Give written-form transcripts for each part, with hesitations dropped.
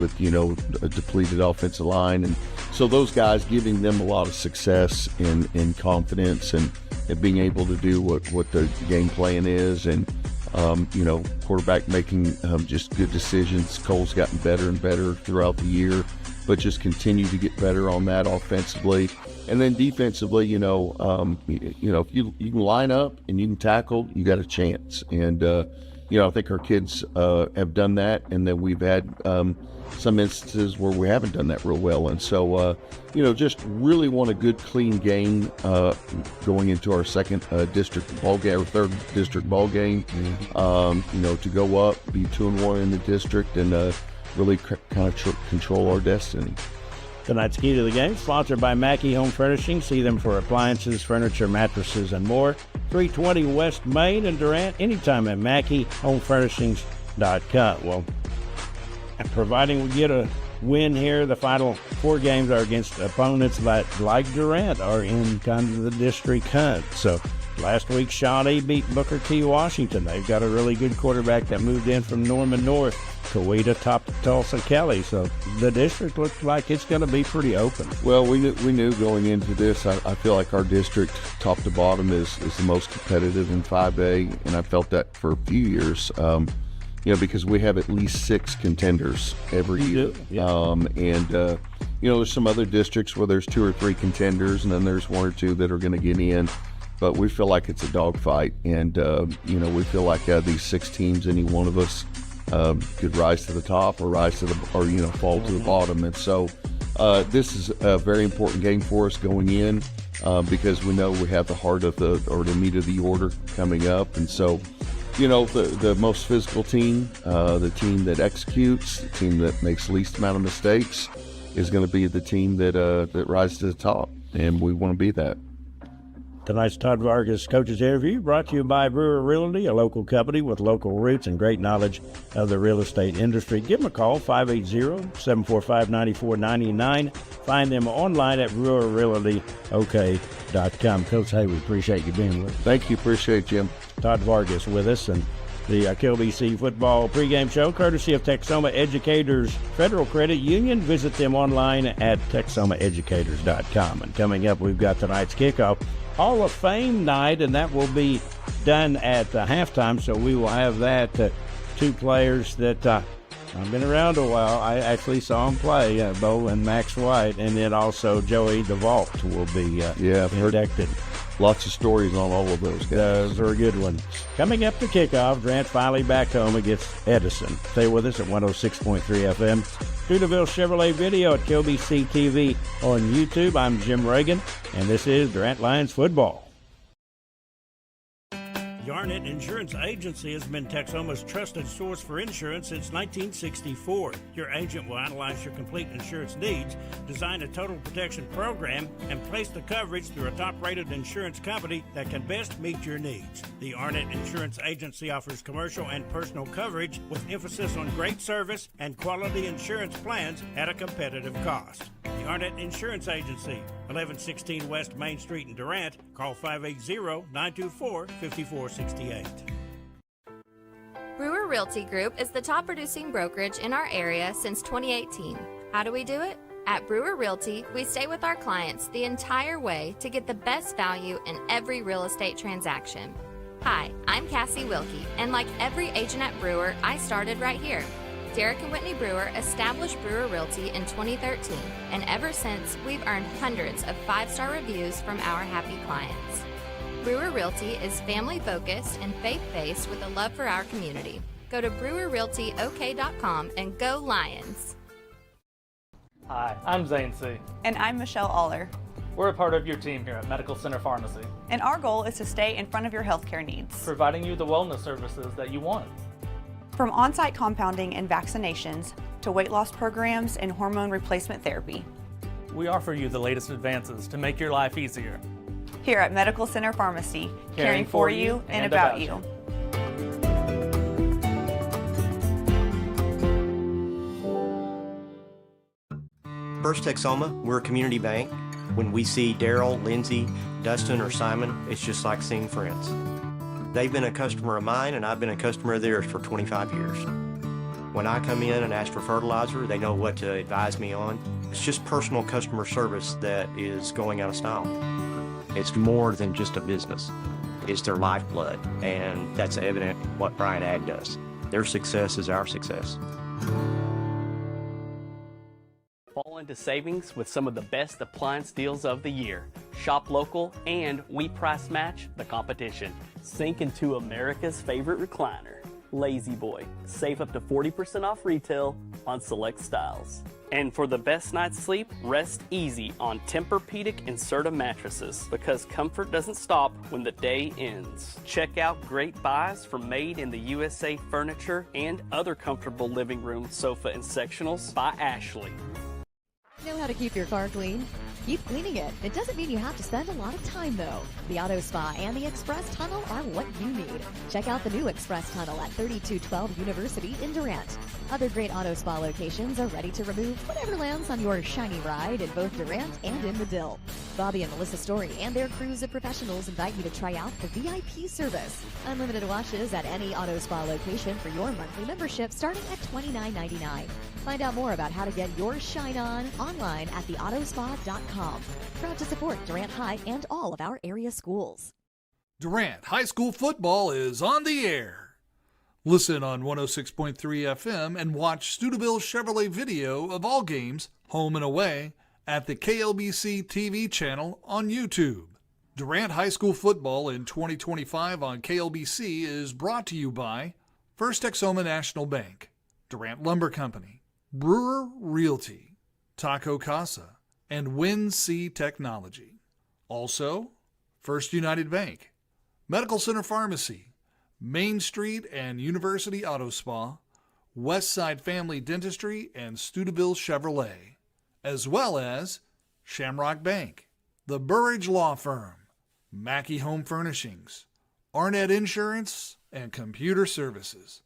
with, a depleted offensive line. And so those guys, giving them a lot of success and confidence and being able to do what the game plan is. And, quarterback making just good decisions. Cole's gotten better and better throughout the year, but just continue to get better on that offensively. And then defensively, if you can line up and you can tackle, you got a chance. And, I think our kids have done that, and then we've had some instances where we haven't done that real well. And so, just really want a good, clean game going into our second district ball game or third district ball game. To go up, be 2-1 in the district, and really kind of control our destiny. Tonight's key to the game, sponsored by Mackey Home Furnishing. See them for appliances, furniture, mattresses, and more. 320 West Main in Durant, anytime at MackeyHomeFurnishings.com. Well, providing we get a win here, the final 4 games are against opponents that, like Durant, are in kind of the district hunt. So last week, Shawnee beat Booker T. Washington. They've got a really good quarterback that moved in from Norman North. Coweta topped Tulsa Kelly, so the district looks like it's going to be pretty open. Well, we knew going into this. I feel like our district, top to bottom, is the most competitive in 5A, and I felt that for a few years. Because we have at least 6 contenders every year. Yeah. There's some other districts where there's 2 or 3 contenders, and then there's 1 or 2 that are going to get in. But we feel like it's a dogfight, and we feel like these 6 teams, any one of us could rise to the top or fall to the bottom. And so this is a very important game for us going in because we know we have the heart of the meat of the order coming up. And so, the most physical team, the team that executes, the team that makes least amount of mistakes is going to be the team that rises to the top, and we want to be that. Tonight's Todd Vargas Coaches Interview brought to you by Brewer Realty, a local company with local roots and great knowledge of the real estate industry. Give them a call, 580-745-9499. Find them online at brewerrealtyok.com. Coach, hey, we appreciate you being with us. Thank you. Appreciate it, Jim. Todd Vargas with us, and the KLBC football pregame show, courtesy of Texoma Educators Federal Credit Union. Visit them online at texomaeducators.com. And coming up, we've got tonight's kickoff, Hall of Fame night, and that will be done at halftime. So we will have that. 2 players that I've been around a while. I actually saw them play, Bo and Max White, and then also Joey DeVault will be inducted. Lots of stories on all of those guys. Those are a good one. Coming up to kickoff, Durant finally back home against Edison. Stay with us at 106.3 FM. Streeterville Chevrolet Video at KLBC TV on YouTube. I'm Jim Reagan, and this is Durant Lions Football. Garnet Insurance Agency has been Texoma's trusted source for insurance since 1964. Your agent will analyze your complete insurance needs, design a total protection program, and place the coverage through a top-rated insurance company that can best meet your needs. The Arnett Insurance Agency offers commercial and personal coverage with emphasis on great service and quality insurance plans at a competitive cost. The Arnett Insurance Agency, 1116 West Main Street in Durant. Call 580-924-5468. Brewer Realty Group is the top producing brokerage in our area since 2018. How do we do it? At Brewer Realty, we stay with our clients the entire way to get the best value in every real estate transaction. Hi, I'm Cassie Wilkie, and like every agent at Brewer, I started right here. Derek and Whitney Brewer established Brewer Realty in 2013, and ever since, we've earned hundreds of 5-star reviews from our happy clients. Brewer Realty is family-focused and faith-based with a love for our community. Go to brewerrealtyok.com and go Lions! Hi, I'm Zane C. And I'm Michelle Aller. We're a part of your team here at Medical Center Pharmacy. And our goal is to stay in front of your healthcare needs, providing you the wellness services that you want. From on-site compounding and vaccinations to weight loss programs and hormone replacement therapy. We offer you the latest advances to make your life easier. Here at Medical Center Pharmacy, caring for you and about you. First Texoma, we're a community bank. When we see Daryl, Lindsay, Dustin, or Simon, it's just like seeing friends. They've been a customer of mine, and I've been a customer of theirs for 25 years. When I come in and ask for fertilizer, they know what to advise me on. It's just personal customer service that is going out of style. It's more than just a business. It's their lifeblood, and that's evident in what Bryant Ag does. Their success is our success. Fall into savings with some of the best appliance deals of the year. Shop local and we price match the competition. Sink into America's favorite recliner, Lazy Boy. Save up to 40% off retail on select styles. And for the best night's sleep, rest easy on Tempur-Pedic and Serta mattresses, because comfort doesn't stop when the day ends. Check out great buys from Made in the USA furniture and other comfortable living room, sofa, and sectionals by Ashley. Know how to keep your car clean? Keep cleaning it. It doesn't mean you have to spend a lot of time, though. The Auto Spa and the Express Tunnel are what you need. Check out the new Express Tunnel at 3212 University in Durant. Other great Auto Spa locations are ready to remove whatever lands on your shiny ride in both Durant and in Medill. Bobby and Melissa Story and their crews of professionals invite you to try out the VIP service. Unlimited washes at any Auto Spa location for your monthly membership starting at $29.99. Find out more about how to get your shine on online at theautospa.com. Proud to support Durant High and all of our area schools. Durant High School football is on the air. Listen on 106.3 FM and watch Steubenville Chevrolet video of all games, home and away, at the KLBC TV channel on YouTube. Durant High School football in 2025 on KLBC is brought to you by First Texoma National Bank, Durant Lumber Company, Brewer Realty, Taco Casa, and Win C Technology. Also, First United Bank, Medical Center Pharmacy, Main Street and University Auto Spa, Westside Family Dentistry, and Steubenville Chevrolet, as well as Shamrock Bank, the Burridge Law Firm, Mackey Home Furnishings, Arnett Insurance, and Computer Services.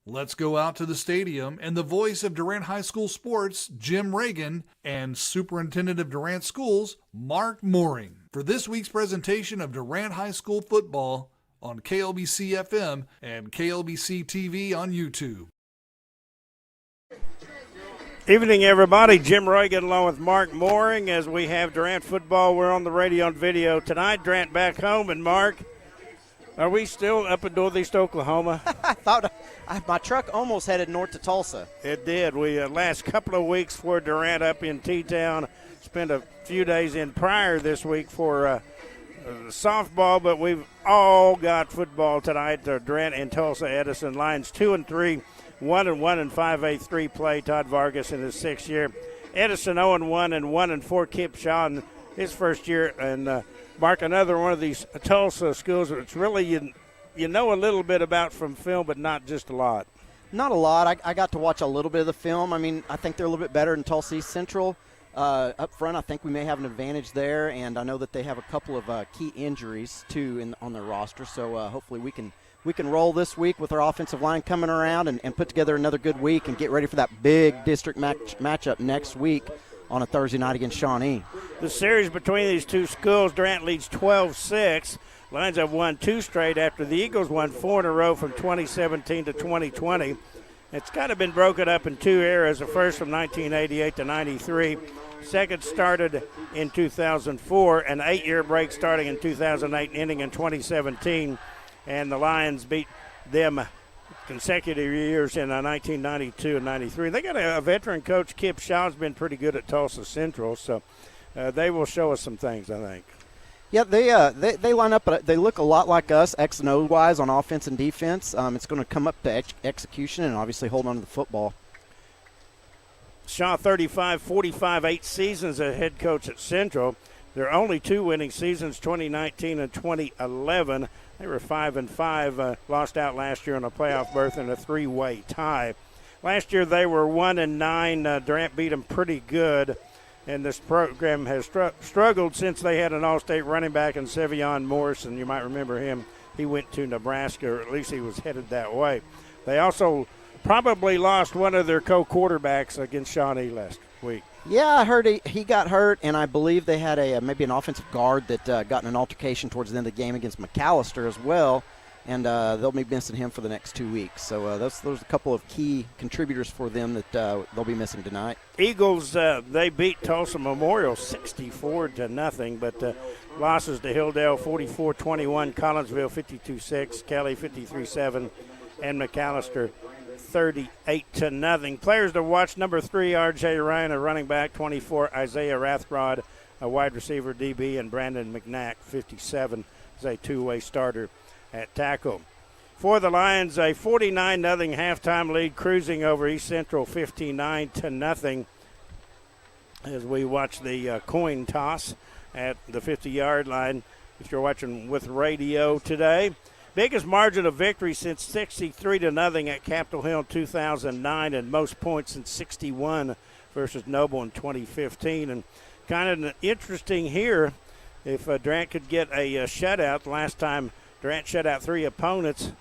Let's go out to the stadium and the voice of Durant High School sports, Jim Reagan, and Superintendent of Durant Schools, Mark Mooring, for this week's presentation of Durant High School football on KLBC FM and KLBC TV on YouTube. Evening, everybody. Jim Reagan along with Mark Mooring as we have Durant football. We're on the radio and video tonight. Durant back home, and Mark, are we still up in Northeast Oklahoma? I thought my truck almost headed north to Tulsa. It did. We last couple of weeks for Durant up in T-Town. Spent a few days in Pryor this week for softball, but we've all got football tonight. Durant and Tulsa Edison. Lions 2-3, 1-1 in 5A3 play. Todd Vargas in his 6th year. Edison 0-1 and 1-4. Kip Shaw in his first year, and Mark, another one of these Tulsa schools which really you know a little bit about from film, but not just a lot. Not a lot. I got to watch a little bit of the film. I mean, I think they're a little bit better than Tulsa East Central. Up front, I think we may have an advantage there, and I know that they have a couple of key injuries, too, on their roster. So hopefully we can roll this week with our offensive line coming around and put together another good week and get ready for that big district matchup next week on a Thursday night against Shawnee. The series between these two schools, Durant leads 12-6. Lions have won 2 straight after the Eagles won 4 in a row from 2017 to 2020. It's kind of been broken up in 2 eras, the first from 1988 to 93. Second started in 2004, an 8-year break starting in 2008 and ending in 2017. And the Lions beat them consecutive years in 1992 and 93. They got a veteran coach. Kip Shaw's been pretty good at Tulsa Central, so they will show us some things, I think. Yeah, they line up, but they look a lot like us, X and O-wise, on offense and defense. It's going to come up to execution and obviously hold on to the football. Shaw 35-45, 8 seasons as head coach at Central. Their only 2 winning seasons, 2019 and 2011. They were 5-5, lost out last year on a playoff berth in a 3-way tie. Last year they were 1-9. Durant beat them pretty good, and this program has struggled since they had an all-state running back in Sevion Morrison. You might remember him. He went to Nebraska, or at least he was headed that way. They also probably lost one of their co-quarterbacks against Shawnee last week. Yeah, I heard he got hurt, and I believe they had maybe an offensive guard that got in an altercation towards the end of the game against McAllister as well. and they'll be missing him for the next 2 weeks. So those are a couple of key contributors for them that they'll be missing tonight. Eagles, they beat Tulsa Memorial 64-0, but losses to Hilldale 44-21, Collinsville 52-6, Kelly 53-7, and McAllister 38-0. Players to watch: number 3, R.J. Ryan, a running back; 24, Isaiah Rathrod, a wide receiver DB; and Brandon McNack, 57, is a two-way starter at tackle. For the Lions, a 49-0 halftime lead, cruising over East Central 59-0 as we watch the coin toss at the 50-yard line. If you're watching with radio today, biggest margin of victory since 63-0 at Capitol Hill in 2009, and most points since 61 versus Noble in 2015. And kind of interesting here, if Durant could get a shutout. The last time Durant shut out 3 opponents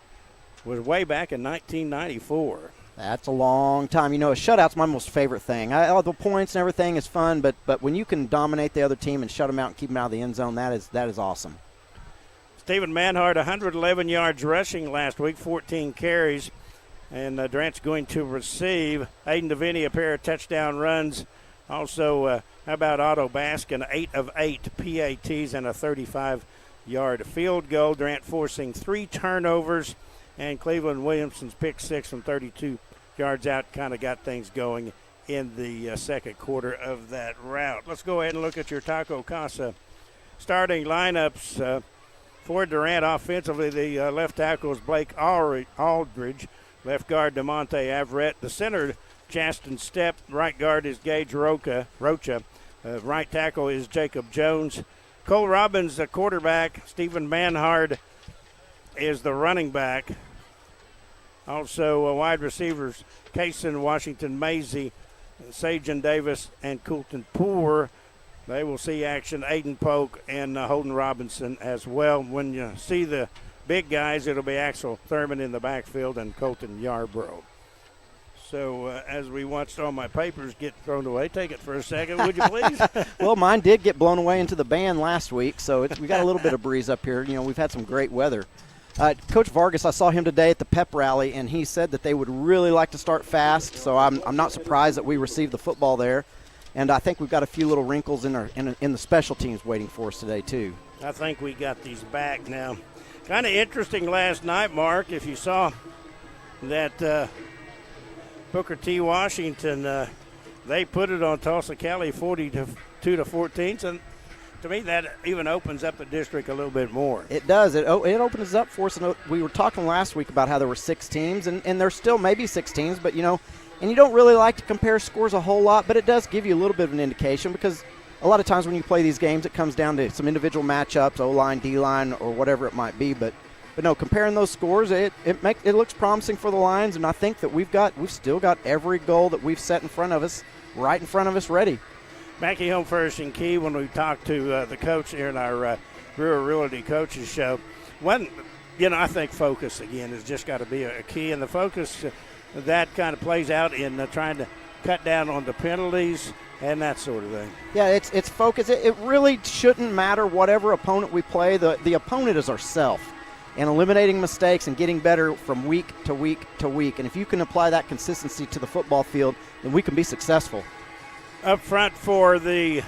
was way back in 1994. That's a long time. A shutout's my most favorite thing. All the points and everything is fun, but when you can dominate the other team and shut them out and keep them out of the end zone, that is awesome. Stephen Manhart, 111 yards rushing last week, 14 carries, and Durant's going to receive. Aiden Devaney, a pair of touchdown runs. Also, how about Otto Baskin, 8 of 8 PATs and a 35-yard field goal. Durant forcing 3 turnovers, and Cleveland Williamson's pick 6 from 32 yards out kind of got things going in the second quarter of that route. Let's go ahead and look at your Taco Casa starting lineups. For Durant offensively, the left tackle is Blake Aldridge, left guard DeMonte Averett, the center Chasten Stepp, right guard is Gage Rocha, right tackle is Jacob Jones. Cole Robbins, the quarterback. Stephen Manhard is the running back. Also, wide receivers, Kaysen Washington Maisie, Sajan Davis, and Coulton Poore. They will see action. Aiden Polk and Holden Robinson as well. When you see the big guys, it'll be Axel Thurman in the backfield and Colton Yarbrough. So as we watched all my papers get thrown away, take it for a second, would you please? Well, mine did get blown away into the band last week, so we got a little bit of breeze up here. We've had some great weather. Coach Vargas, I saw him today at the pep rally, and he said that they would really like to start fast, so I'm not surprised that we received the football there. And I think we've got a few little wrinkles in the special teams waiting for us today, too. I think we got these back now. Kind of interesting last night, Mark, if you saw that Booker T. Washington, they put it on Tulsa County 42-14. So to me, that even opens up the district a little bit more. It does. It opens up for us. We were talking last week about how there were 6 teams, and there's still maybe 6 teams, but, and you don't really like to compare scores a whole lot, but it does give you a little bit of an indication, because a lot of times when you play these games, it comes down to some individual matchups, O-line, D-line, or whatever it might be. But no, comparing those scores, it looks promising for the Lions, and I think that we've still got every goal that we've set in front of us, right in front of us, ready. Mackie Home First and Key, when we talked to the coach here in our Brewer Realty Coaches Show, I think focus, again, has just got to be a key, and the focus that kind of plays out in trying to cut down on the penalties and that sort of thing. Yeah, it's focus. It really shouldn't matter whatever opponent we play. The opponent is ourself, and eliminating mistakes and getting better from week to week to week. And if you can apply that consistency to the football field, then we can be successful. Up front for the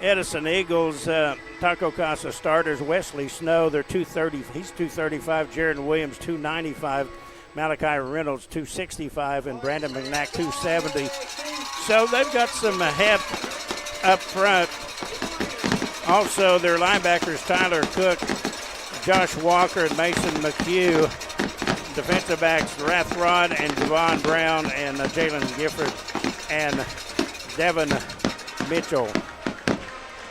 Edison Eagles, Taco Casa starters, Wesley Snow, they're 230. He's 235. Jared Williams, 295. Malachi Reynolds, 265, and Brandon McNack, 270. So they've got some heft up front. Also, their linebackers, Tyler Cook, Josh Walker, and Mason McHugh. Defensive backs, Rathrod and Javon Brown, and Jalen Gifford and Devin Mitchell.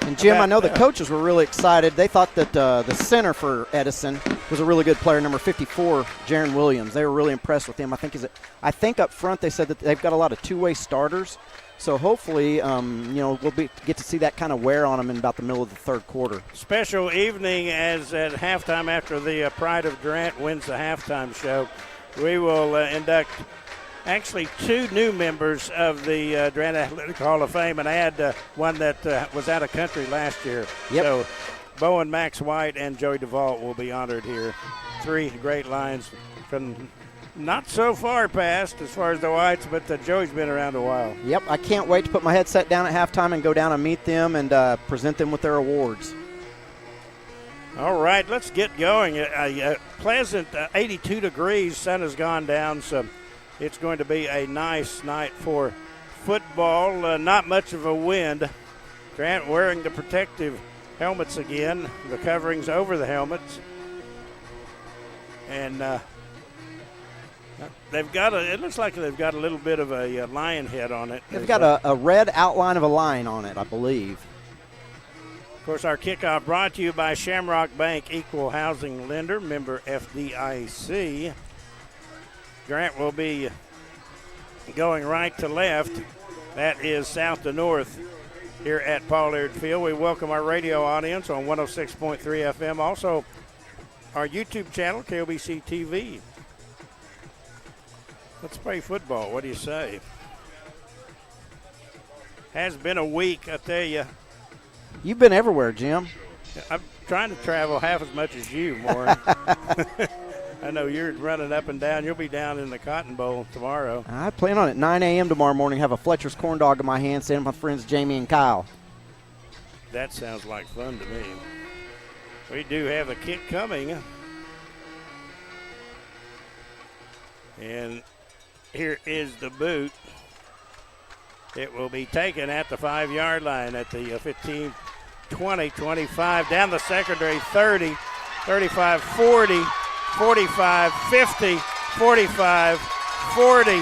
And, Jim, I know the coaches were really excited. They thought that the center for Edison was a really good player, number 54, Jaron Williams. They were really impressed with him. I think up front they said that they've got a lot of two-way starters. So hopefully, we'll get to see that kind of wear on them in about the middle of the third quarter. Special evening as at halftime after the Pride of Durant wins the halftime show. We will induct actually 2 new members of the Durant Athletic Hall of Fame, and I had one that was out of country last year. Yep. So Bowen Max White and Joey Duvall will be honored here three great lines from not so far past as far as the Whites, but Joey's been around a while. Yep, I can't wait to put my headset down at halftime and go down and meet them and present them with their awards. All right, let's get going. A pleasant 82 degrees. Sun has gone down, so it's going to be a nice night for football. Not much of a wind. Durant wearing the protective helmets again, the coverings over the helmets. And they've got it looks like they've got a little bit of a lion head on it. They've got a red outline of a lion on it, I believe. Of course, our kickoff brought to you by Shamrock Bank, equal housing lender, member FDIC. Durant will be going right to left. That is south to north here at Paul Aird Field. We welcome our radio audience on 106.3 FM. Also, our YouTube channel, KOBC TV. Let's play football. What do you say? Has been a week, I tell you. You've been everywhere, Jim. I'm trying to travel half as much as you, Warren. I know you're running up and down. You'll be down in the Cotton Bowl tomorrow. I plan on at 9 a.m. tomorrow morning, have a Fletcher's corn dog in my hand, send my friends Jamie and Kyle. That sounds like fun to me. We do have a kick coming. And here is the boot. It will be taken at the 5-yard line at the 15, 20, 25, down the secondary, 30, 35, 40, 45, 50, 45, 40,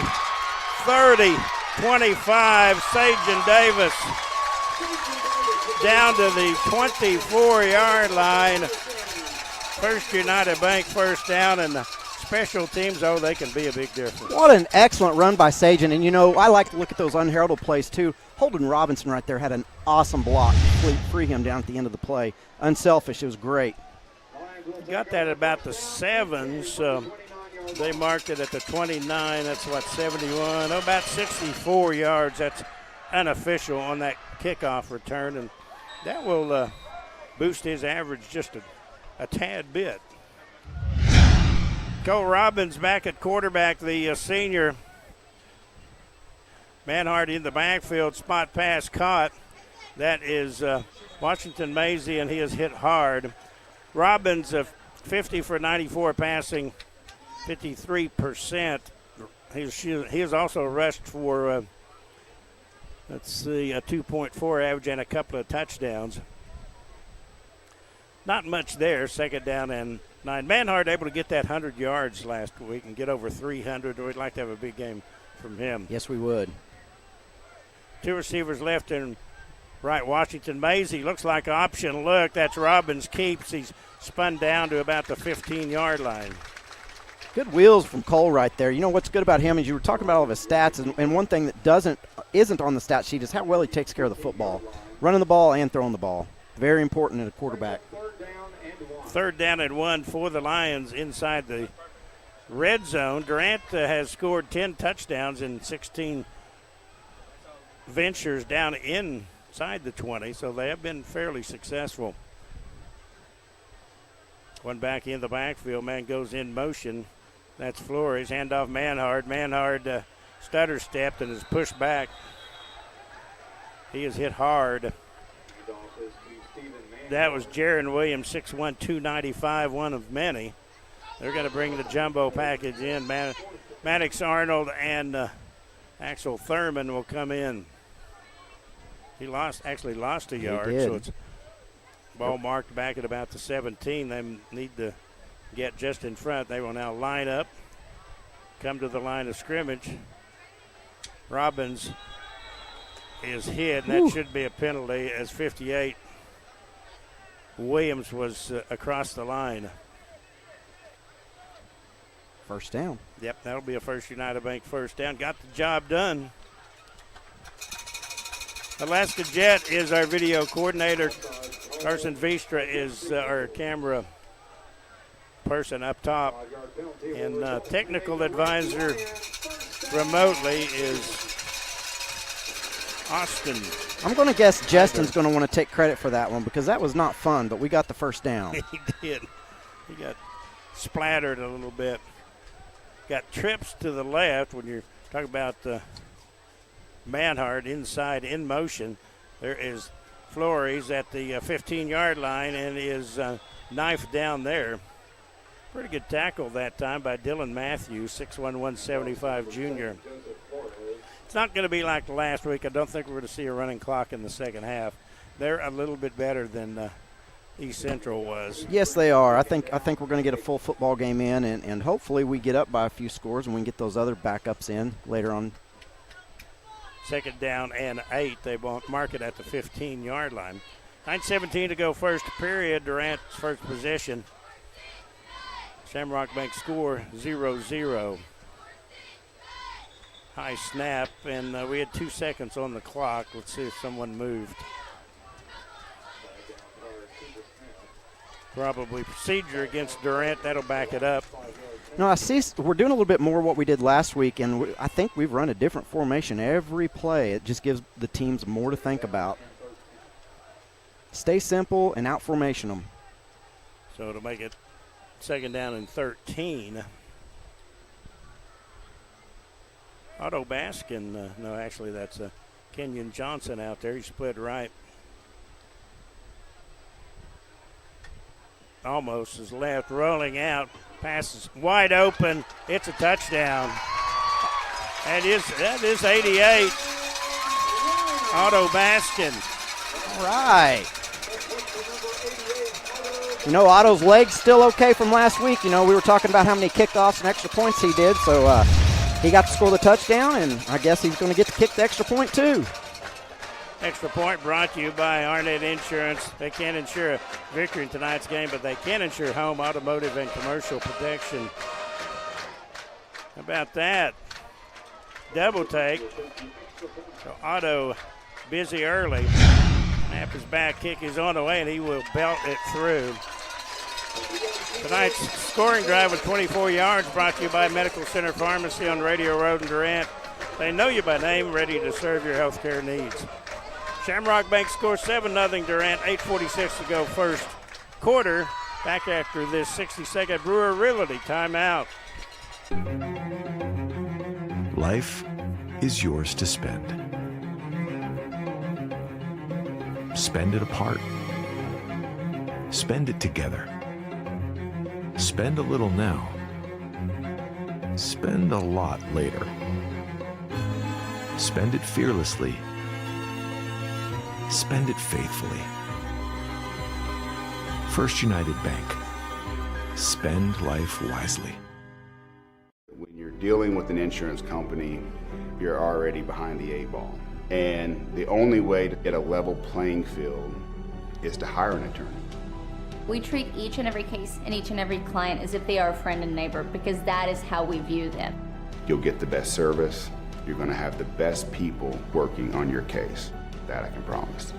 30, 25, Sagen Davis down to the 24-yard line. First United Bank first down, and the special teams, they can be a big difference. What an excellent run by Sagen. And, I like to look at those unheralded plays, too. Holden Robinson right there had an awesome block to free him down at the end of the play. Unselfish. It was great. Got that at about the 7, so they marked it at the 29. That's, 71? About 64 yards. That's unofficial on that kickoff return, and that will boost his average just a tad bit. Cole Robbins back at quarterback, the senior. Manhart in the backfield, spot pass caught. That is Washington Maisie, and he is hit hard. Robbins, 50 for 94 passing, 53%. He is also rushed for, a 2.4 average and a couple of touchdowns. Not much there, second down and 9. Manhart able to get that 100 yards last week and get over 300. We'd like to have a big game from him. Yes, we would. Two receivers left and right. Washington Maisie looks like option look. That's Robbins keeps. He's spun down to about the 15-yard line. Good wheels from Cole right there. What's good about him is you were talking about all of his stats, and one thing that isn't on the stat sheet is how well he takes care of the football, running the ball and throwing the ball. Very important in a quarterback. Third down and 1 for the Lions inside the red zone. Durant has scored 10 touchdowns in 16 ventures down inside the 20, so they have been fairly successful. One back in the backfield. Man goes in motion. That's Flores. Handoff Manhard. Manhard stutter stepped and is pushed back. He is hit hard. That was Jaron Williams, 6'1", 295, one of many. They're going to bring the jumbo package in. Maddox Arnold and Axel Thurman will come in. He actually lost a yard, so it's ball marked back at about the 17. They need to get just in front. They will now line up, come to the line of scrimmage. Robbins is hit, and that should be a penalty as 58. Williams was across the line. First down. Yep, that'll be a First United Bank first down. Got the job done. Alaska Jet is our video coordinator. Carson Vistra is our camera person up top. And technical advisor remotely is Austin. I'm going to guess Justin's going to want to take credit for that one because that was not fun, but we got the first down. He did. He got splattered a little bit. Got trips to the left when you're talking about Manhart inside in motion. There is Flores at the 15-yard line and is knifed down there. Pretty good tackle that time by Dylan Matthews, 6'1", 175 junior. It's not going to be like last week. I don't think we're going to see a running clock in the second half. They're a little bit better than East Central was. Yes, they are. I think we're going to get a full football game in, and hopefully we get up by a few scores and we can get those other backups in later on. Second down and 8. They won't mark it at the 15-yard line. 9:17 to go first period. Durant's first possession. Shamrock Bank score 0-0. High snap, and we had 2 seconds on the clock. Let's see if someone moved. Probably procedure against Durant. That'll back it up. No, I see we're doing a little bit more what we did last week, and I think we've run a different formation every play. It just gives the teams more to think about. Stay simple and out formation them. So it'll make it second down and 13. Otto Baskin, no, actually that's Kenyon Johnson out there. He split right. Almost is left, rolling out. Passes wide open. It's a touchdown. That is 88. Otto Baskin. All right. You know, Otto's leg's still okay from last week. You know, we were talking about how many kickoffs and extra points he did, so he got to score the touchdown, and I guess he's going to get to kick the extra point too. Extra point brought to you by Arnett Insurance. They can't insure a victory in tonight's game, but they can insure home, automotive, and commercial protection. How about that? Double take. So Otto busy early. Snap is back, kick is on the way, and he will belt it through. Tonight's scoring drive with 24 yards brought to you by Medical Center Pharmacy on Radio Road in Durant. They know you by name, ready to serve your health care needs. Shamrock Bank scores 7-0 Durant, 8:46 to go first quarter. Back after this 60-second Brewer Realty timeout. Life is yours to spend. Spend it apart. Spend it together. Spend a little now. Spend a lot later. Spend it fearlessly. Spend it faithfully. First United Bank. Spend life wisely. When you're dealing with an insurance company, you're already behind the 8 ball. And the only way to get a level playing field is to hire an attorney. We treat each and every case and each and every client as if they are a friend and neighbor, because that is how we view them. You'll get the best service. You're going to have the best people working on your case. That I can promise.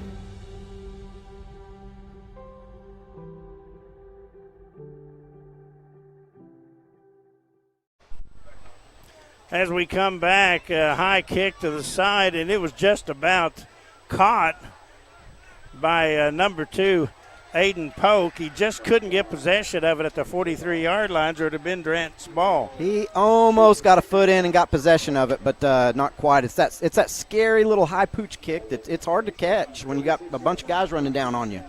As we come back, a high kick to the side, and it was just about caught by number 2, Aiden Polk. He just couldn't get possession of it at the 43-yard line, or it would have been Durant's ball. He almost got a foot in and got possession of it, but not quite. It's that scary little high pooch kick that it's hard to catch when you got a bunch of guys running down on you.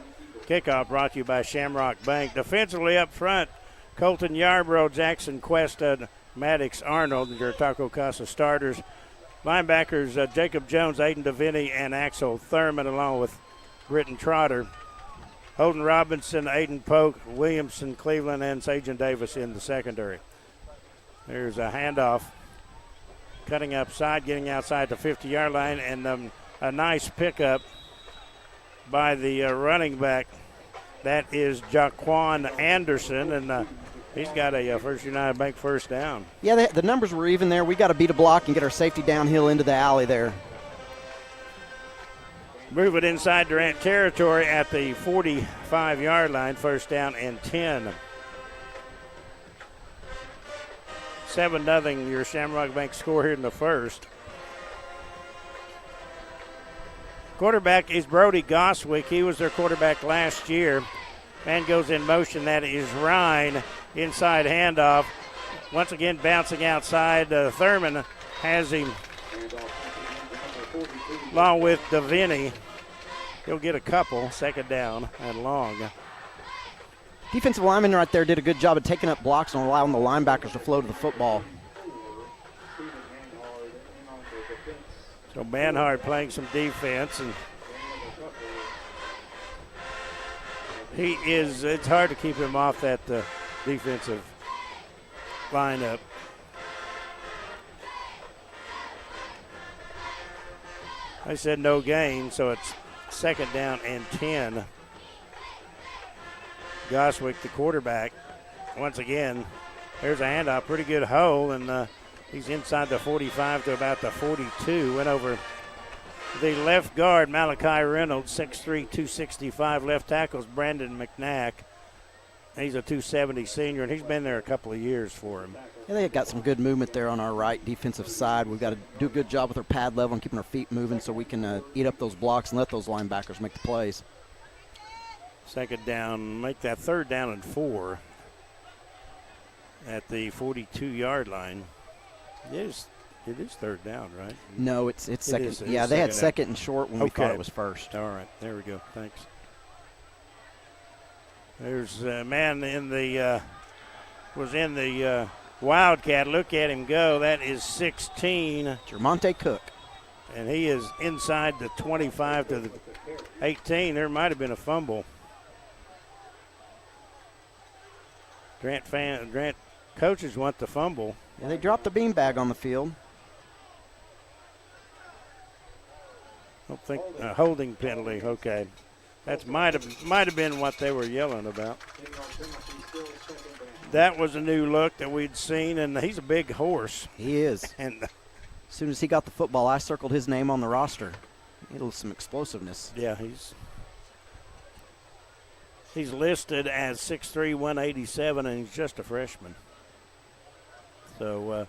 Kickoff brought to you by Shamrock Bank. Defensively up front, Colton Yarbrough, Jackson Cuesta, Maddox Arnold, your Taco Casa starters. Linebackers Jacob Jones, Aiden DeVinny, and Axel Thurman, along with Britton Trotter. Holden Robinson, Aiden Polk, Williamson, Cleveland, and Sajan Davis in the secondary. There's a handoff. Cutting upside, getting outside the 50-yard line, and a nice pickup by the running back. That is Jaquan Anderson, and he's got a First United Bank first down. Yeah, the numbers were even there. We got to beat a block and get our safety downhill into the alley there. Move it inside Durant territory at the 45-yard line, first down and 10. 7-0 your Shamrock Bank score here in the first. Quarterback is Brody Goswick. He was their quarterback last year. Man goes in motion. That is Ryan. inside handoff. Once again, bouncing outside. Thurman has him along with Devaney. He'll get a couple. Second down and long. Defensive lineman right there did a good job of taking up blocks and allowing the linebackers to flow to the football. So Manhart playing some defense, and it's hard to keep him off that defensive lineup. I said no gain, so it's second down and 10. Goswick, the quarterback, once again, there's a handoff, pretty good hole, and he's inside the 45 to about the 42. Went over the left guard, Malachi Reynolds, 6'3", 265. Left tackle's Brandon McNack. He's a 270 senior, and he's been there a couple of years for him. Yeah, they got some good movement there on our right defensive side. We've got to do a good job with our pad level and keeping our feet moving so we can eat up those blocks and let those linebackers make the plays. Second down, make that third down and 4 at the 42-yard line. It is third down, right? No, it's second. They had second and short when we thought it was first. All right, there we go. Thanks. There's a man was in the Wildcat. Look at him go. That is 16. Jermonte Cook. And he is inside the 25 to the 18. There might have been a fumble. Grant coaches want the fumble. Yeah, they dropped the beanbag on the field. I don't think holding penalty. Okay, that might have been what they were yelling about. That was a new look that we'd seen, and he's a big horse. He is. And as soon as he got the football, I circled his name on the roster. He had some explosiveness. Yeah, he's listed as 6'3", 187, and he's just a freshman. So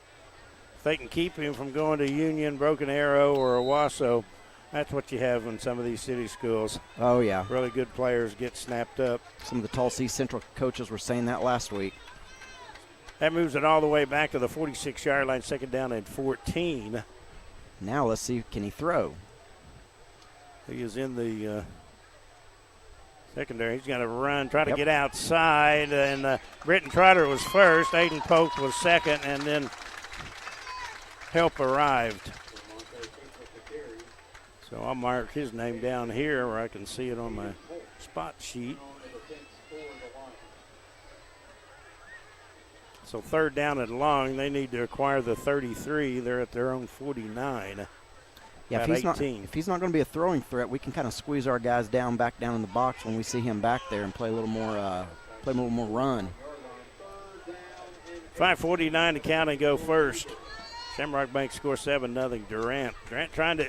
if they can keep him from going to Union, Broken Arrow, or Owasso, that's what you have in some of these city schools. Oh, yeah. Really good players get snapped up. Some of the Tulsa Central coaches were saying that last week. That moves it all the way back to the 46-yard line, second down and 14. Now let's see, can he throw? He is in the secondary. He's going to run, try to get outside. And Britton Trotter was first. Aiden Polk was second, and then help arrived. So I'll mark his name down here where I can see it on my spot sheet. So third down and long. They need to acquire the 33. They're at their own 49. Yeah, if he's not going to be a throwing threat, we can kind of squeeze our guys back down in the box when we see him back there and play a little more run. 5:49 to count and go first. Shamrock Bank score 7-0. Durant trying to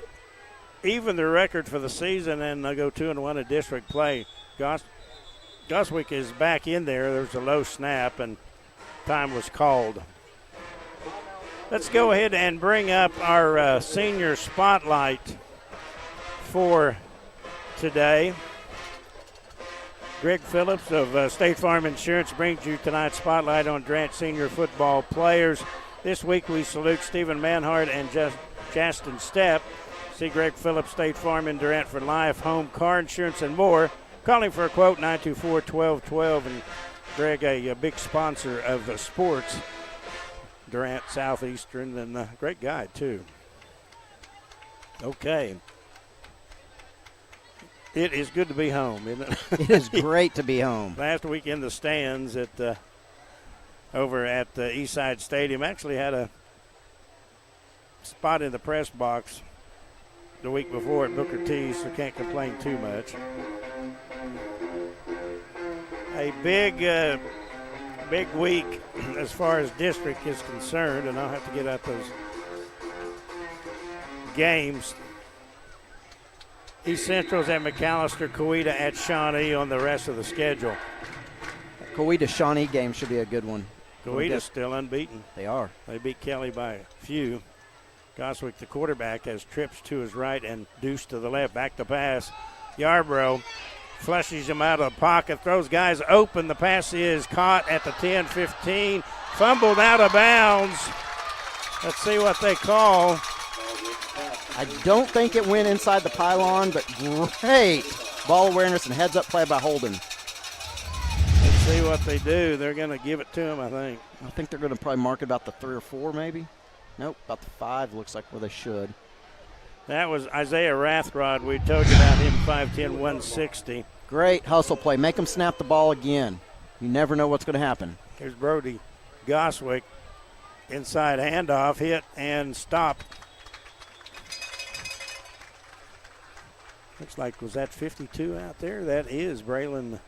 even the record for the season and go 2-1 in district play. Goswick is back in there. There's a low snap and time was called. Let's go ahead and bring up our senior spotlight for today. Greg Phillips of State Farm Insurance brings you tonight's spotlight on Durant senior football players. This week we salute Stephen Manhart and Justin Stepp. See Greg Phillips, State Farm in Durant for life, home, car insurance, and more. Calling for a quote, 924-1212. And Greg, a big sponsor of the sports. Durant Southeastern, and a great guy, too. Okay. It is good to be home, isn't it? It is great to be home. Last week in the stands over at the Eastside Stadium, actually had a spot in the press box the week before at Booker T, so can't complain too much. A big week as far as district is concerned, and I'll have to get out those games. East Central's at McAllister, Coweta at Shawnee on the rest of the schedule. Coweta-Shawnee game should be a good one. Coweta's still unbeaten. They are. They beat Kelly by a few. Goswick, the quarterback, has trips to his right and Deuce to the left. Back to pass. Yarbrough Flushes him out of the pocket, throws guys open. The pass is caught at the 10-15. Fumbled out of bounds. Let's see what they call. I don't think it went inside the pylon, but great ball awareness and heads-up play by Holden. Let's see what they do. They're going to give it to him, I think. I think they're going to probably mark it about the 3 or 4 maybe. Nope, about the 5 looks like where they should. That was Isaiah Rathrod. We told you about him, 5'10", 160. Great hustle play. Make them snap the ball again. You never know what's going to happen. Here's Brody Goswick. Inside handoff, hit and stopped. Looks like, was that 52 out there? That is Braylon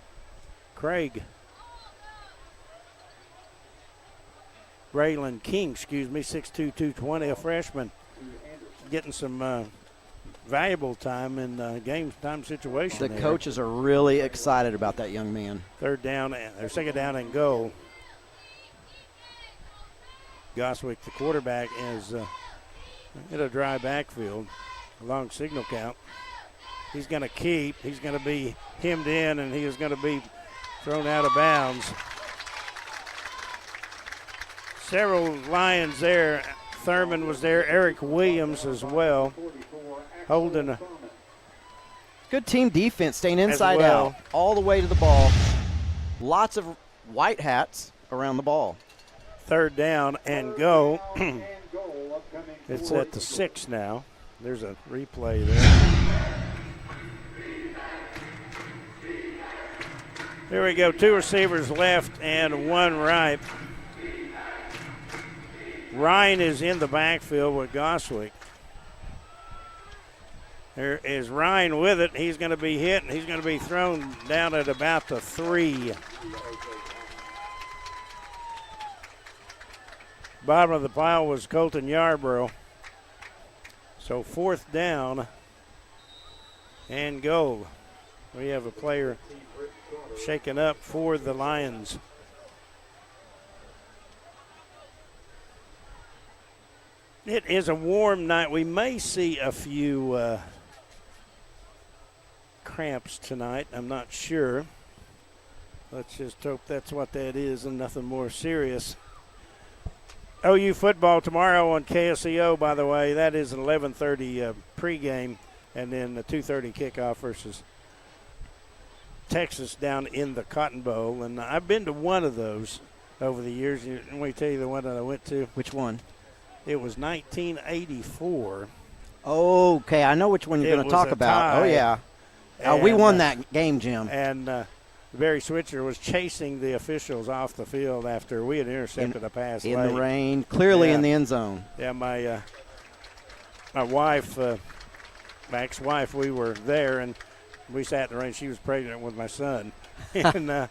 Craig. Braylon King, 6'2", 220, a freshman. Getting some valuable time in game time situation. The coaches are really excited about that young man. Second down and goal. Goswick, the quarterback, is in a dry backfield. A long signal count. He's going to keep. He's going to be hemmed in, and he is going to be thrown out of bounds. Several Lions there. Thurman was there. Eric Williams as well. Holding good team defense, staying inside out all the way to the ball. Lots of white hats around the ball. Third down and go. It's at the 6 now. There's a replay there. Here we go. 2 receivers left and 1 right. Ryan is in the backfield with Goswick. There is Ryan with it. He's going to be hit, and he's going to be thrown down at about the 3. Bottom of the pile was Colton Yarborough. So 4th down and goal. We have a player shaken up for the Lions. It is a warm night. We may see a few cramps tonight. I'm not sure. Let's just hope that's what that is and nothing more serious. OU football tomorrow on KSEO, by the way. That is an 11:30 pregame, and then a 2:30 kickoff versus Texas down in the Cotton Bowl. And I've been to one of those over the years. Let me tell you the one that I went to. Which one? It was 1984. Okay, I know which one you're going to talk about. Oh, yeah. We won that game, Jim. And Barry Switzer was chasing the officials off the field after we had intercepted a pass in late. the rain, clearly in the end zone. Yeah, my wife, my ex-wife, we were there, and we sat in the rain. She was pregnant with my son. And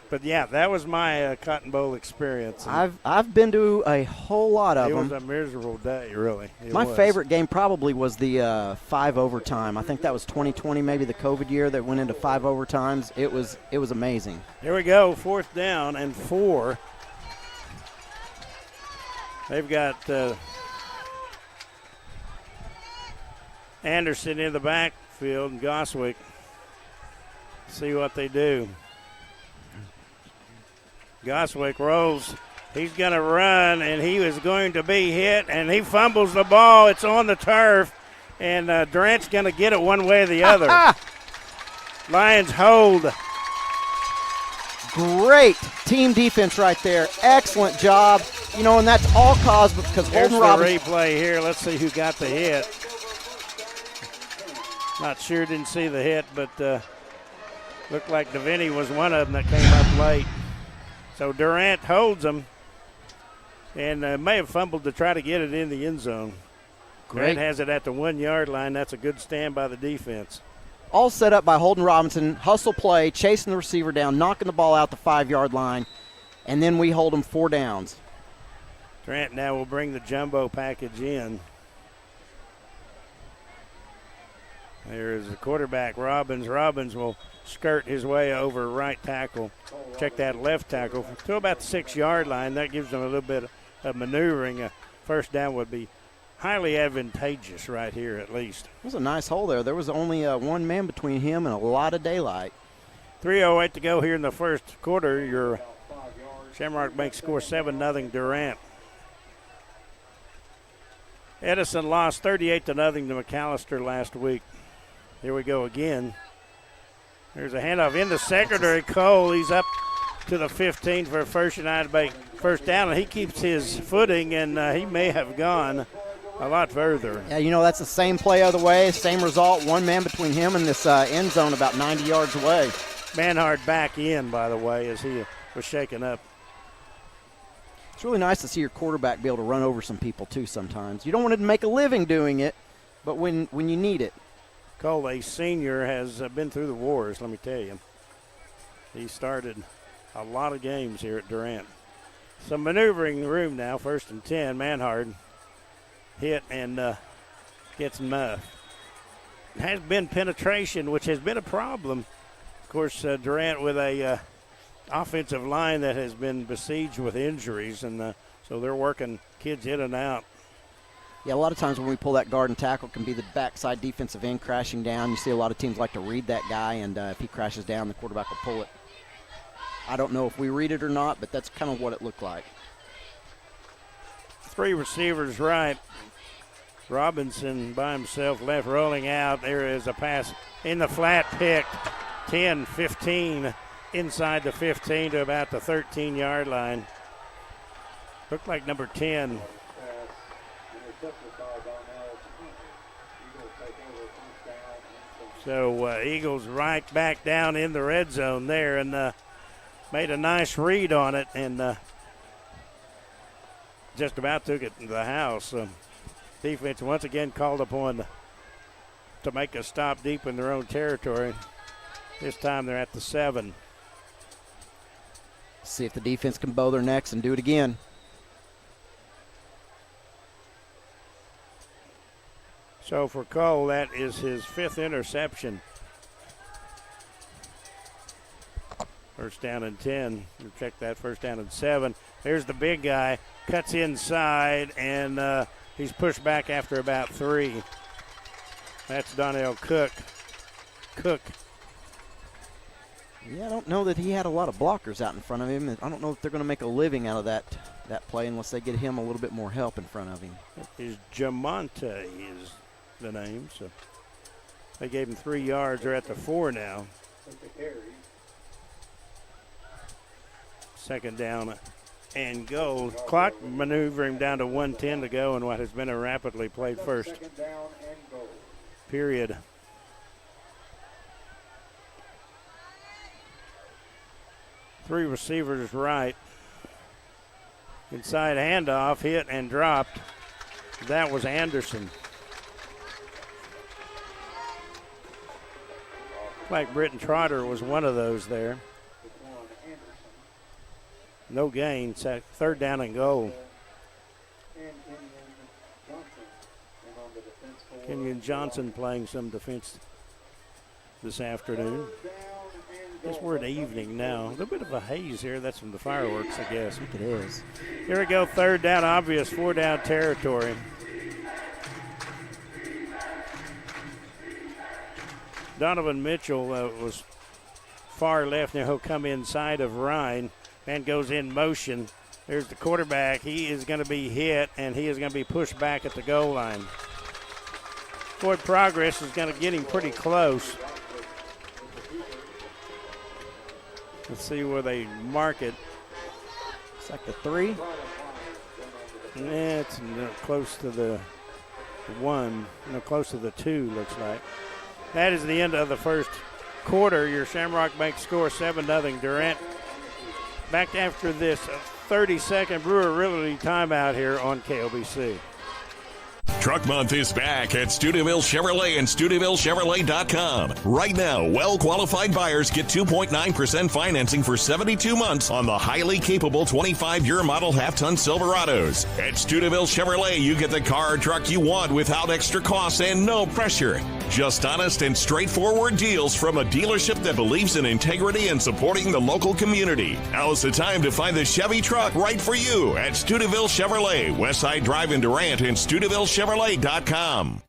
but, yeah, that was my Cotton Bowl experience. I've been to a whole lot of them. It was a miserable day, really. My favorite game probably was the 5 overtime. I think that was 2020, maybe the COVID year that went into 5 overtimes. It was amazing. Here we go, 4th down and 4. They've got Anderson in the backfield and Goswick. See what they do. Goswick rolls. He's going to run, and he is going to be hit, and he fumbles the ball. It's on the turf, and Durant's going to get it one way or the other. Lions hold. Great team defense right there. Excellent job. And that's all caused because Holden Robbins. Replay here. Let's see who got the hit. Not sure, didn't see the hit, but looked like Devaney was one of them that came up late. So Durant holds him and may have fumbled to try to get it in the end zone. Durant has it at the 1-yard line. That's a good stand by the defense. All set up by Holden Robinson. Hustle play, chasing the receiver down, knocking the ball out the 5-yard line, and then we hold them 4 downs. Durant now will bring the jumbo package in. There is the quarterback, Robbins. Robbins will skirt his way over right tackle. Check that left tackle to about the 6-yard line. That gives them a little bit of maneuvering. First down would be highly advantageous right here at least. It was a nice hole there. There was only one man between him and a lot of daylight. 3:08 to go here in the first quarter. Your Shamrock Bank score 7-0 Durant. Edison lost 38-0 to McAllister last week. Here we go again. There's a handoff in the secondary. Cole, he's up to the 15 for a First United Bank first down, and he keeps his footing, and he may have gone a lot further. Yeah, that's the same play other way, same result. One man between him and this end zone about 90 yards away. Manhard back in, by the way, as he was shaken up. It's really nice to see your quarterback be able to run over some people, too, sometimes. You don't want to make a living doing it, but when you need it. Cole, a senior, has been through the wars, let me tell you. He started a lot of games here at Durant. Some maneuvering room now, 1st and 10. Manhard hit and gets muffed. It has been penetration, which has been a problem. Of course, Durant with a offensive line that has been besieged with injuries, and so they're working kids in and out. Yeah, a lot of times when we pull that guard and tackle, it can be the backside defensive end crashing down. You see a lot of teams like to read that guy, and if he crashes down, the quarterback will pull it. I don't know if we read it or not, but that's kind of what it looked like. 3 receivers right. Robinson by himself left, rolling out. There is a pass in the flat, picked 10, 15, inside the 15 to about the 13-yard line. Looked like number 10. So Eagles right back down in the red zone there, and made a nice read on it, and just about took it to the house. Defense once again called upon to make a stop deep in their own territory. This time they're at the 7. See if the defense can bow their necks and do it again. So for Cole, that is his 5th interception. First down and 10. We'll check that, 1st down and 7. There's the big guy, cuts inside, and he's pushed back after about 3. That's Donnell Cook. Yeah, I don't know that he had a lot of blockers out in front of him. I don't know if they're going to make a living out of that play unless they get him a little bit more help in front of him. Is Jamonte is the name, so they gave him 3 yards. They're at the 4 now. 2nd down and goal. Clock maneuvering down to 1:10 to go in what has been a rapidly played first period. Three receivers right. Inside handoff, hit and dropped. That was Anderson. Like Britton Trotter was one of those there. No gain, 3rd down and goal. Kenyon Johnson playing some defense this afternoon. Guess we're in evening now. A little bit of a haze here. That's from the fireworks, I guess. I think it is. Here we go, 3rd down, obvious 4-down territory. Donovan Mitchell was far left. Now he'll come inside of Ryan. Man goes in motion. There's the quarterback. He is going to be hit, and he is going to be pushed back at the goal line. Forward progress is going to get him pretty close. Let's see where they mark it. It's like the 3. Yeah, it's close to the 1. Close to the 2, looks like. That is the end of the first quarter. Your Shamrock Bank score 7-0 Durant. Back after this 30-second Brewer Realty timeout here on KLBC. Truck Month is back at Steubenville Chevrolet and SteubenvilleChevrolet.com. Right now, well-qualified buyers get 2.9% financing for 72 months on the highly capable 25-year model half-ton Silverados. At Steubenville Chevrolet, you get the car or truck you want without extra costs and no pressure. Just honest and straightforward deals from a dealership that believes in integrity and supporting the local community. Now's the time to find the Chevy truck right for you at Steubenville Chevrolet, Westside Drive in Durant, and SteubenvilleChevrolet.com.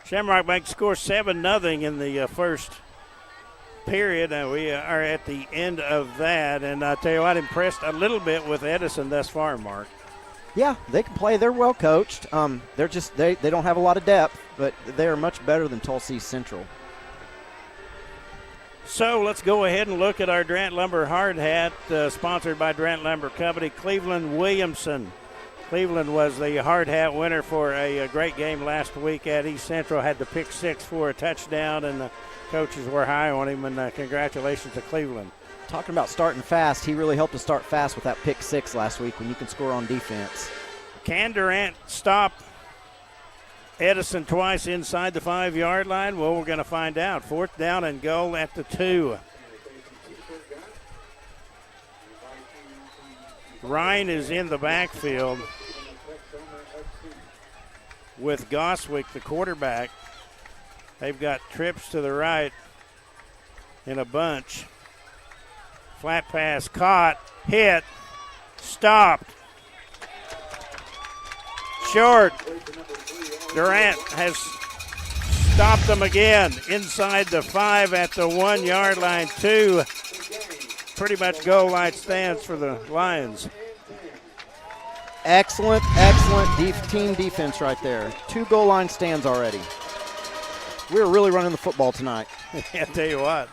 Shamrock Bank scores 7-0 in the first period, and we are at the end of that. And I tell you what, impressed a little bit with Edison thus far, Mark. Yeah, they can play. They're well coached. They're just they don't have a lot of depth, but they are much better than Tulsa Central. So let's go ahead and look at our Durant Lumber Hard Hat, sponsored by Durant Lumber Company. Cleveland Williamson. Cleveland was the hard hat winner for a great game last week at East Central. Had the pick 6 for a touchdown, and the coaches were high on him, and congratulations to Cleveland. Talking about starting fast, he really helped us start fast with that pick 6 last week when you can score on defense. Can Durant stop Edison twice inside the 5-yard line? Well, we're going to find out. 4th down and goal at the 2. Ryan is in the backfield with Goswick, the quarterback. They've got trips to the right in a bunch. Flat pass caught, hit, stopped. Short. Durant has stopped them again inside the 5 at the 1-yard line. 2 pretty much goal line stands for the Lions. Excellent team defense right there. 2 goal line stands already. We're really running the football tonight. I tell you what.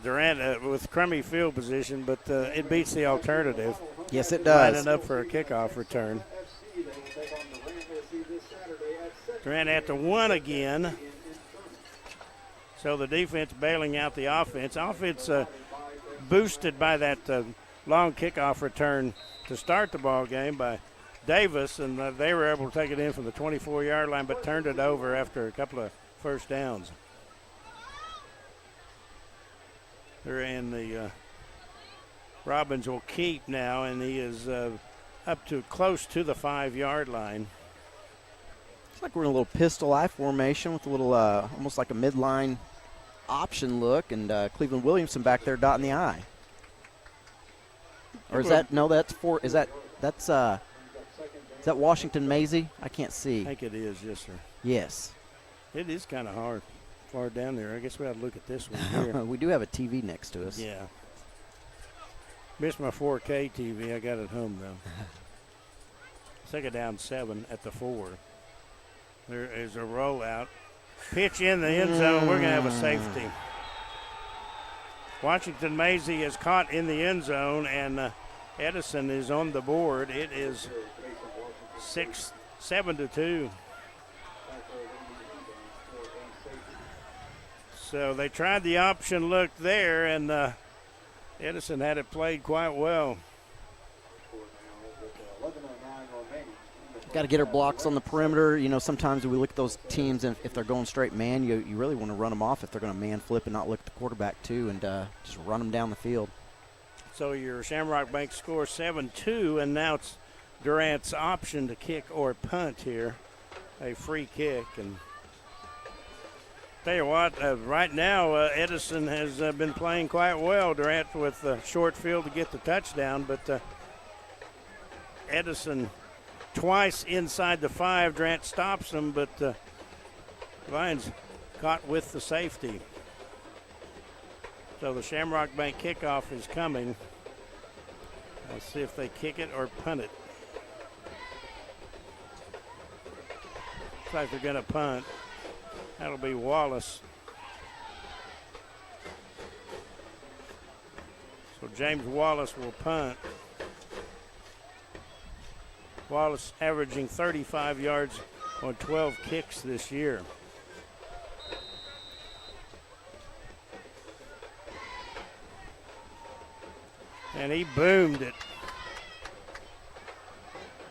Durant with crummy field position, but it beats the alternative. Yes, it does. Lining up for a kickoff return. Durant at the 1 again. So the defense bailing out the offense. Offense boosted by that long kickoff return to start the ball game by Davis, and they were able to take it in from the 24-yard line, but turned it over after a couple of first downs. They're in the Robbins will keep now, and he is up to close to the 5-yard line. It's like we're in a little pistol I formation with a little almost like a midline option look, and Cleveland Williamson back there dotting the I. Or is that is that Washington Maisie? I can't see. I think it is, yes, sir. Yes. It is kind of hard far down there. I guess we have to look at this one here. We do have a TV next to us. Yeah. Missed my 4K TV. I got it home, though. Second down 7 at the 4. There is a rollout. Pitch in the end zone. We're going to have a safety. Washington Maisie is caught in the end zone, and Edison is on the board. It is 7-2. So they tried the option look there, and Edison had it played quite well. Got to get our blocks on the perimeter. You know, sometimes we look at those teams, and if they're going straight man, you really want to run them off if they're going to man flip and not look at the quarterback too, and just run them down the field. So your Shamrock Bank score 7-2, and now it's Durant's option to kick or punt here. A free kick. And tell you what, right now Edison has been playing quite well. Durant with the short field to get the touchdown, but Edison twice inside the 5. Durant stops him, but Lions caught with the safety. So the Shamrock Bank kickoff is coming. Let's see if they kick it or punt it. Looks like they're going to punt. That'll be Wallace. So James Wallace will punt. Wallace averaging 35 yards on 12 kicks this year. And he boomed it.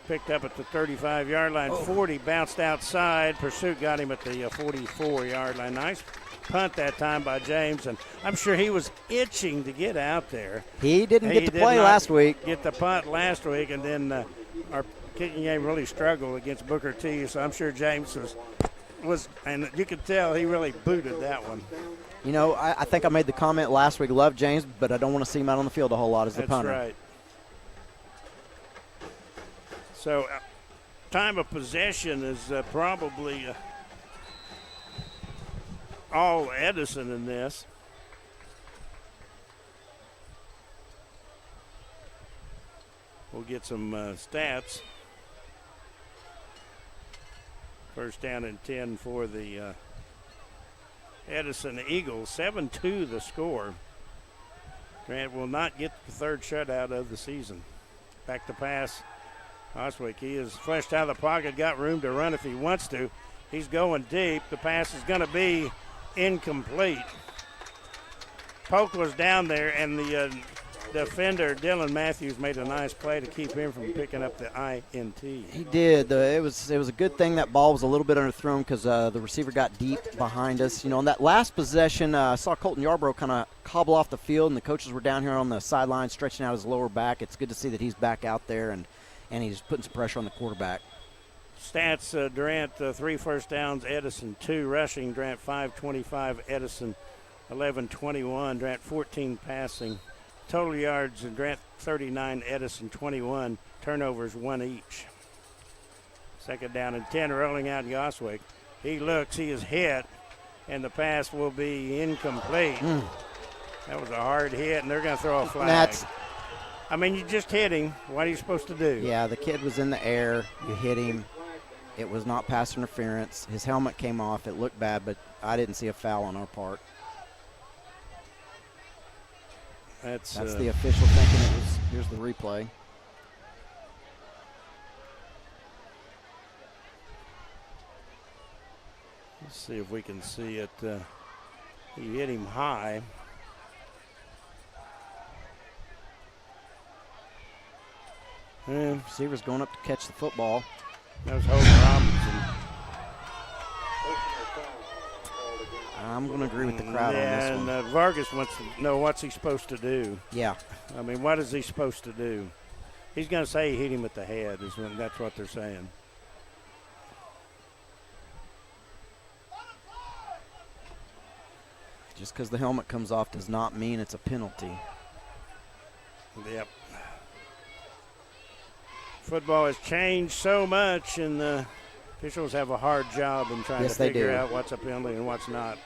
Picked up at the 35-yard line. 40 bounced outside. Pursuit got him at the 44-yard line. Nice punt that time by James, and I'm sure he was itching to get out there. He didn't get to play last week. Get the punt last week, and then our kicking game really struggled against Booker T, so I'm sure James was, and you could tell he really booted that one. You know, I think I made the comment last week, love James, but I don't want to see him out on the field a whole lot as the punter. That's right. So time of possession is probably all Edison in this. We'll get some stats. First down and 10 for the Edison Eagles. 7-2 the score. Grant will not get the third shutout of the season. Back to pass. Oswick, he is fleshed out of the pocket, got room to run if he wants to. He's going deep. The pass is going to be incomplete. Polk was down there, and the defender, Dylan Matthews, made a nice play to keep him from picking up the INT. He did. It was a good thing that ball was a little bit underthrown because the receiver got deep behind us. On that last possession, I saw Colton Yarbrough kind of cobble off the field, and the coaches were down here on the sideline stretching out his lower back. It's good to see that he's back out there, and he's putting some pressure on the quarterback. Stats, Durant 3 first downs, Edison 2 rushing, Durant 5-25, Edison 11-21, Durant 14 passing. Total yards, Durant 39, Edison 21, turnovers 1 each. Second down and 10, rolling out Goswick. He looks, he is hit, and the pass will be incomplete. That was a hard hit, and they're going to throw a flag. You just hit him. What are you supposed to do? Yeah, the kid was in the air. You hit him. It was not pass interference. His helmet came off. It looked bad, but I didn't see a foul on our part. That's the official thinking it was. Here's the replay. Let's see if we can see it. He hit him high. Receiver's going up to catch the football. That was Hogan Robinson. I'm going to agree with the crowd on this one. And Vargas wants to know what's he supposed to do. Yeah. What is he supposed to do? He's going to say he hit him at the head. That's what they're saying. Just because the helmet comes off does not mean it's a penalty. Yep. Football has changed so much, and the officials have a hard job in trying to figure out what's a penalty and what's not.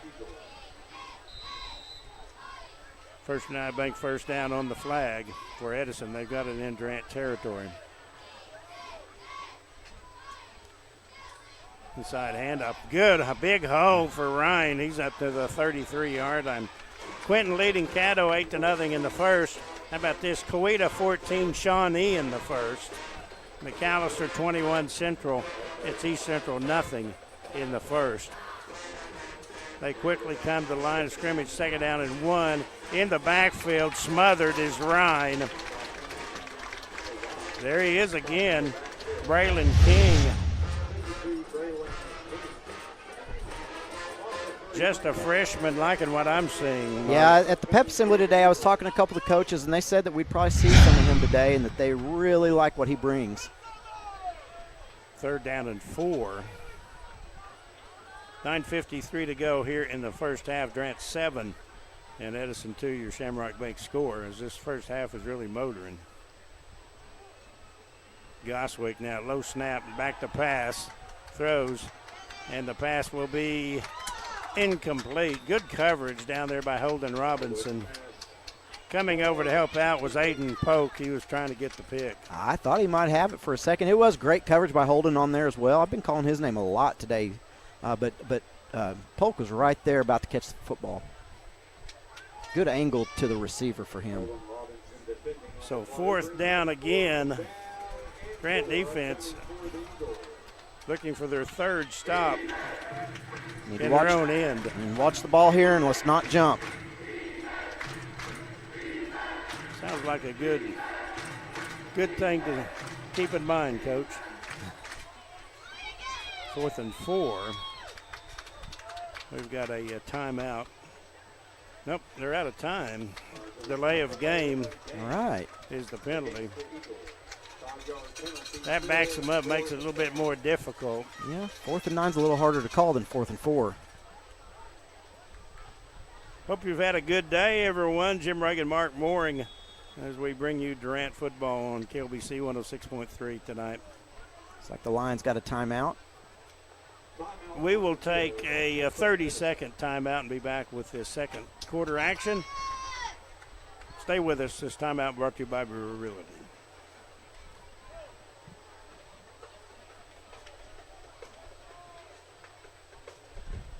First down on the flag for Edison. They've got it in Durant territory. Inside handoff. Good. A big hole for Ryan. He's up to the 33-yard line. Quentin leading Caddo 8-0 in the first. How about this? Coweta 14, Shawnee in the first. McAllister 21 Central. It's East Central nothing in the first. They quickly come to the line of scrimmage. Second down and 1. In the backfield, smothered is Ryan. There he is again. Braylon King. Just a freshman, liking what I'm seeing. Mark. Yeah, at the pep assembly today, I was talking to a couple of coaches, and they said that we'd probably see some of him today and that they really like what he brings. Third down and 4. 9:53 to go here in the first half. Durant 7 and Edison 2, your Shamrock Bank score, as this first half is really motoring. Goswick now, low snap, back to pass, throws, and the pass will be incomplete. Good coverage down there by Holden Robinson. Coming over to help out was Aiden Polk. He was trying to get the pick. I thought he might have it for a second. It was great coverage by Holden on there as well. I've been calling his name a lot today, but Polk was right there about to catch the football. Good angle to the receiver for him. So fourth down again. Grant defense looking for their third stop in their own end. And watch the ball here and let's not jump. Sounds like a good thing to keep in mind, Coach. 4th and 4. We've got a timeout. Nope, they're out of time. Delay of game. All right. Is the penalty. That backs them up, makes it a little bit more difficult. Yeah, 4th and 9's a little harder to call than 4th and 4. Hope you've had a good day, everyone. Jim Reagan, Mark Mooring, as we bring you Durant football on KLBC 106.3 tonight. It's like the Lions got a timeout. we will take a 30-second timeout and be back with this second quarter action. Stay with us. This timeout brought to you by Brewer Realty.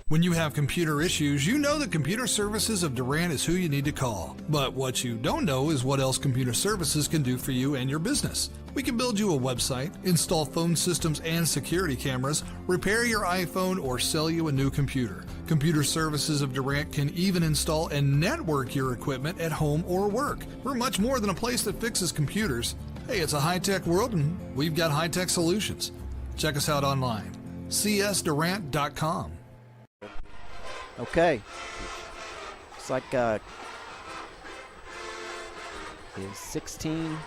When you have computer issues, you know that Computer Services of Durant is who you need to call. But what you don't know is what else Computer Services can do for you and your business. We can build you a website, install phone systems and security cameras, repair your iPhone, or sell you a new computer. Computer Services of Durant can even install and network your equipment at home or work. We're much more than a place that fixes computers. Hey, it's a high-tech world, and we've got high-tech solutions. Check us out online, csdurant.com. Okay. It's like is 16.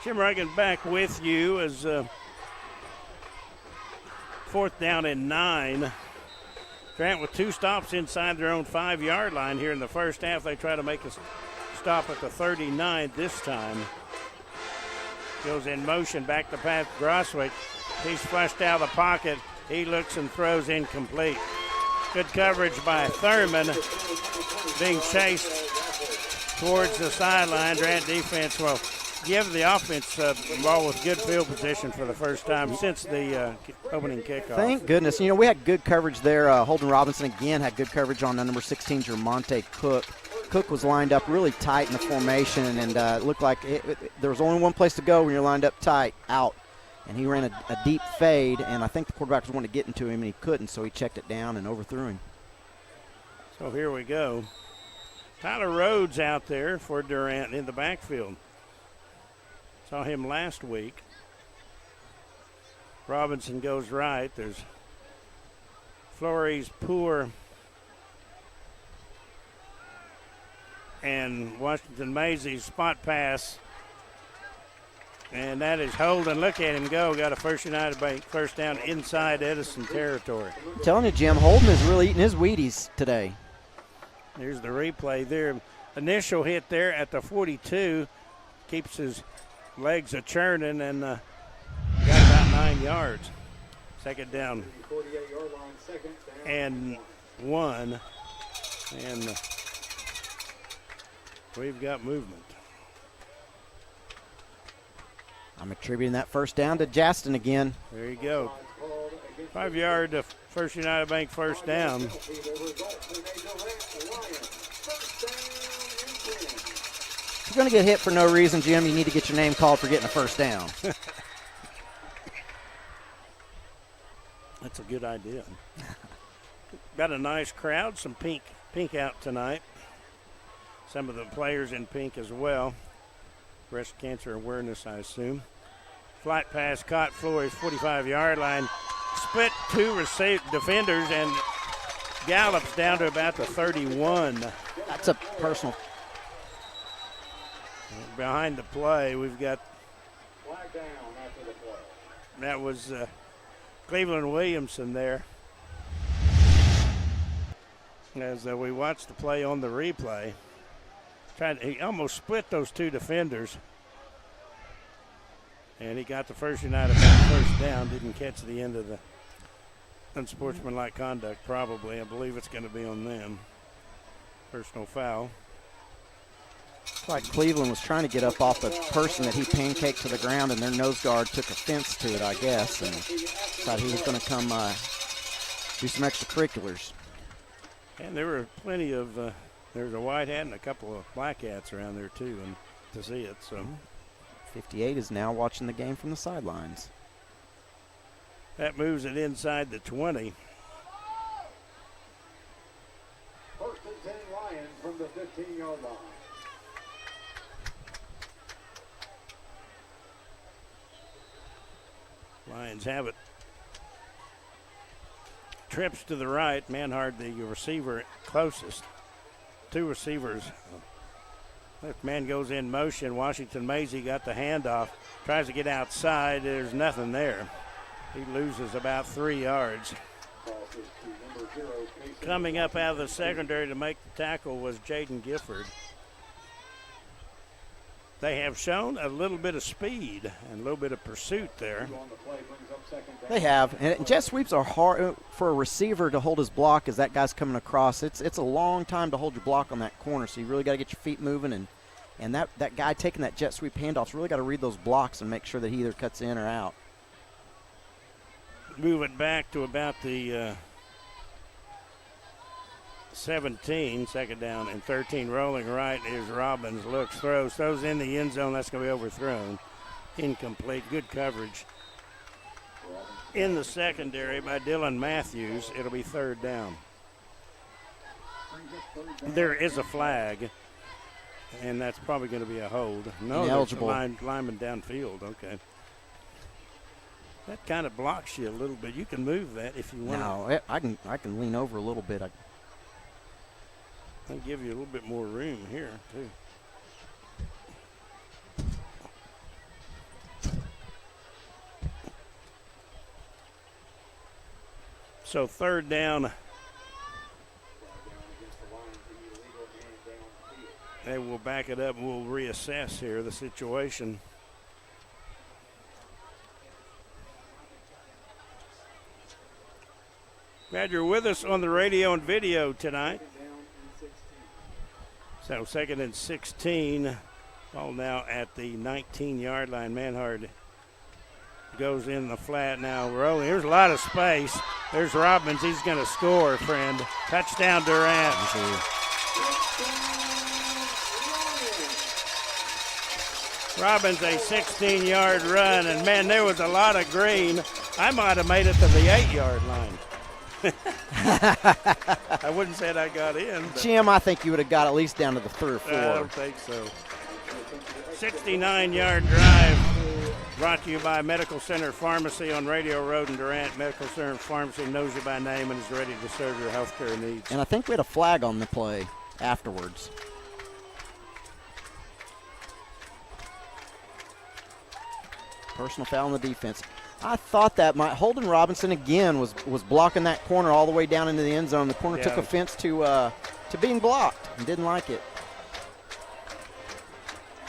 Jim Ruggan back with you as fourth down and 9. Durant with 2 stops inside their own 5-yard line here in the first half. They try to make a stop at the 39 this time. Goes in motion back to Pat Groswick. He's flushed out of the pocket. He looks and throws incomplete. Good coverage by Thurman. Being chased towards the sideline. Durant defense will give the offense the ball with good field position for the first time since the opening kickoff. Thank goodness. You know, we had good coverage there. Holden Robinson again had good coverage on number 16, Jermonte Cook. Cook was lined up really tight in the formation, and it looked like there was only one place to go when you're lined up tight, out. And he ran a deep fade, and I think the quarterback was wanting to get into him, and he couldn't, so he checked it down and overthrew him. So here we go. Tyler Rhodes out there for Durant in the backfield. Saw him last week. Robinson goes right. There's Flores, Poor, and Washington Mazey's spot pass. And that is Holden. Look at him go. Got a First United Bank first down inside Edison territory. I'm telling you, Jim, Holden is really eating his Wheaties today. There's the replay there. Initial hit there at the 42. Keeps his legs a-churning and got about 9 yards. Second down. And 1. And we've got movement. I'm attributing that first down to Justin again. There you go. 5-yard to First United Bank first down. If you're going to get hit for no reason, Jim, you need to get your name called for getting a first down. That's a good idea. Got a nice crowd, some pink out tonight. Some of the players in pink as well. Breast cancer awareness, I assume. Flight pass caught Flores 45-yard line. Split 2 defenders and gallops down to about the 31. That's a personal. Behind the play, we've got. That was Cleveland Williamson there. As we watch the play on the replay. He almost split those 2 defenders. And he got the First United Bank first down. Didn't catch the end of the unsportsmanlike conduct, probably. I believe it's going to be on them. Personal foul. It's like Cleveland was trying to get up off the person that he pancaked to the ground, and their nose guard took offense to it, I guess, and thought he was going to come do some extracurriculars. And there were plenty of there's a white hat and a couple of black hats around there, too, and to see it. So 58 is now watching the game from the sidelines. That moves it inside the 20. First and 10 Lions from the 15-yard line. Lions have it. Trips to the right. Manhard, the receiver closest. 2 receivers. Left man goes in motion. Washington Mazey got the handoff. Tries to get outside. There's nothing there. He loses about 3 yards. Coming up out of the secondary to make the tackle was Jaden Gifford. They have shown a little bit of speed and a little bit of pursuit there. They have, and jet sweeps are hard for a receiver to hold his block as that guy's coming across. It's a long time to hold your block on that corner, so you really got to get your feet moving, and that guy taking that jet sweep handoff's really got to read those blocks and make sure that he either cuts in or out. Move it back to about the 17, second down and 13, rolling right is Robbins, looks, throws in the end zone. That's going to be overthrown. Incomplete, good coverage. In the secondary by Dylan Matthews, it'll be third down. There is a flag, and that's probably going to be a hold. No, ineligible. Lineman downfield, okay. That kind of blocks you a little bit. You can move that if you want. No, I can lean over a little bit. I'll give you a little bit more room here, too. So third down. They will back it up and we'll reassess here the situation. Glad you're with us on the radio and video tonight. So second and 16. Ball now at the 19-yard line. Manhard goes in the flat now, rolling. There's a lot of space. There's Robbins. He's going to score, friend. Touchdown, Durant. Robbins, a 16-yard run, and, man, there was a lot of green. I might have made it to the 8-yard line. I wouldn't say I got in. Jim, I think you would have got at least down to the 3 or 4. I don't think so. 69-yard drive brought to you by Medical Center Pharmacy on Radio Road in Durant. Medical Center Pharmacy knows you by name and is ready to serve your health care needs. And I think we had a flag on the play afterwards. Personal foul on the defense. I thought that Holden Robinson again was blocking that corner all the way down into the end zone. The corner took offense to being blocked and didn't like it.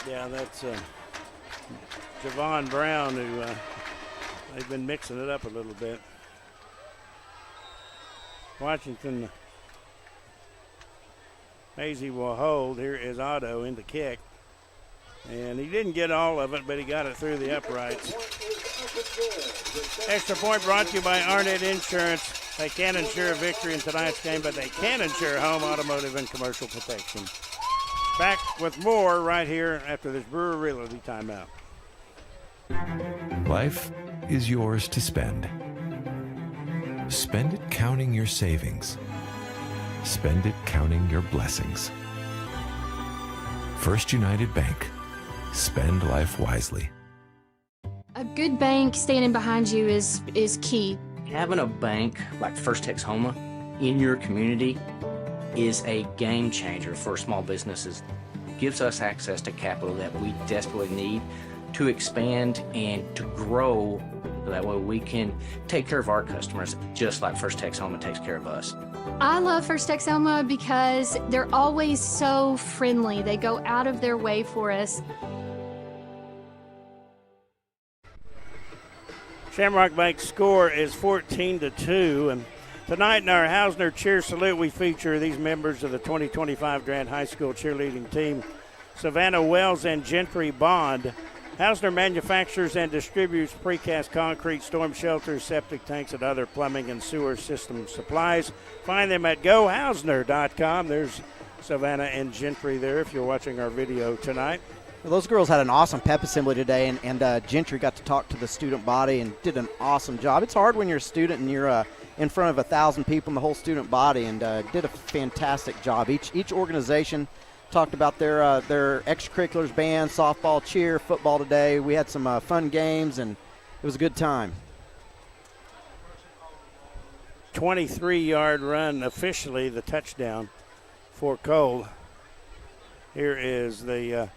Yeah, that's Javon Brown who they've been mixing it up a little bit. Washington Maisie will hold. Here is Otto in the kick. And he didn't get all of it, but he got it through the uprights. Extra point brought to you by Arnett Insurance. They can't insure a victory in tonight's game, but they can insure home, automotive, and commercial protection. Back with more right here after this Brewer Realty timeout. Life is yours to spend. Spend it counting your savings. Spend it counting your blessings. First United Bank. Spend life wisely. A good bank standing behind you is key. Having a bank like First Texoma in your community is a game changer for small businesses. It gives us access to capital that we desperately need to expand and to grow. That way we can take care of our customers just like First Texoma takes care of us. I love First Texoma because they're always so friendly. They go out of their way for us. Shamrock Bank's score is 14-2, and tonight in our Hausner Cheer Salute, we feature these members of the 2025 Durant High School cheerleading team: Savannah Wells and Gentry Bond. Hausner manufactures and distributes precast concrete, storm shelters, septic tanks, and other plumbing and sewer system supplies. Find them at gohausner.com. There's Savannah and Gentry there if you're watching our video tonight. Well, those girls had an awesome pep assembly today, and Gentry got to talk to the student body and did an awesome job. It's hard when you're a student and you're in front of 1,000 people in the whole student body, and did a fantastic job. Each organization talked about their extracurriculars, band, softball, cheer, football today. We had some fun games, and it was a good time. 23-yard run, officially the touchdown for Cole. Here is the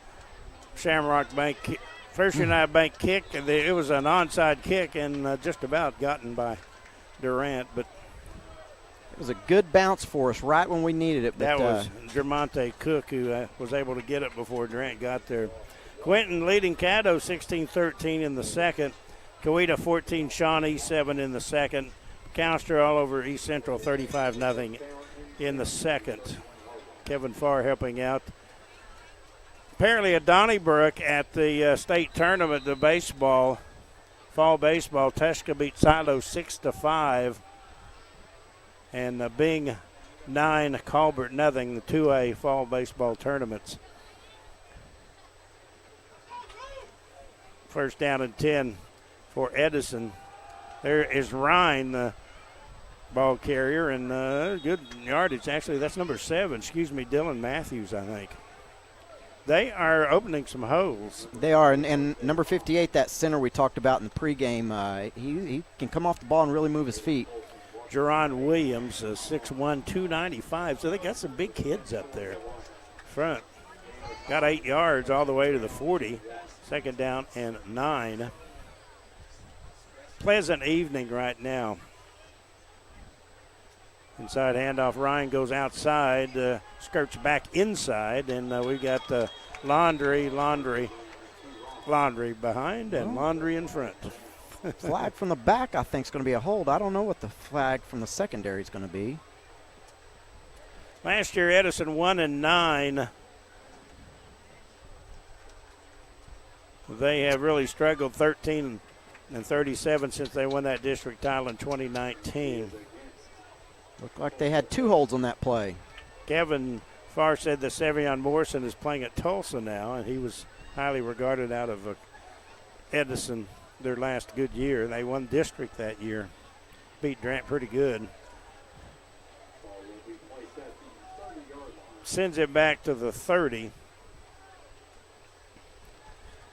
Shamrock Bank, First United Bank kick. It was an onside kick and just about gotten by Durant, but it was a good bounce for us right when we needed it. But that was Jermonte Cook who was able to get it before Durant got there. Quinton leading Caddo 16-13 in the second. Coweta 14, Shawnee 7 in the second. Counster all over East Central 35-0 in the second. Kevin Farr helping out. Apparently at Donnybrook at the state tournament, the baseball, fall baseball, Tushka beat Silo 6-5. And Bing 9, Colbert 0, the 2A fall baseball tournaments. First down and 10 for Edison. There is Ryan, the ball carrier, and good yardage. Actually, that's number 7. Dylan Matthews, I think. They are opening some holes. They are, and number 58, that center we talked about in the pregame, he can come off the ball and really move his feet. Jerron Williams, 6'1", 295. So they got some big kids up there front. Got 8 yards all the way to the 40. Second down and 9. Pleasant evening right now. Inside handoff, Ryan goes outside, skirts back inside, and we got Laundry behind and Laundry in front. Flag from the back, I think, is going to be a hold. I don't know what the flag from the secondary is going to be. Last year, Edison 1-9. They have really struggled, 13-37 since they won that district title in 2019. Looked like they had 2 holds on that play. Kevin Farr said that Sevion Morrison is playing at Tulsa now, and he was highly regarded out of Edison their last good year. They won district that year, beat Durant pretty good. Sends it back to the 30.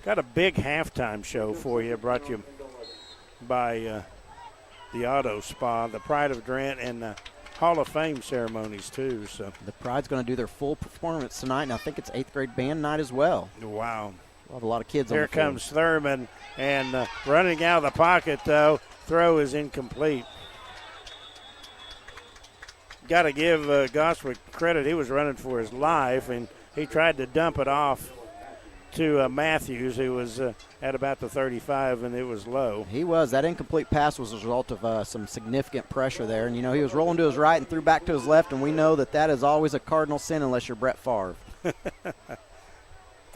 Got a big halftime show for you, brought you by the Auto Spa, the Pride of Durant, and Hall of Fame ceremonies too. So the Pride's going to do their full performance tonight, and I think it's 8th grade band night as well. Wow. We'll have a lot of kids on Here the field. comes Thurman, and running out of the pocket, though. Throw is incomplete. Got to give Goswick credit. He was running for his life, and he tried to dump it off to Matthews, who was at about the 35, and it was low. He was. That incomplete pass was a result of some significant pressure there. And, he was rolling to his right and threw back to his left, and we know that is always a cardinal sin unless you're Brett Favre.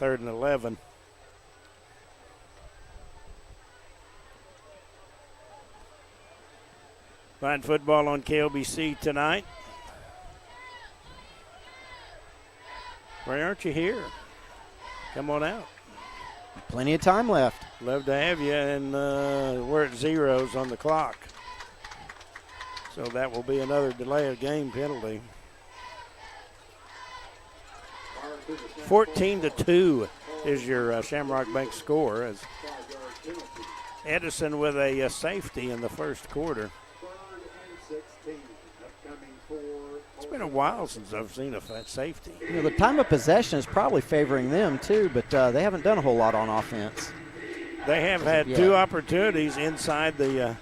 3rd and 11. Fine football on KLBC tonight. Why aren't you here? Come on out. Plenty of time left. Love to have you, and we're at zeros on the clock. So that will be another delay of game penalty. 14-2 is your Shamrock Bank score, as Edison with a safety in the first quarter. It's been a while since I've seen a safety. The time of possession is probably favoring them too, but they haven't done a whole lot on offense. They have had 2 opportunities inside the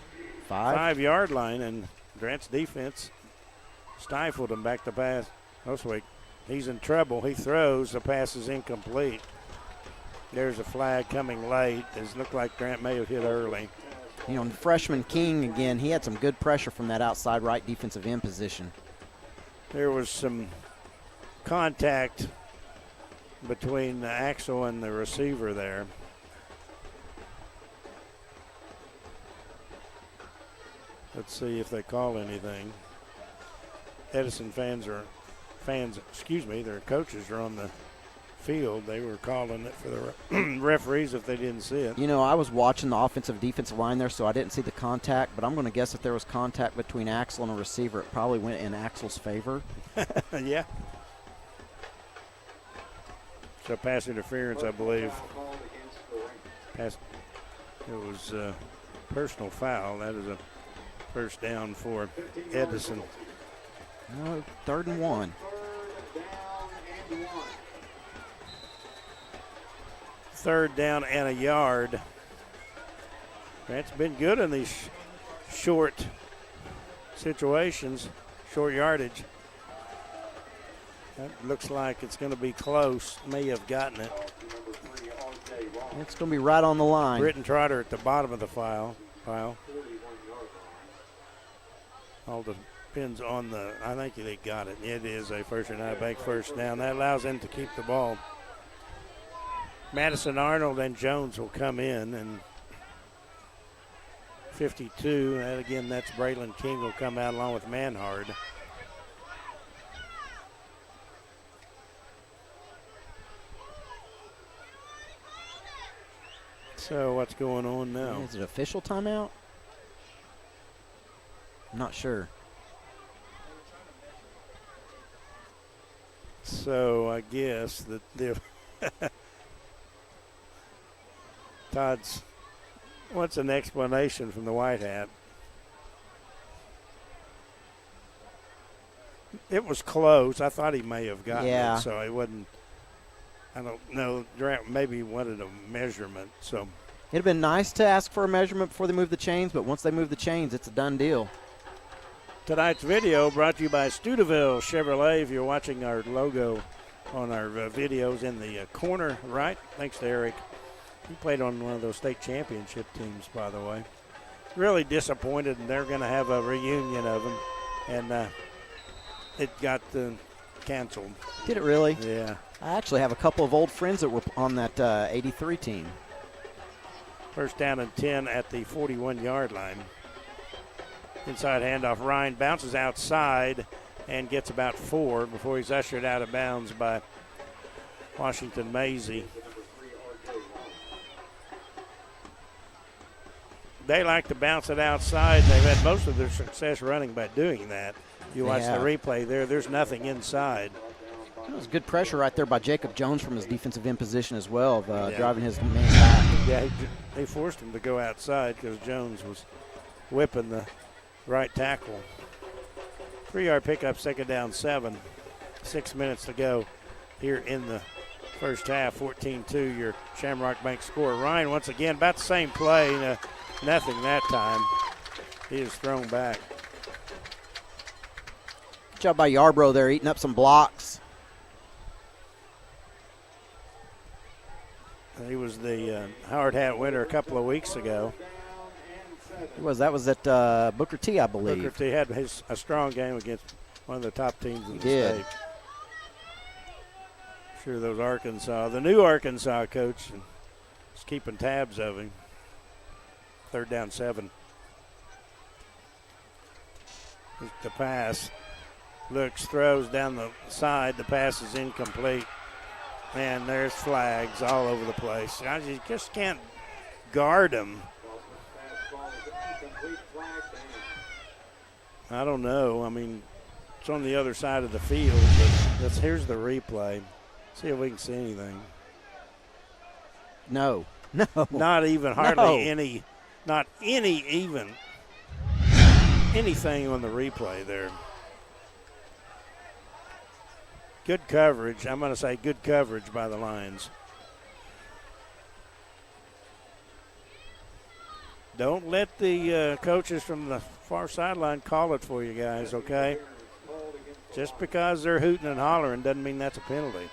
5-yard line, and Grant's defense stifled him back to pass. Oswig, he's in trouble. He throws. The pass is incomplete. There's a flag coming late. It looked like Grant may have hit early. Freshman King, again, he had some good pressure from that outside right defensive end position. There was some contact between Axel and the receiver there. Let's see if they call anything. Edison their coaches are on the field. They were calling it for the referees if they didn't see it. I was watching the defensive line there, so I didn't see the contact, but I'm going to guess if there was contact between Axel and a receiver, it probably went in Axel's favor. Yeah. So pass interference, I believe. It was a personal foul. That is a first down for Edison. 3rd and 1. 3rd down and a yard. Grant's been good in these short situations, short yardage. That looks like it's going to be close. May have gotten it. It's going to be right on the line. Britton Trotter at the bottom of the pile. All depends on the, I think they got it. It is a First United Bank first down. That allows them to keep the ball. Madison Arnold and Jones will come in, and 52, and again, that's Braylon King will come out along with Manhard. So what's going on now? Is it official timeout? I'm not sure. So I guess that the Todd's, what's an explanation from the White Hat? It was close. I thought he may have gotten it, so it wasn't. I don't know. Durant maybe wanted a measurement. So it'd have been nice to ask for a measurement before they move the chains, but once they move the chains, it's a done deal. Tonight's video brought to you by Studeville Chevrolet. If you're watching our logo on our videos in the corner right, thanks to Eric. He played on one of those state championship teams, by the way. Really disappointed, and they're going to have a reunion of them. And it got canceled. Did it really? Yeah. I actually have a couple of old friends that were on that 83 team. First down and 10 at the 41-yard line. Inside handoff. Ryan bounces outside and gets about 4 before he's ushered out of bounds by Washington Maisie. They like to bounce it outside. They've had most of their success running by doing that. You watch the replay there, there's nothing inside. That was good pressure right there by Jacob Jones from his defensive end position as well, of driving his man back. Yeah, they forced him to go outside because Jones was whipping the right tackle. 3-yard pickup, second down 7. 6 minutes to go here in the first half. 14-2, your Shamrock Bank score. Ryan, once again, about the same play. Nothing that time. He is thrown back. Good job by Yarbrough there, eating up some blocks. He was the Howard Hat winner a couple of weeks ago. That was at Booker T, I believe. Booker T had a strong game against one of the top teams in the state. Sure, those the new Arkansas coach is keeping tabs of him. Third down 7. The pass. Looks, throws down the side. The pass is incomplete. And there's flags all over the place. You just can't guard them. I don't know. I mean, it's on the other side of the field, but here's the replay. See if we can see anything. No. Not even hardly any. Not anything on the replay there. Good coverage. I'm going to say good coverage by the Lions. Don't let the coaches from the far sideline call it for you guys, okay? Just because they're hooting and hollering doesn't mean that's a penalty.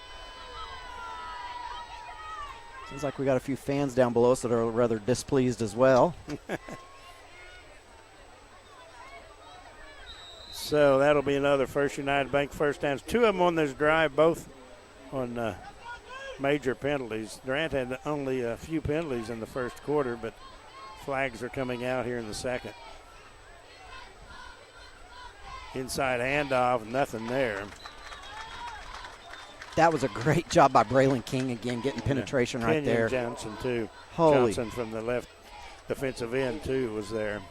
Seems like we got a few fans down below us that are rather displeased as well. So that'll be another First United Bank first downs. 2 of them on this drive, both on major penalties. Durant had only a few penalties in the first quarter, but flags are coming out here in the second. Inside handoff, nothing there. That was a great job by Braylon King again, getting penetration right there. Johnson, too. Holy. Johnson from the left defensive end, too, was there.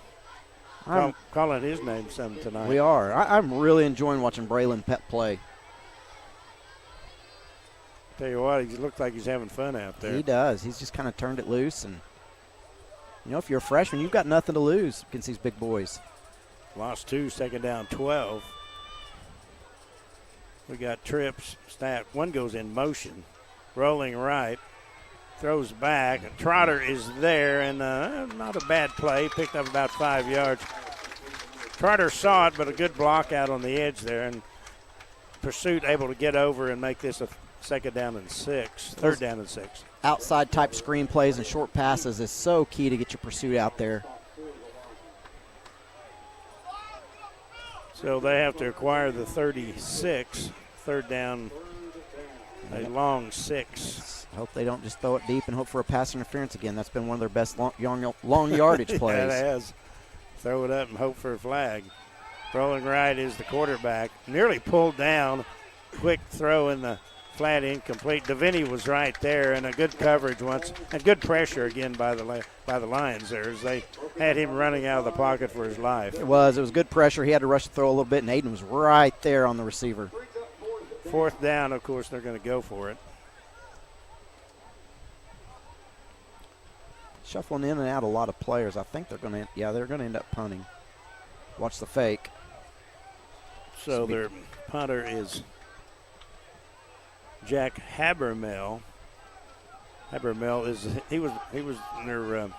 Calling his name some tonight. We are. I'm really enjoying watching Braylon play. Tell you what, he looks like he's having fun out there. He does. He's just kind of turned it loose. And, if you're a freshman, you've got nothing to lose against these big boys. Lost 2, second down 12. We got trips, snap. One goes in motion, rolling right, throws back. Trotter is there, and not a bad play. Picked up about 5 yards. Trotter saw it, but a good block out on the edge there, and Pursuit able to get over and make this a Second down and 6. Third down and 6. Outside type screen plays and short passes is so key to get your pursuit out there. So they have to acquire the 36. Third down, a long 6. Hope they don't just throw it deep and hope for a pass interference again. That's been one of their best long yardage plays. Yeah, it has. Throw it up and hope for a flag. Rolling right is the quarterback. Nearly pulled down. Quick throw in the flat, incomplete. Deviney was right there, and a good coverage once, and good pressure again by the Lions there as they had him running out of the pocket for his life. It was good pressure. He had to rush the throw a little bit, and Aiden was right there on the receiver. Fourth down, of course, they're going to go for it. Shuffling in and out a lot of players. I think they're going to end up punting. Watch the fake. So their punter is Jack Habermel. He was their.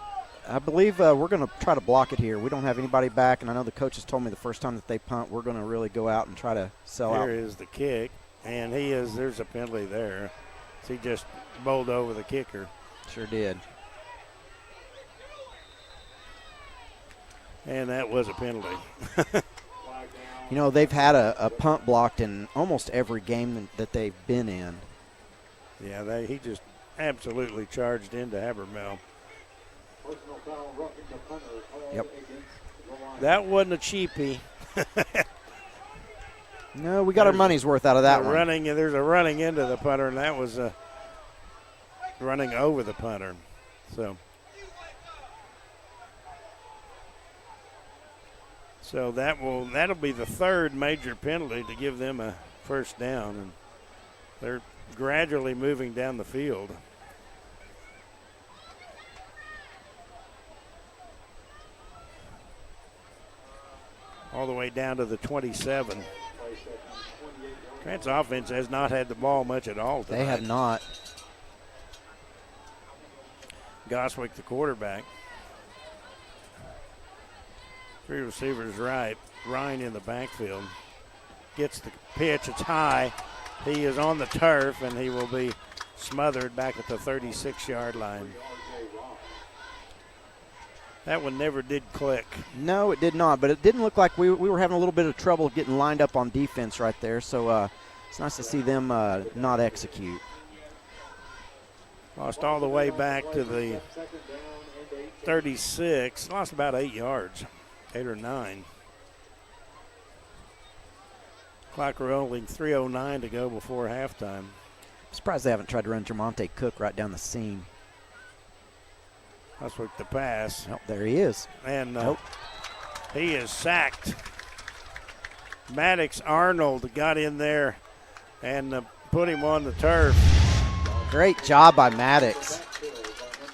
I believe we're going to try to block it here. We don't have anybody back, and I know the coaches told me the first time that they punt, we're going to really go out and try to sell out. Here is the kick, and there's a penalty there. So he just bowled over the kicker. Sure did. And that was a penalty. You know, they've had a punt blocked in almost every game that they've been in. Yeah, he just absolutely charged into Habermel. Yep. That wasn't a cheapie. No, we got our money's worth out of that one. There's a running into the punter, and that was running over the punter. So that'll be the third major penalty to give them a first down, and they're gradually moving down the field. All the way down to the 27. Grant's offense has not had the ball much at all tonight. They have not. Goswick, the quarterback. 3 receivers right. Ryan in the backfield. Gets the pitch. It's high. He is on the turf, and he will be smothered back at the 36-yard line. That one never did click. No, it did not, but it didn't look like we were having a little bit of trouble getting lined up on defense right there, so it's nice to see them not execute. Lost all the way back to the 36. Lost about 8 yards, 8 or 9. Clock rolling, 3:09 to go before halftime. I'm surprised they haven't tried to run Jermonte Cook right down the seam. That's with the pass. Oh, there he is. And he is sacked. Maddox Arnold got in there and put him on the turf. Great job by Maddox.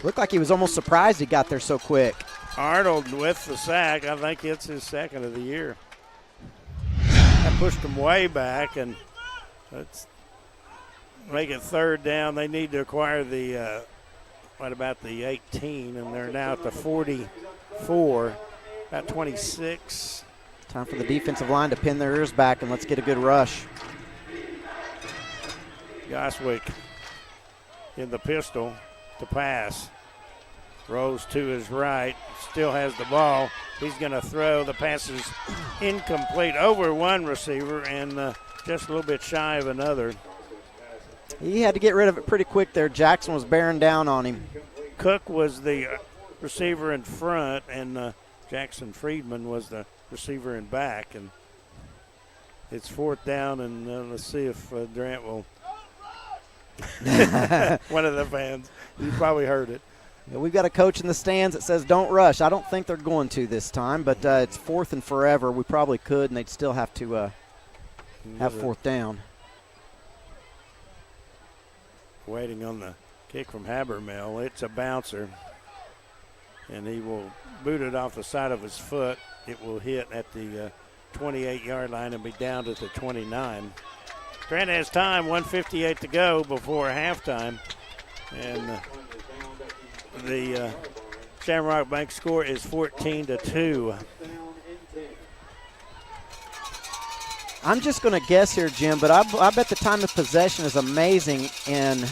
Looked like he was almost surprised he got there so quick. Arnold with the sack. I think it's his second of the year. That pushed him way back, and let's make it third down. They need to acquire the right about the 18, and they're now at the 44, about 26. Time for the defensive line to pin their ears back, and let's get a good rush. Goswick in the pistol to pass. Rose to his right, still has the ball. He's going to throw. The pass is incomplete over one receiver and just a little bit shy of another. He had to get rid of it pretty quick there. Jackson was bearing down on him. Cook was the receiver in front, and Jackson Friedman was the receiver in back. And it's fourth down, and let's see if Durant will. One of the fans. You probably heard it. Yeah, we've got a coach in the stands that says don't rush. I don't think they're going to this time, but it's fourth and forever. We probably could, and they'd still have to have fourth down. Waiting on the kick from Habermel. It's a bouncer, and he will boot it off the side of his foot. It will hit at the 28-yard line and be down to the 29. Grant has time, 1:58 to go before halftime, and the Shamrock Bank score is 14-2. I'm just going to guess here, Jim, but I bet the time of possession is amazing in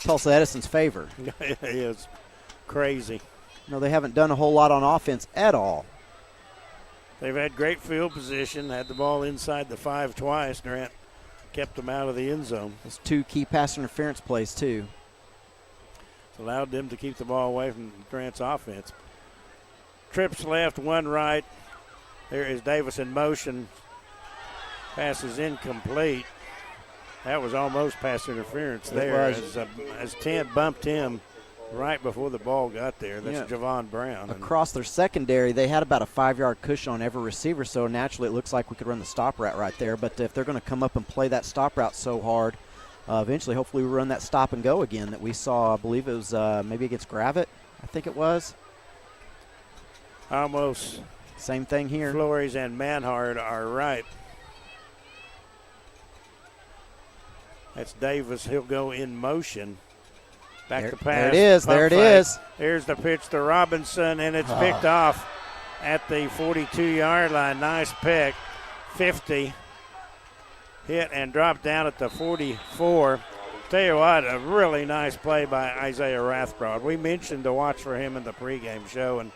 Tulsa Edison's favor. It's crazy. No, they haven't done a whole lot on offense at all. They've had great field position, had the ball inside the 5 twice. Durant kept them out of the end zone. Those 2 key pass interference plays, too. It's allowed them to keep the ball away from Durant's offense. Trips left, 1 right. There is Davis in motion. Pass is incomplete. That was almost pass interference there as Tent bumped him right before the ball got there. That's Javon Brown. Across their secondary, they had about a 5-yard cushion on every receiver, so naturally it looks like we could run the stop route right there. But if they're going to come up and play that stop route so hard, eventually hopefully we run that stop and go again that we saw, I believe it was maybe against Gravett, I think it was. Almost. Same thing here. Flores and Manhard are right. That's Davis. He'll go in motion. Back to pass. There it is. Pump There it fake. is. Here's the pitch to Robinson, and it's picked off at the 42-yard line. Nice pick. 50. Hit and dropped down at the 44. Tell you what, a really nice play by Isaiah Rathbroad. We mentioned to watch for him in the pregame show, and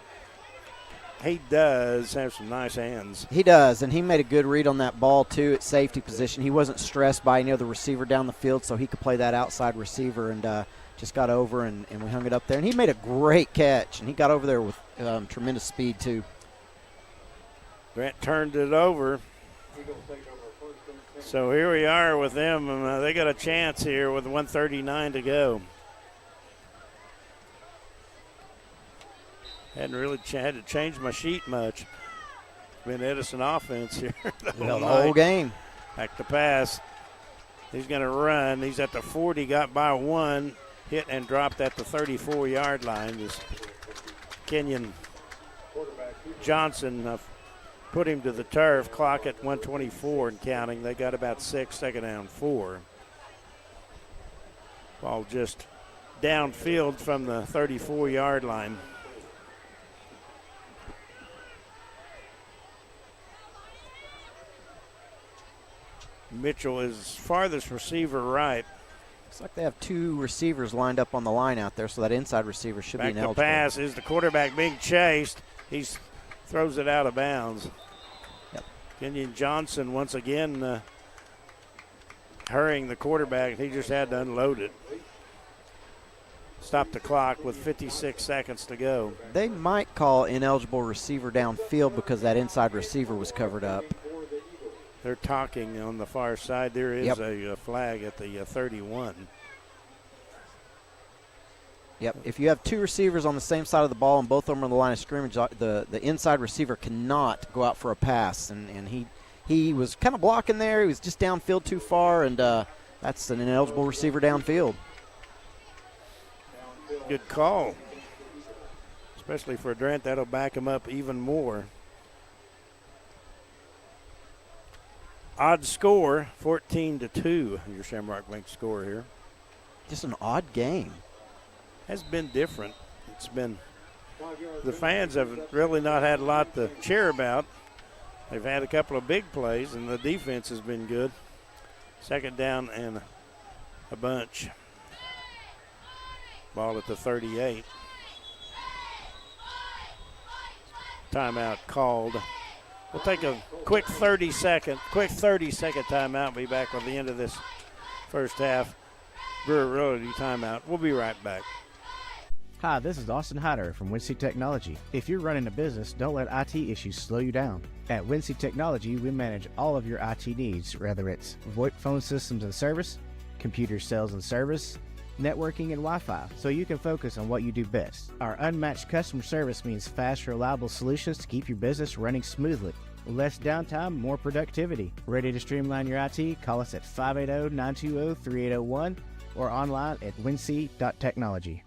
he does have some nice hands. He does, and he made a good read on that ball, too, at safety position. He wasn't stressed by any other receiver down the field, so he could play that outside receiver and just got over and we hung it up there. And he made a great catch, and he got over there with tremendous speed, too. Grant turned it over. So here we are with them. They got a chance here with 1:39 to go. Hadn't really had to change my sheet much. It's been Edison offense here the whole game. Back to pass. He's going to run. He's at the 40, got by 1, hit and dropped at the 34-yard line. This Kenyon Johnson put him to the turf. Clock at 1:24 and counting. They got about 6, second down 4. Ball just downfield from the 34-yard line. Mitchell is farthest receiver right. Looks like they have 2 receivers lined up on the line out there, so that inside receiver should be ineligible. Back to pass is the quarterback being chased. He throws it out of bounds. Yep. Kenyon Johnson once again hurrying the quarterback. He just had to unload it. Stop the clock with 56 seconds to go. They might call ineligible receiver downfield because that inside receiver was covered up. They're talking on the far side. There is a flag at the 31. Yep. If you have 2 receivers on the same side of the ball and both of them are on the line of scrimmage, the inside receiver cannot go out for a pass. And he was kind of blocking there. He was just downfield too far, and that's an ineligible receiver downfield. Good call. Especially for Durant, that'll back him up even more. Odd score, 14-2, your Shamrock Bank score here. Just an odd game. Has been different. It's been, the fans have really not had a lot to cheer about. They've had a couple of big plays, and the defense has been good. Second down and a bunch. Ball at the 38. Timeout called. We'll take a quick 30-second timeout. Be back with the end of this first half. Brewer Realty timeout. We'll be right back. Hi, this is Austin Hyder from Wincy Technology. If you're running a business, don't let IT issues slow you down. At Wincy Technology, we manage all of your IT needs, whether it's VoIP phone systems and service, computer sales and service, networking, and Wi-Fi, so you can focus on what you do best. Our unmatched customer service means fast, reliable solutions to keep your business running smoothly. Less downtime, more productivity. Ready to streamline your IT? Call us at 580-920-3801 or online at wincy.technology.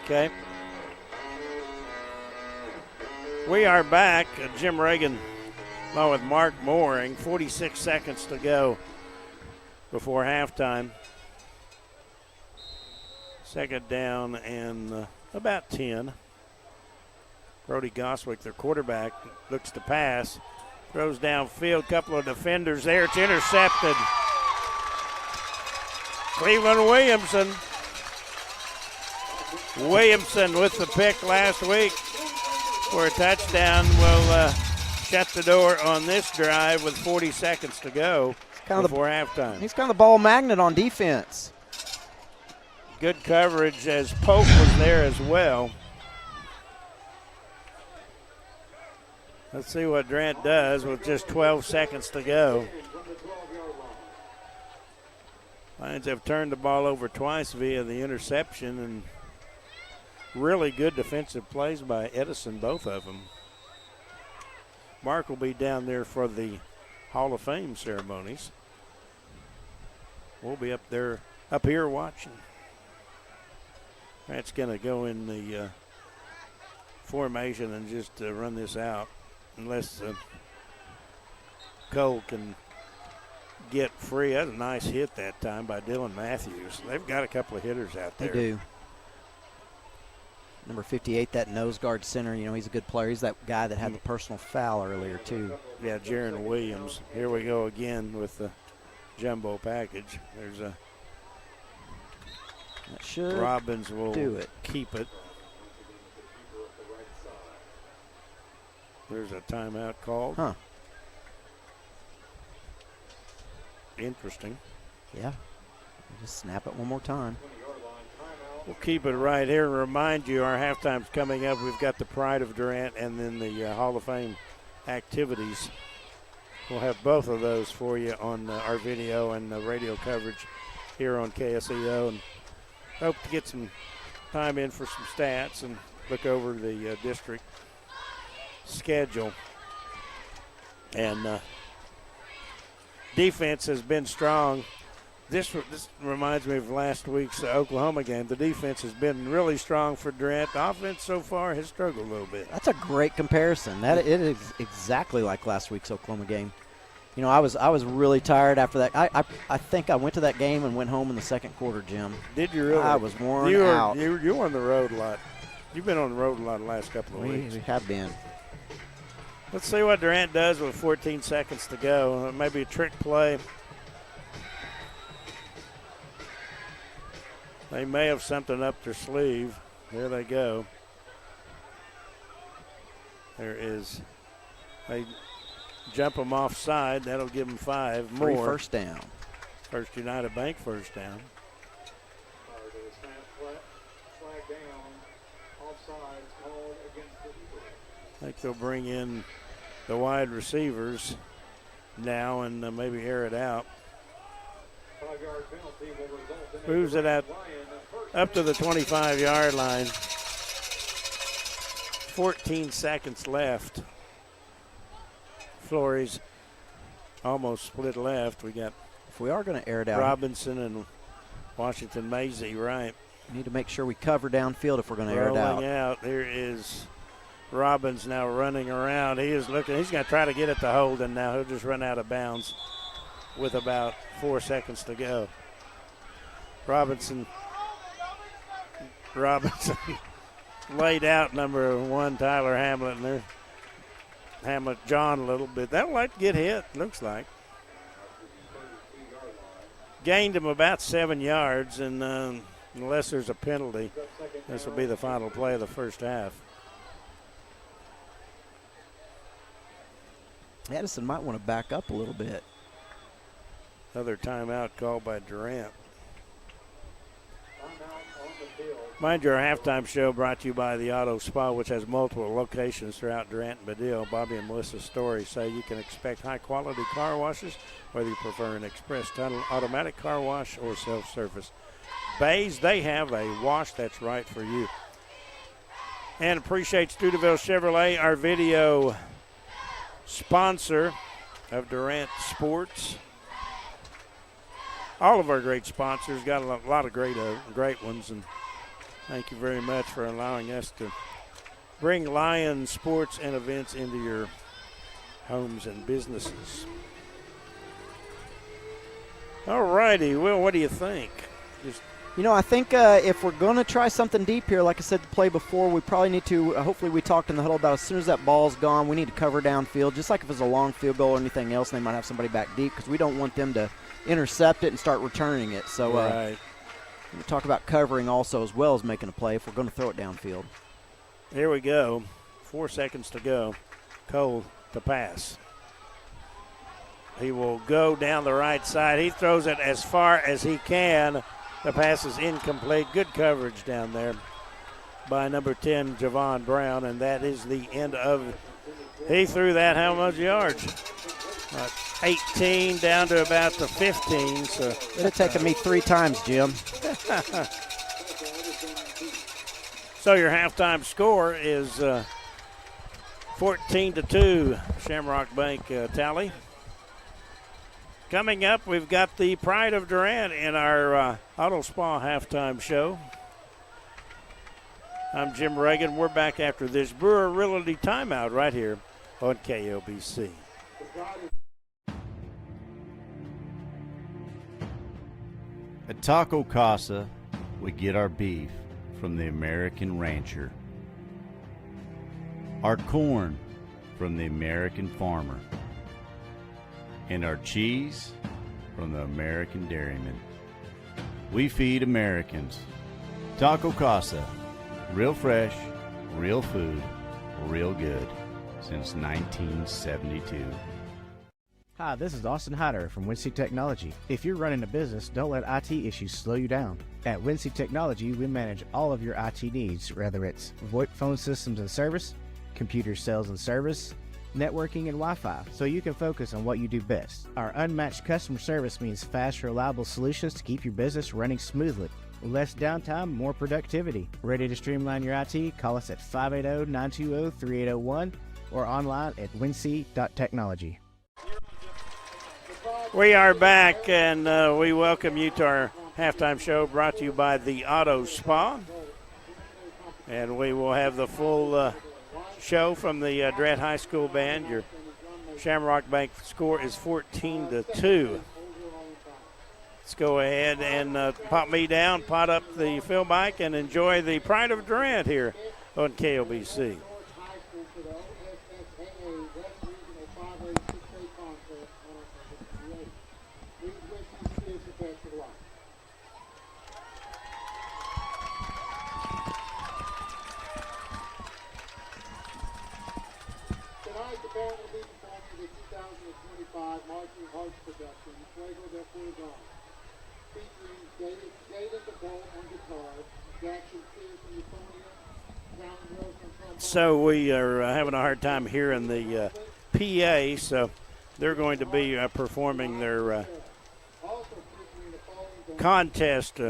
Okay. We are back. Jim Reagan along with Mark Mooring. 46 seconds to go before halftime. Second down and about 10. Brody Goswick, their quarterback, looks to pass. Throws downfield, couple of defenders there. It's intercepted. Cleveland Williamson. Williamson with the pick last week for a touchdown will shut the door on this drive with 40 seconds to go before halftime. He's kind of the ball magnet on defense. Good coverage as Pope was there as well. Let's see what Durant does with just 12 seconds to go. Lions have turned the ball over twice via the interception, and really good defensive plays by Edison, both of them. Mark will be down there for the Hall of Fame ceremonies. We'll be up here watching. That's going to go in the formation and just run this out. Unless Cole can get free. That's a nice hit that time by Dylan Matthews. They've got a couple of hitters out there. They do. Number 58, that nose guard center, he's a good player. He's that guy that had the personal foul earlier, too. Yeah, Jaron Williams. Here we go again with the jumbo package. There's a that should Robbins will do it. Keep it. There's a timeout called. Huh. Interesting. Yeah. Just snap it one more time. We'll keep it right here and remind you our halftime's coming up. We've got the Pride of Durant and then the Hall of Fame activities. We'll have both of those for you on our video and radio coverage here on KSEO. And hope to get some time in for some stats and look over the district schedule. And defense has been strong. This reminds me of last week's Oklahoma game. The defense has been really strong for Durant. The offense so far has struggled a little bit. That's a great comparison. It is exactly like last week's Oklahoma game. I was really tired after that. I think I went to that game and went home in the second quarter, Jim. Did you really? I was worn out. You were on the road a lot. You've been on the road a lot the last couple of weeks. We have been. Let's see what Durant does with 14 seconds to go. Maybe a trick play. They may have something up their sleeve. There they go. There is. They jump them offside. That'll give them 5 more. Free first down. First United Bank first down. I think they'll bring in the wide receivers now and maybe air it out. Moves it out up to the 25-yard line. 14 seconds left. Flores almost split left. We got. If we are going to air it out, Robinson and Washington Mazie, right? We need to make sure we cover downfield if we're going to air it out. Rolling out. There is Robbins now running around. He is looking. He's going to try to get it to Holden now. He'll just run out of bounds with about 4 seconds to go. Robinson laid out number 1, Tyler Hamlet, and they're Hamlet John a little bit. That will like to get hit, looks like. Gained him about 7 yards, and unless there's a penalty, this will be the final play of the first half. Edison might want to back up a little bit. Another timeout called by Durant. Mind you, our halftime show brought to you by the Auto Spa, which has multiple locations throughout Durant and Badil. Bobby and Melissa Story say you can expect high-quality car washes, whether you prefer an express tunnel, automatic car wash, or self-service. Bays, they have a wash that's right for you. And appreciate Steubenville Chevrolet, our video sponsor of Durant Sports. All of our great sponsors got a lot of great ones, and thank you very much for allowing us to bring Lion sports and events into your homes and businesses. All righty, well, what do you think? Just I think if we're going to try something deep here, like I said the play before, we probably need to, hopefully we talked in the huddle about as soon as that ball's gone, we need to cover downfield, just like if it's a long field goal or anything else, and they might have somebody back deep because we don't want them to intercept it and start returning it. So we talk about covering also as well as making a play if we're going to throw it downfield. Here we go. 4 seconds to go. Cole to pass. He will go down the right side. He throws it as far as he can. The pass is incomplete. Good coverage down there by number 10, Javon Brown, and that is the end of it. He threw that how much yards? 18 down to about the 15. So it'd have taken me 3 times, Jim. So your halftime score is 14-2, Shamrock Bank tally. Coming up, we've got the Pride of Durant in our Auto Spa halftime show. I'm Jim Reagan. We're back after this Brewer Realty timeout right here on KLBC. At Taco Casa, we get our beef from the American rancher, our corn from the American farmer, and our cheese from the American dairyman. We feed Americans. Taco Casa, real fresh, real food, real good, since 1972. Hi, this is Austin Hyder from Wincy Technology. If you're running a business, don't let IT issues slow you down. At Wincy Technology, we manage all of your IT needs, whether it's VoIP phone systems and service, computer sales and service, networking, and Wi-Fi, so you can focus on what you do best. Our unmatched customer service means fast, reliable solutions to keep your business running smoothly. Less downtime, more productivity. Ready to streamline your IT? Call us at 580-920-3801 or online at wincy.technology. We are back, and we welcome you to our halftime show brought to you by the Auto Spa. And we will have the full show from the Durant High School band. Your Shamrock Bank score is 14-2. Let's go ahead and pop me down, pot up the fill bike, and enjoy the Pride of Durant here on KLBC. So we are having a hard time hearing the PA, so they're going to be performing their contest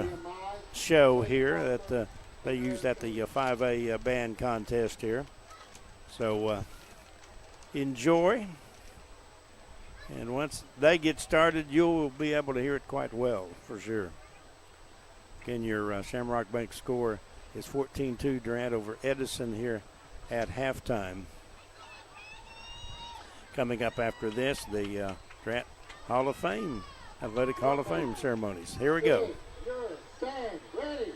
show here that they used at the 5A band contest here. So enjoy. And once they get started, you'll be able to hear it quite well, for sure. Again, your Shamrock Bank score is 14-2 Durant over Edison here at halftime. Coming up after this, the Durant Hall of Fame, Athletic Hall of Fame ceremonies. Here we go. Stand ready.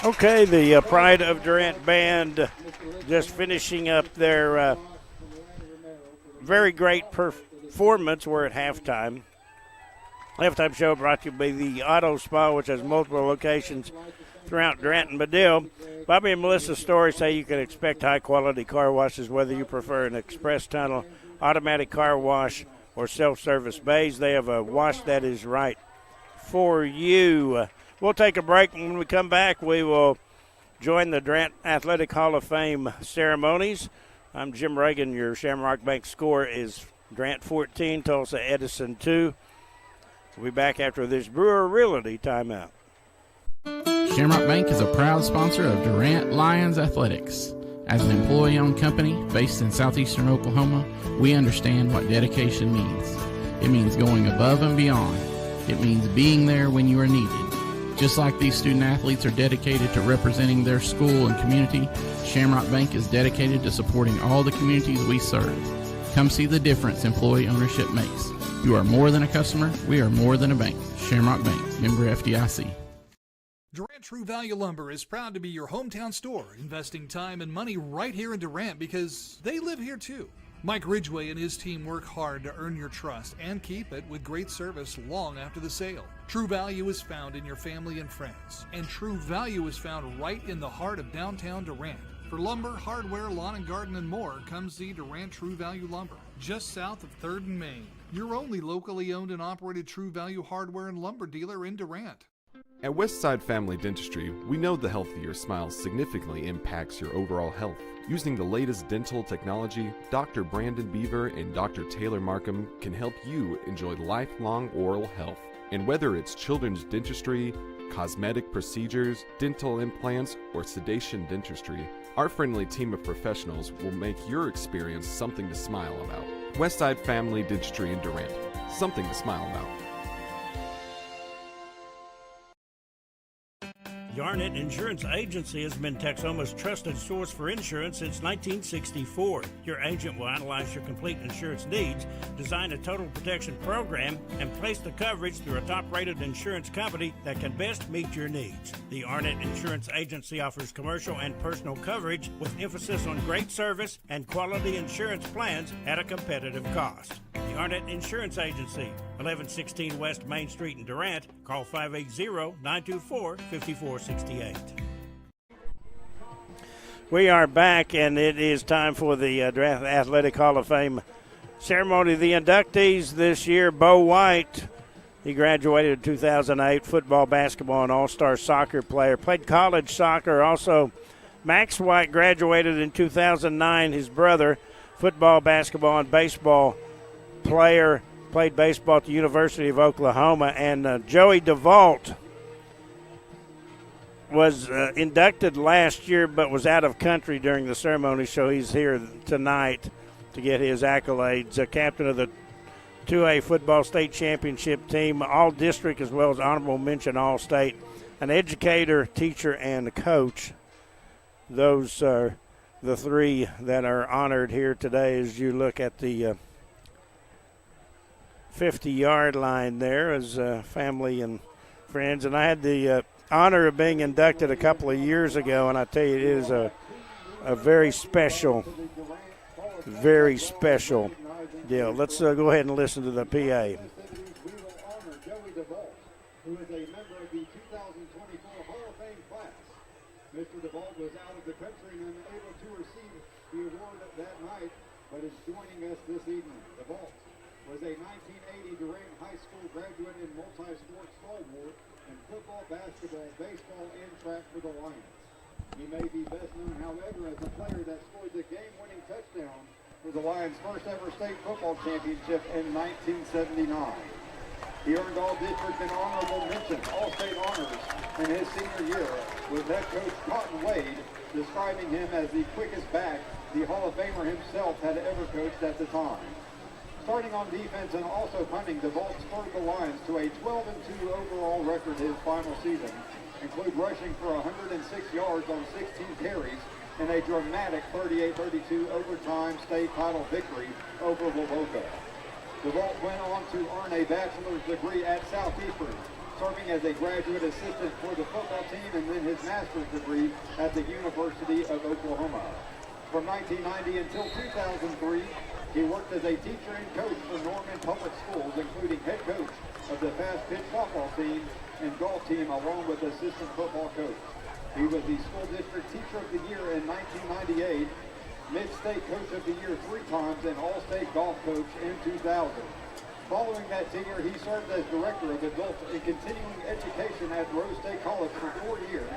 Okay, the Pride of Durant band just finishing up their very great performance. We're at halftime. Halftime show brought to you by the Auto Spa, which has multiple locations throughout Durant and Medill. Bobby and Melissa's story say you can expect high-quality car washes, whether you prefer an express tunnel, automatic car wash, or self-service bays. They have a wash that is right for you. We'll take a break, and when we come back, we will join the Durant Athletic Hall of Fame ceremonies. I'm Jim Reagan. Your Shamrock Bank score is Durant 14, Tulsa Edison 2. We'll be back after this Brewer Realty timeout. Shamrock Bank is a proud sponsor of Durant Lions Athletics. As an employee-owned company based in southeastern Oklahoma, we understand what dedication means. It means going above and beyond. It means being there when you are needed. Just like these student athletes are dedicated to representing their school and community, Shamrock Bank is dedicated to supporting all the communities we serve. Come see the difference employee ownership makes. You are more than a customer. We are more than a bank. Shamrock Bank, member FDIC. Durant True Value Lumber is proud to be your hometown store, investing time and money right here in Durant because they live here too. Mike Ridgway and his team work hard to earn your trust and keep it with great service long after the sale. True value is found in your family and friends, and true value is found right in the heart of downtown Durant. For lumber, hardware, lawn and garden, and more, come see Durant True Value Lumber, just south of 3rd and Main. Your only locally owned and operated True Value hardware and lumber dealer in Durant. At Westside Family Dentistry, we know the health of your smile significantly impacts your overall health. Using the latest dental technology, Dr. Brandon Beaver and Dr. Taylor Markham can help you enjoy lifelong oral health. And whether it's children's dentistry, cosmetic procedures, dental implants, or sedation dentistry, our friendly team of professionals will make your experience something to smile about. Westside Family Dentistry in Durant, something to smile about. Yarnett Insurance Agency has been Texoma's trusted source for insurance since 1964. Your agent will analyze your complete insurance needs, design a total protection program, and place the coverage through a top-rated insurance company that can best meet your needs. The Yarnett Insurance Agency offers commercial and personal coverage with emphasis on great service and quality insurance plans at a competitive cost. The Yarnett Insurance Agency, 1116 West Main Street in Durant. Call 580-924-5468. We are back, and it is time for the Durant Athletic Hall of Fame ceremony. The inductees this year, Bo White, he graduated in 2008, football, basketball, and all-star soccer player. Played college soccer. Also, Max White graduated in 2009. His brother, football, basketball, and baseball player, played baseball at the University of Oklahoma. And Joey DeVault was inducted last year but was out of country during the ceremony, so he's here tonight to get his accolades. Captain of the 2A football state championship team, all district as well as honorable mention all state, an educator, teacher, and a coach. Those are the three that are honored here today as you look at the 50-yard line there as family and friends. And I had the honor of being inducted a couple of years ago, and I tell you, it is a very special deal. Let's go ahead and listen to the PA. We will honor Joey DeVault, who is a member of the 2024 Hall of Fame class. Mr. DeVault was out of the country and unable to receive the award that night, but is joining us this evening. DeVault was a 1980 Durant High School graduate in multi-sport stalwart in football, basketball, baseball, and track for the Lions. He may be best known, however, as a player that scored the game-winning touchdown for the Lions' first ever state football championship in 1979. He earned all district and honorable mention, all state honors in his senior year, with head coach Cotton Wade describing him as the quickest back the Hall of Famer himself had ever coached at the time. Starting on defense and also punting, DeVault spurred the Lions to a 12-2 overall record his final season, include rushing for 106 yards on 16 carries in a dramatic 38-32 overtime state title victory over Wovoka. DeVault went on to earn a bachelor's degree at Southeastern, serving as a graduate assistant for the football team, and then his master's degree at the University of Oklahoma. From 1990 until 2003, he worked as a teacher and coach for Norman Public Schools, including head coach of the fast pitch softball team and golf team, along with assistant football coach. He was the school district teacher of the year in 1998, mid-state coach of the year 3 times, and all-state golf coach in 2000. Following that tenure, he served as director of adult and continuing education at Rose State College for 4 years,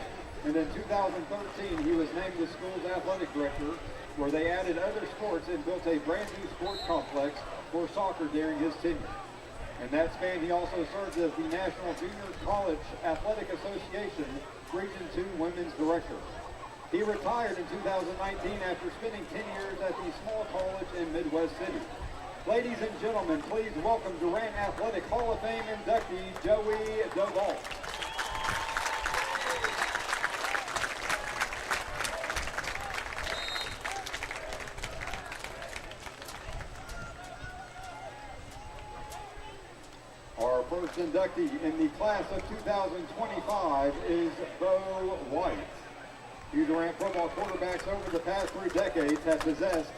and in 2013 he was named the school's athletic director, where they added other sports and built a brand new sports complex for soccer during his tenure. In that span, he also served as the National Junior College Athletic Association Region 2 Women's Director. He retired in 2019 after spending 10 years at the small college in Midwest City. Ladies and gentlemen, please welcome Durant Athletic Hall of Fame inductee Joey DeVault. Our first inductee in the class of 2025 is Bo White. You Durant football quarterbacks over the past 3 decades have possessed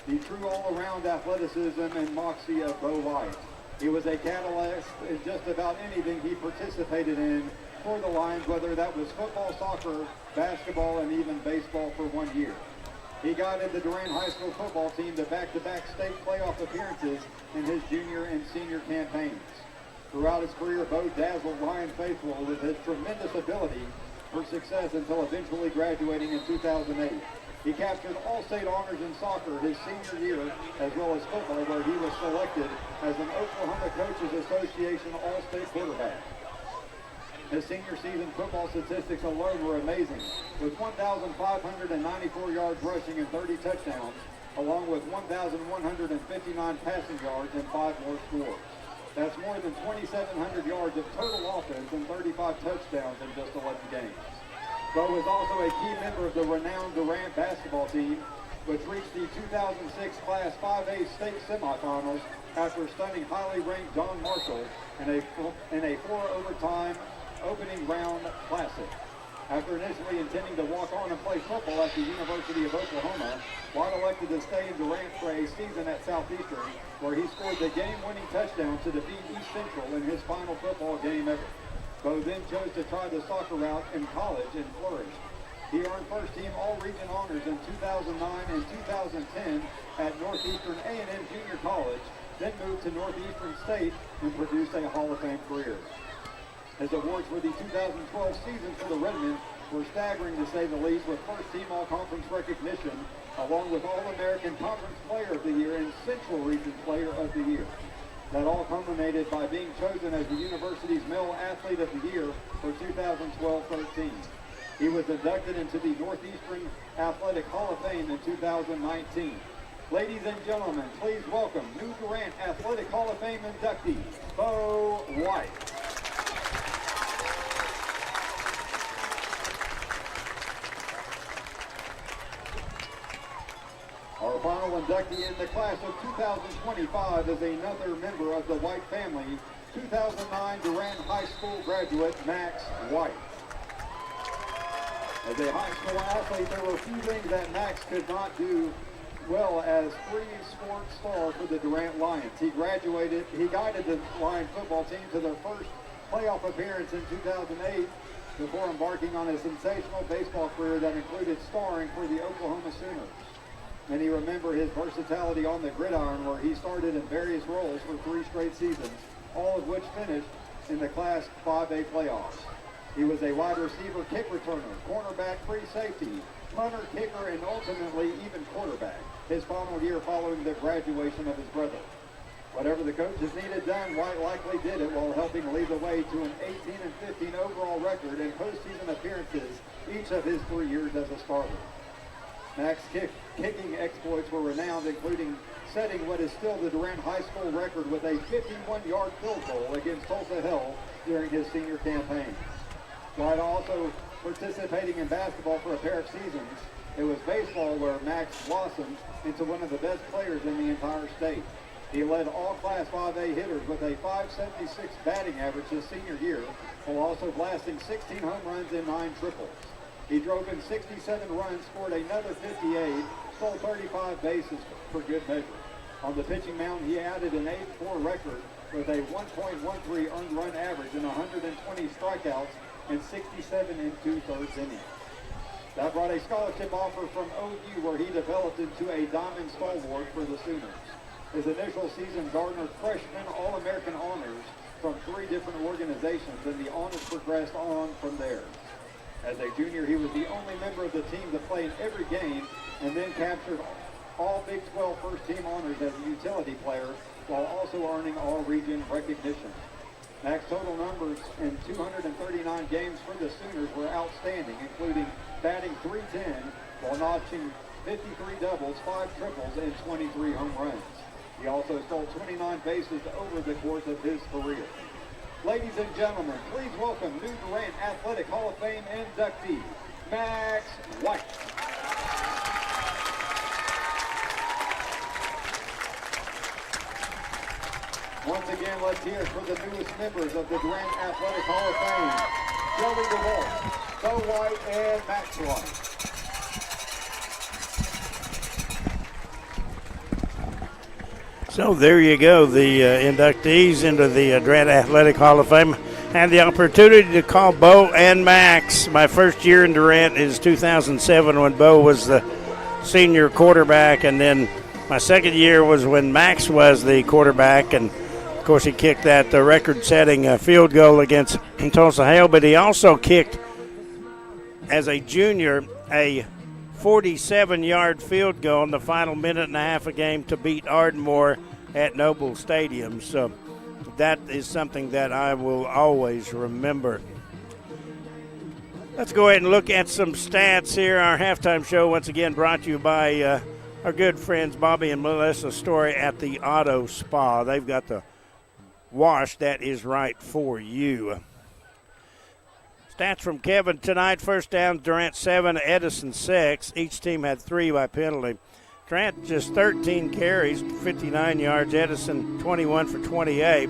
the true all-around athleticism and moxie of Bo White. He was a catalyst in just about anything he participated in for the Lions, whether that was football, soccer, basketball, and even baseball for 1 year. He guided the Durant High School football team to back-to-back state playoff appearances in his junior and senior campaigns. Throughout his career, Bo dazzled Lion faithful with his tremendous ability for success until eventually graduating in 2008. He captured all-state honors in soccer his senior year, as well as football, where he was selected as an Oklahoma Coaches Association All-State quarterback. His senior season football statistics alone were amazing, with 1,594 yards rushing and 30 touchdowns, along with 1,159 passing yards and 5 more scores. That's more than 2,700 yards of total offense and 35 touchdowns in just 11 games. Bo was also a key member of the renowned Durant basketball team, which reached the 2006 Class 5A state semifinals after stunning highly ranked John Marshall in a 4-overtime opening round classic. After initially intending to walk on and play football at the University of Oklahoma, White elected to stay in Durant for a season at Southeastern, where he scored the game-winning touchdown to defeat East Central in his final football game ever. Bo then chose to try the soccer route in college and flourished. He earned first-team All-Region honors in 2009 and 2010 at Northeastern A&M Junior College, then moved to Northeastern State and produced a Hall of Fame career. His awards for the 2012 season for the Redmen were staggering, to say the least, with first-team All-Conference recognition, along with All-American Conference Player of the Year and Central Region Player of the Year. That all culminated by being chosen as the university's Male Athlete of the Year for 2012-13. He was inducted into the Northeastern Athletic Hall of Fame in 2019. Ladies and gentlemen, please welcome new Durant Athletic Hall of Fame inductee, Bo White. Our final inductee in the class of 2025 is another member of the White family, 2009 Durant High School graduate, Max White. As a high school athlete, there were a few things that Max could not do well as free sports star for the Durant Lions. He guided the Lion football team to their first playoff appearance in 2008 before embarking on a sensational baseball career that included starring for the Oklahoma Sooners. Many remember his versatility on the gridiron, where he started in various roles for 3 straight seasons, all of which finished in the Class 5A playoffs. He was a wide receiver, kick returner, cornerback, free safety, punter, kicker, and ultimately even quarterback, his final year following the graduation of his brother. Whatever the coaches needed done, White likely did it while helping lead the way to an 18-15 overall record in postseason appearances each of his 3 years as a starter. Max's kicking exploits were renowned, including setting what is still the Durant High School record with a 51-yard field goal against Tulsa Hell during his senior campaign. While also participating in basketball for a pair of seasons, it was baseball where Max blossomed into one of the best players in the entire state. He led all Class 5A hitters with a .576 batting average his senior year, while also blasting 16 home runs and 9 triples. He drove in 67 runs, scored another 58, stole 35 bases for good measure. On the pitching mound, he added an 8-4 record with a 1.13 earned run average and 120 strikeouts in 67 2/3 innings. That brought a scholarship offer from OU, where he developed into a diamond stalwart for the Sooners. His initial season garnered freshman All-American honors from 3 different organizations, and the honors progressed on from there. As a junior, he was the only member of the team to play in every game, and then captured all Big 12 first-team honors as a utility player, while also earning all-region recognition. Max's total numbers in 239 games for the Sooners were outstanding, including batting .310 while notching 53 doubles, 5 triples, and 23 home runs. He also stole 29 bases over the course of his career. Ladies and gentlemen, please welcome new Durant Athletic Hall of Fame inductee, Max White. Once again, let's hear it for the newest members of the Durant Athletic Hall of Fame, Joey DeWalt, Bo White, and Max White. So there you go, the inductees into the Durant Athletic Hall of Fame. Had the opportunity to call Bo and Max. My first year in Durant is 2007, when Bo was the senior quarterback, and then my second year was when Max was the quarterback, and of course he kicked that record-setting field goal against Tulsa Hale, but he also kicked, as a junior, a 47-yard field goal in the final minute and a half of game to beat Ardmore at Noble Stadium. So that is something that I will always remember. Let's go ahead and look at some stats here. Our halftime show, once again, brought to you by our good friends Bobby and Melissa Story at the Auto Spa. They've got the wash that is right for you. Stats from Kevin tonight: first down, Durant 7, Edison 6. Each team had 3 by penalty. Durant just 13 carries, 59 yards. Edison 21 for 28.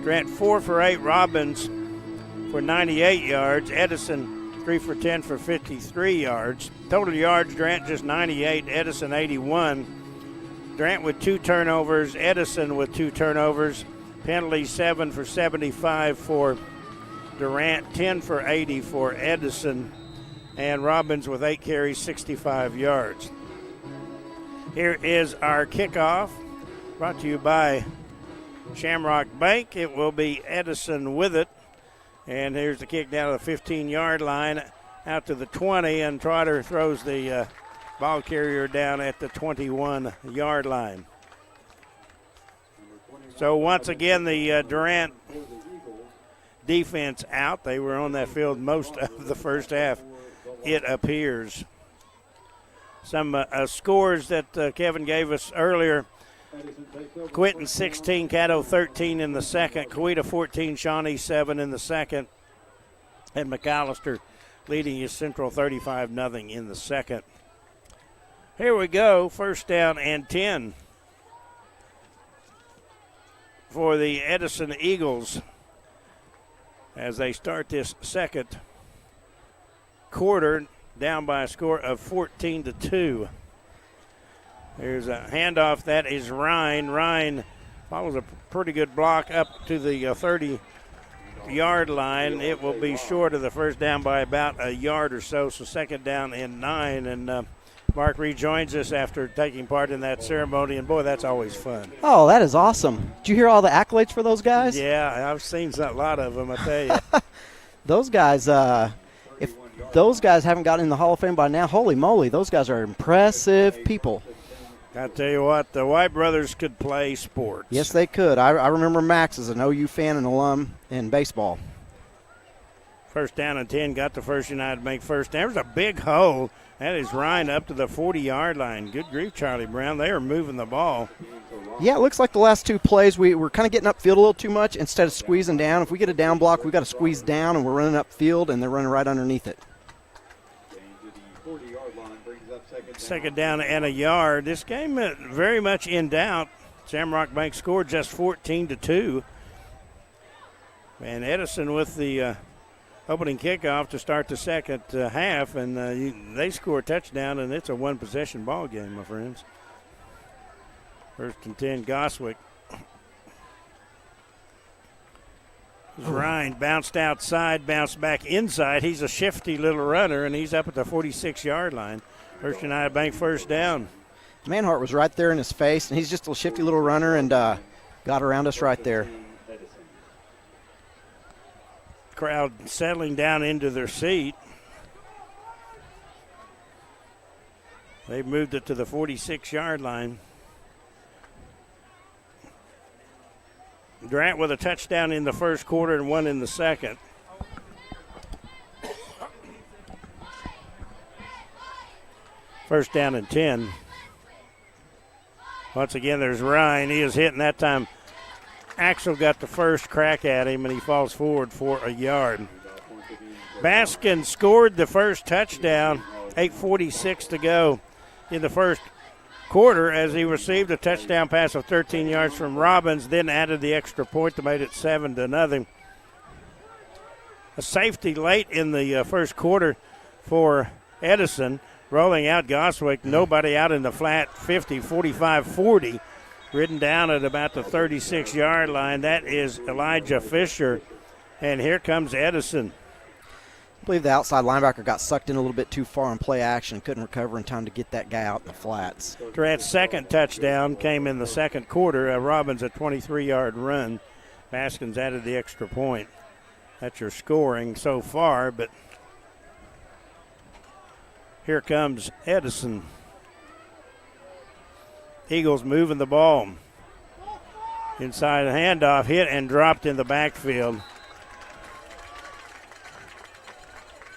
Durant 4 for 8. Robbins for 98 yards. Edison 3 for 10 for 53 yards. Total yards, Durant just 98, Edison 81. Durant with 2 turnovers, Edison with 2 turnovers. Penalties 7 for 75 for Durant, 10 for 80 for Edison, and Robbins with 8 carries, 65 yards. Here is our kickoff, brought to you by Shamrock Bank. It will be Edison with it, and here's the kick down to the 15-yard line, out to the 20, and Trotter throws the ball carrier down at the 21-yard line. So once again, the Durant defense out. They were on that field most of the first half, it appears. some scores that Kevin gave us earlier. Quinton 16, Caddo 13 in the second, Coweta 14, Shawnee 7 in the second, and McAllister leading his Central 35-0 in the second. Here we go, first down and 10 for the Edison Eagles as they start this second quarter, down by a score of 14-2. There's a handoff. That is Ryan. Ryan follows a pretty good block up to the 30-yard line. It will be short of the first down by about a yard or so, so second down and 9. And Mark rejoins us after taking part in that ceremony, and boy, that's always fun. Oh, that is awesome. Did you hear all the accolades for those guys? Yeah, I've seen a lot of them, I tell you. Those guys, if those guys haven't gotten in the Hall of Fame by now, holy moly, those guys are impressive people. I tell you what, the White brothers could play sports. Yes, they could. I remember Max as an OU fan and alum in baseball. First down and 10, got the First United make first down. There's a big hole. That is Ryan up to the 40-yard line. Good grief, Charlie Brown. They are moving the ball. Yeah, it looks like the last two plays we were kind of getting upfield a little too much instead of squeezing down. If we get a down block, we've got to squeeze down, and we're running upfield, and they're running right underneath it. Second down and a yard. This game very much in doubt. Shamrock Bank scored just 14-2. And Edison with the opening kickoff to start the second half, and they score a touchdown, and it's a one-possession ball game, my friends. First and 10, Goswick. Ryan bounced outside, bounced back inside. He's a shifty little runner, and he's up at the 46-yard line. First United Bank first down. Manhart was right there in his face, and he's just a shifty little runner and got around us right there. Crowd settling down into their seat. They've moved it to the 46-yard line. Durant with a touchdown in the first quarter and one in the second. First down and 10. Once again, there's Ryan. He is hitting that time. Axel got the first crack at him, and he falls forward for a yard. Baskin scored the first touchdown, 8:46 to go in the first quarter as he received a touchdown pass of 13 yards from Robbins, then added the extra point to make it 7-0. A safety late in the first quarter for Edison. Rolling out Goswick, nobody out in the flat 50, 45, 40. Ridden down at about the 36-yard line. That is Elijah Fisher. And here comes Edison. I believe the outside linebacker got sucked in a little bit too far in play action. Couldn't recover in time to get that guy out in the flats. Durant's second touchdown came in the second quarter. Robbins a 23-yard run. Baskins added the extra point. That's your scoring so far, but here comes Edison. Eagles moving the ball. Inside a handoff, hit and dropped in the backfield.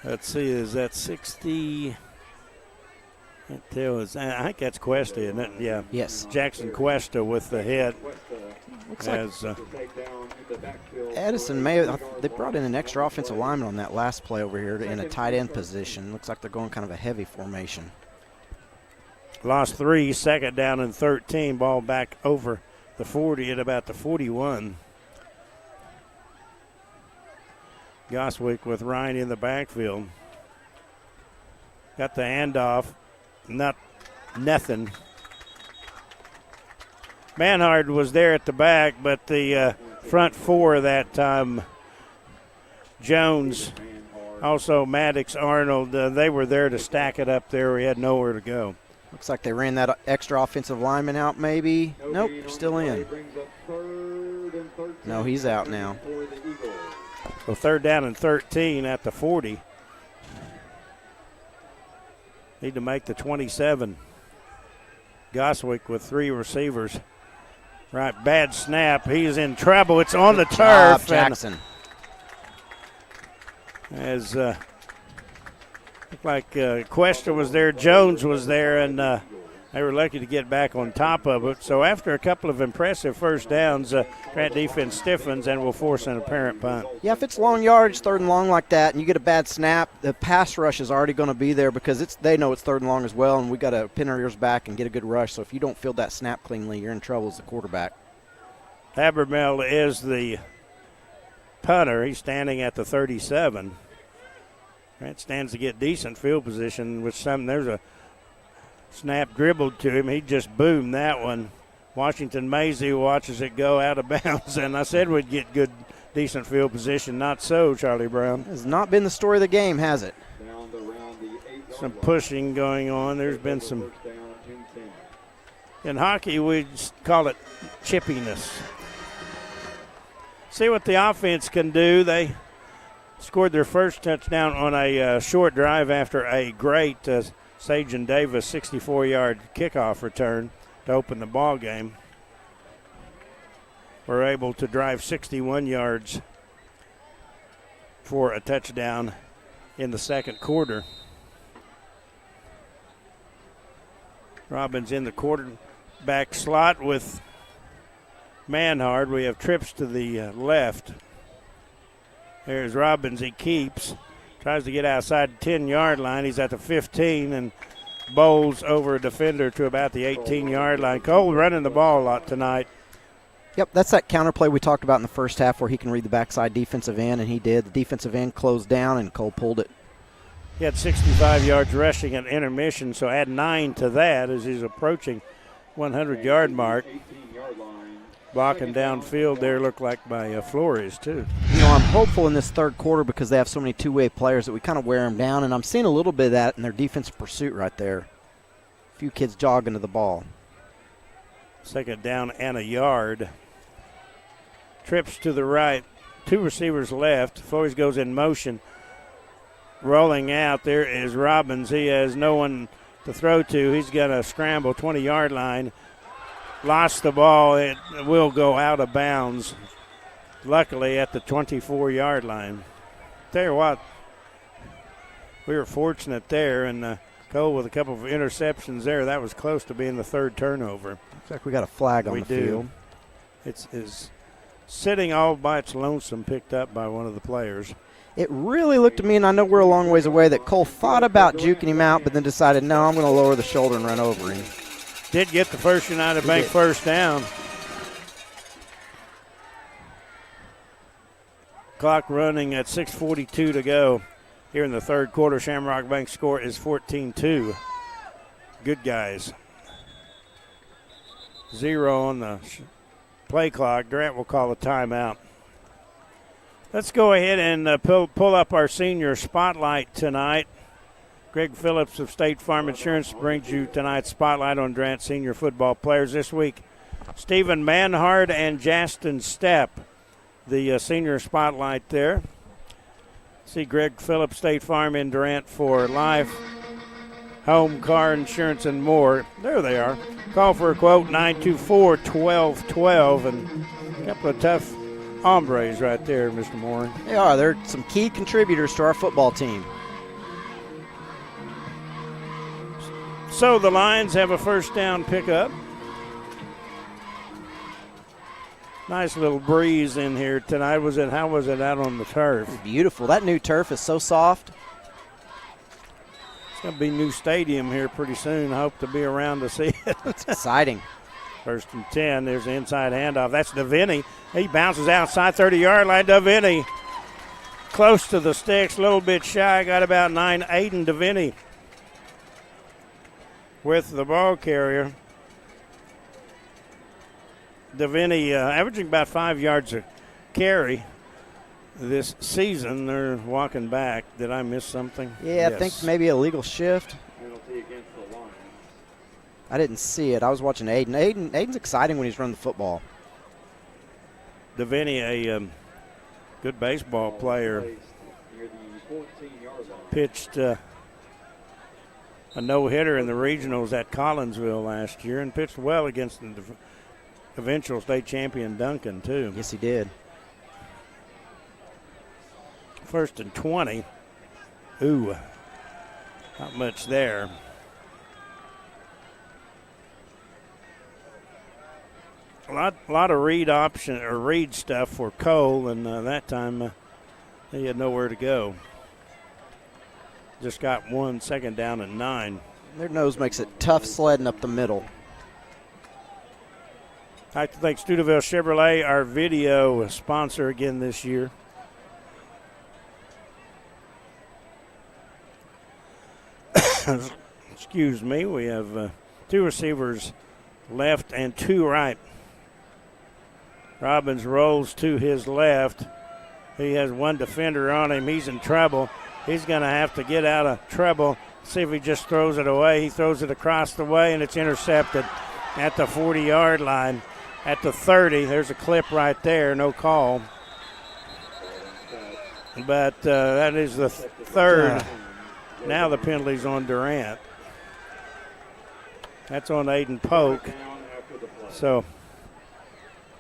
Let's see, is that 60? I think that's Cuesta, isn't it? Yeah. Yes. Jackson Cuesta with the hit. Looks like Edison they brought in an extra offensive lineman on that last play over here in a tight end position. Looks like they're going kind of a heavy formation. Lost 3, second down and 13. Ball back over the 40 at about the 41. Goswick with Ryan in the backfield. Got the handoff. Nothing. Manhard was there at the back, but the front four that time, Jones, also Maddox, Arnold, they were there to stack it up there. We had nowhere to go. Looks like they ran that extra offensive lineman out maybe. Nope, still in. No, he's out now. So third down and 13 at the 40. Need to make the 27. Goswick with 3 receivers. Right, bad snap. He is in trouble. It's on the turf. Jackson. As Looked like Cuesta was there, Jones was there, and they were lucky to get back on top of it. So after a couple of impressive first downs, Durant defense stiffens and will force an apparent punt. Yeah, if it's long yardage, 3rd and long like that, and you get a bad snap, the pass rush is already going to be there because they know it's 3rd and long as well, and we got to pin our ears back and get a good rush. So if you don't field that snap cleanly, you're in trouble as the quarterback. Habermel is the punter. He's standing at the 37. Durant stands to get decent field position with some. There's a snap dribbled to him. He just boomed that one. Washington Maisie watches it go out of bounds, and I said we'd get good, decent field position. Not so, Charlie Brown. Has not been the story of the game, has it? Some pushing going on. There's been some. In hockey, we call it chippiness. See what the offense can do. They scored their first touchdown on a short drive after a great Sagen Davis 64-yard kickoff return to open the ball game. We're able to drive 61 yards for a touchdown in the second quarter. Robbins in the quarterback slot with Manhard. We have trips to the left. There's Robbins. He keeps. Tries to get outside the 10-yard line. He's at the 15 and bowls over a defender to about the 18-yard line. Cole running the ball a lot tonight. Yep, that's that counterplay we talked about in the first half where he can read the backside defensive end, and he did. The defensive end closed down, and Cole pulled it. He had 65 yards rushing at intermission, so add 9 to that as he's approaching 100-yard mark. Blocking downfield there looked like by Flores, too. You know, I'm hopeful in this third quarter because they have so many two-way players that we kind of wear them down, and I'm seeing a little bit of that in their defensive pursuit right there. A few kids jogging to the ball. Second down and a yard. Trips to the right. 2 receivers left. Flores goes in motion. Rolling out there is Robbins. He has no one to throw to. He's going to scramble 20-yard line. Lost the ball. It will go out of bounds, luckily, at the 24-yard line. Tell you what, we were fortunate there, and Cole with a couple of interceptions there. That was close to being the third turnover. Looks like we got a flag on the field. It's sitting all by its lonesome, picked up by one of the players. It really looked to me, and I know we're a long ways away, that Cole thought about juking him out, but then decided, no, I'm going to lower the shoulder and run over him. Did get the First United Bank first down. Clock running at 6:42 to go here in the third quarter. Shamrock Bank score is 14-2. Good guys. 0 on the play clock. Durant will call a timeout. Let's go ahead and pull up our senior spotlight tonight. Greg Phillips of State Farm Insurance brings you tonight's spotlight on Durant senior football players this week. Stephen Manhard and Justin Stepp, the senior spotlight there. See Greg Phillips, State Farm in Durant for life, home, car insurance, and more. There they are. Call for a quote, 924-1212, and a couple of tough hombres right there, Mr. Moore. They are. They're some key contributors to our football team. So the Lions have a first down pickup. Nice little breeze in here tonight. How was it out on the turf? Beautiful. That new turf is so soft. It's going to be a new stadium here pretty soon. I hope to be around to see it. It's exciting. First and 10. There's the inside handoff. That's Deviney. He bounces outside 30-yard line. Deviney close to the sticks, a little bit shy. Got about 9. Aiden Deviney with the ball carrier. Deviney averaging about 5 yards a carry this season. They're walking back. Did I miss something? Yeah, Yes. I think maybe a legal shift. Penalty against the Lions. I didn't see it. I was watching Aiden. Aiden's exciting when he's running the football. Deviney, a good baseball player, Near the 14-yard line. pitched a no-hitter in the regionals at Collinsville last year and pitched well against the eventual state champion Duncan, too. Yes, he did. First and 20. Ooh. Not much there. A lot of read stuff for Cole, and that time he had nowhere to go. Just got 1 second down and 9. Their nose makes it tough sledding up the middle. I'd like to thank Studeville Chevrolet, our video sponsor again this year. Excuse me. We have 2 receivers left and 2 right. Robbins rolls to his left. He has 1 defender on him. He's in trouble. He's going to have to get out of trouble. See if he just throws it away. He throws it across the way, and it's intercepted at the 40-yard line. At the 30, there's a clip right there, no call. But that is the third. Now the penalty's on Durant. That's on Aiden Polk. So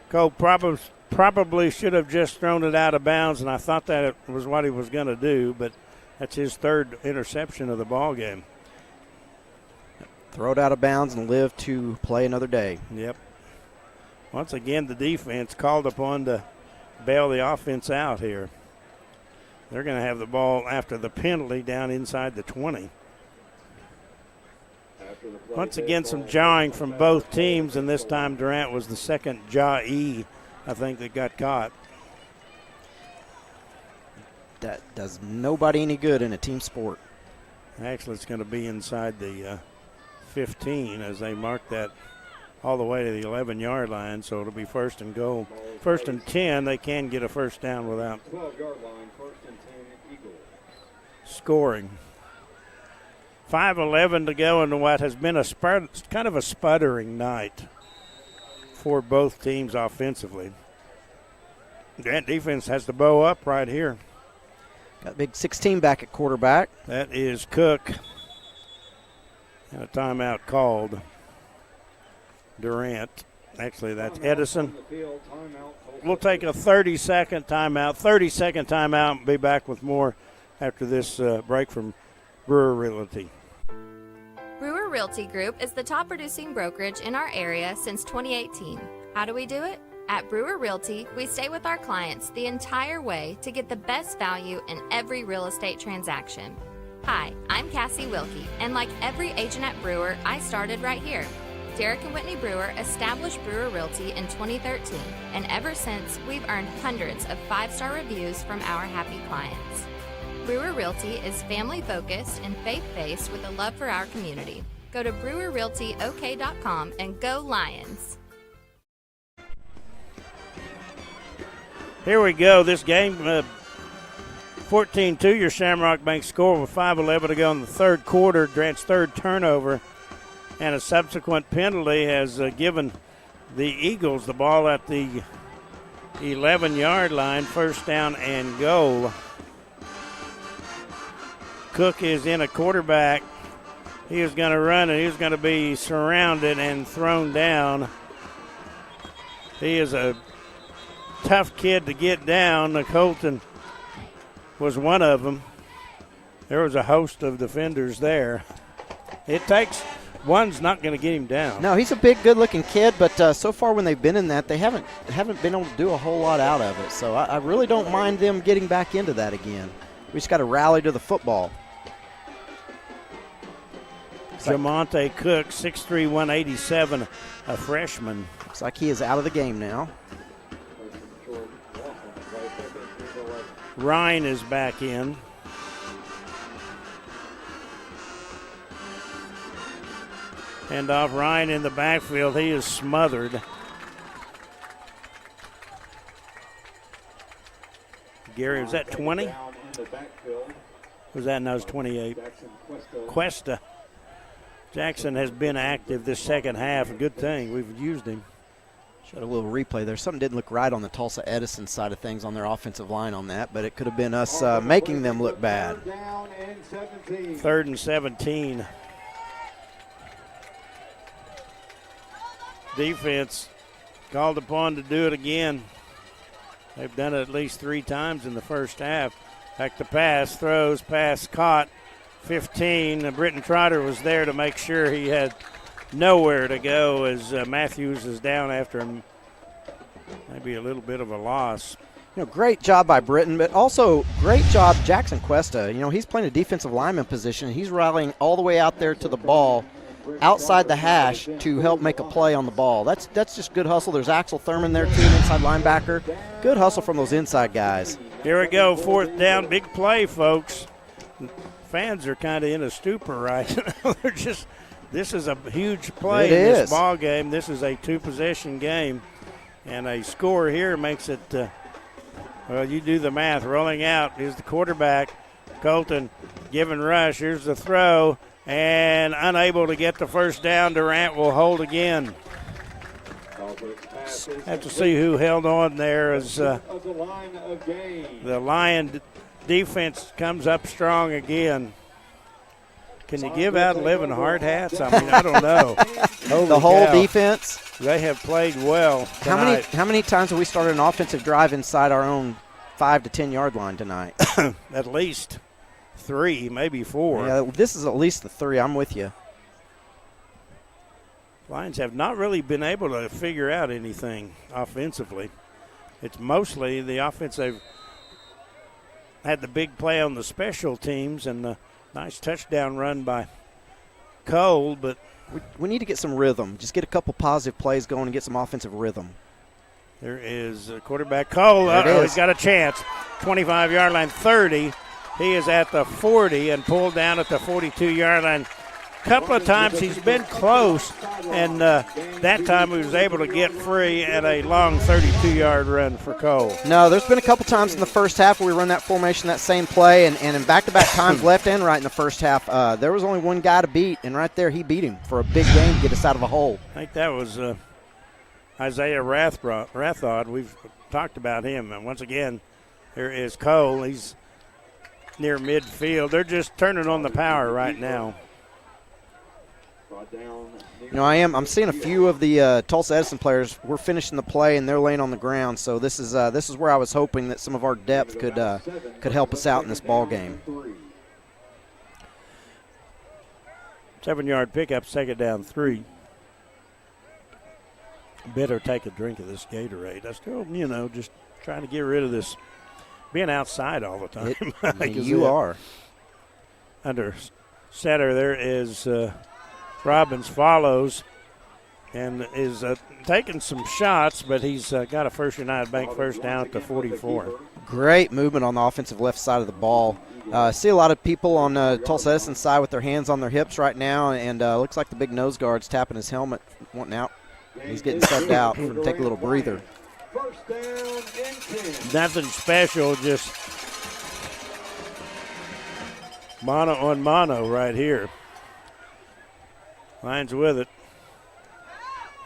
Cole probably should have just thrown it out of bounds, and I thought that was what he was going to do, but that's his 3rd interception of the ball game. Throw it out of bounds and live to play another day. Yep. Once again, the defense called upon to bail the offense out here. They're going to have the ball after the penalty down inside the 20. Once again, some jawing from both teams, and this time Durant was the second jaw-e, I think, that got caught. That does nobody any good in a team sport. Actually, it's going to be inside the 15 as they mark that all the way to the 11-yard line, so it'll be 1st and goal. 1st and 10, they can get a first down without 12-yard line, 1st and 10, Eagles. Scoring. 5:11 to go in what has been kind of a sputtering night for both teams offensively. That defense has to bow up right here. Got big 16 back at quarterback. That is Cook. And a timeout called. Durant. Actually, that's Edison. We'll take a 30-second timeout. 30-second timeout and be back with more after this break from Brewer Realty. Brewer Realty Group is the top producing brokerage in our area since 2018. How do we do it? At Brewer Realty, we stay with our clients the entire way to get the best value in every real estate transaction. Hi, I'm Cassie Wilkie, and like every agent at Brewer, I started right here. Derek and Whitney Brewer established Brewer Realty in 2013, and ever since, we've earned hundreds of 5-star reviews from our happy clients. Brewer Realty is family-focused and faith-based with a love for our community. Go to brewerrealtyok.com and go Lions! Here we go. This game, 14-2, your Shamrock Bank score with 5:11 to go in the 3rd quarter. Durant's 3rd turnover and a subsequent penalty has given the Eagles the ball at the 11-yard line, 1st down and goal. Cook is in a quarterback. He is going to run, and he's going to be surrounded and thrown down. He is a tough kid to get down. Colton was one of them. There was a host of defenders there. It takes one's not going to get him down. No, he's a big, good-looking kid, but so far when they've been in that, they haven't been able to do a whole lot out of it. So I really don't mind them getting back into that again. We just got to rally to the football. Jamonte Cook, 6'3", 187, a freshman. Looks like he is out of the game now. Ryan is back in. Hand off Ryan in the backfield. He is smothered. Gary, was that 20? Was that? No, it was 28. Cuesta. Jackson has been active this second half. A good thing. We've used him. Showed a little replay there. Something didn't look right on the Tulsa Edison side of things on their offensive line on that, but it could have been us making them look bad. 3rd and 17. Defense called upon to do it again. They've done it at least 3 times in the first half. Back to pass, throws, pass caught 15. Britton Trotter was there to make sure he had nowhere to go as Matthews is down after maybe a little bit of a loss. Great job by Britton, but also great job Jackson Cuesta. He's playing a defensive lineman position. He's rallying all the way out there to the ball, outside the hash, to help make a play on the ball. That's just good hustle. There's Axel Thurman there, too, an inside linebacker. Good hustle from those inside guys. Here we go, 4th down, big play, folks. Fans are kind of in a stupor right now. This is a huge play in this ball game. This is a 2-possession game, and a score here makes it. Well, you do the math. Rolling out is the quarterback, Colton, giving rush. Here's the throw, and unable to get the first down. Durant will hold again. Have to see who held on there as the Lion defense comes up strong again. Can you give out 11 hard hats? I mean, I don't know. The whole defense? They have played well tonight. How many times have we started an offensive drive inside our own 5 to 10 yard line tonight? At least 3, maybe 4. Yeah, this is at least the 3. I'm with you. Lions have not really been able to figure out anything offensively. It's mostly the offense. They've had the big play on the special teams and the nice touchdown run by Cole, but we need to get some rhythm. Just get a couple positive plays going and get some offensive rhythm. There is a quarterback. Cole, he's got a chance. 25-yard line, 30. He is at the 40 and pulled down at the 42-yard line. A couple of times he's been close, and that time he was able to get free at a long 32-yard run for Cole. No, there's been a couple times in the first half where we run that formation, that same play, and in back-to-back times left and right in the first half, there was only one guy to beat, and right there he beat him for a big game to get us out of a hole. I think that was Isaiah Rathod. We've talked about him. And once again, there is Cole. He's near midfield. They're just turning on the power right now. I'm seeing a few of the Tulsa Edison players. We're finishing the play and they're laying on the ground. So this is where I was hoping that some of our depth could help us out in this ball game. 7-yard pickup, 2nd down, 3. Better take a drink of this Gatorade. I still, just trying to get rid of this being outside all the time. You are. Under center there is Robbins follows and is taking some shots, but he's got a First United Bank first down at the 44. Great movement on the offensive left side of the ball. See a lot of people on Tulsa Edison side with their hands on their hips right now, and looks like the big nose guard's tapping his helmet, wanting out. He's getting subbed out to take a little breather. Nothing special, just mono on mono right here. Lions with it.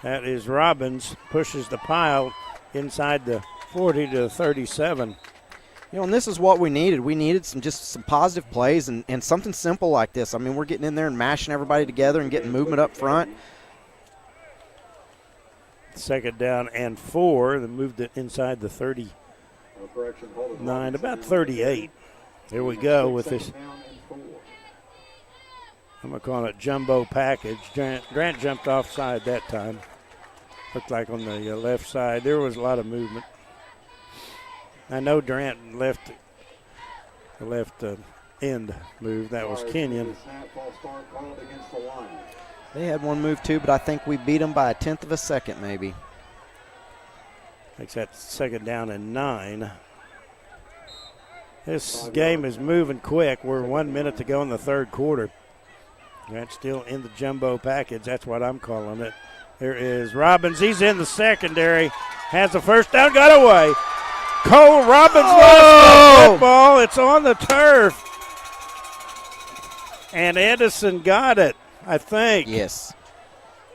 That is Robbins, pushes the pile inside the 40 to 37. And this is what we needed. We needed some positive plays and something simple like this. I mean, we're getting in there and mashing everybody together and getting movement up front. 2nd down and 4. They moved it inside the 39, about 38. Here we go with this. I'm going to call it jumbo package. Durant jumped offside that time. Looked like on the left side. There was a lot of movement. I know Durant left the left end move. That was Kenyon. They had one move too, but I think we beat them by a 1/10 of a second maybe. Makes that 2nd down and 9. This game is moving quick. We're 1 minute to go in the 3rd quarter. That's still in the jumbo package. That's what I'm calling it. There is Robbins. He's in the secondary. Has the first down. Got away. Cole Robbins lost the football. It's on the turf. And Edison got it, I think. Yes.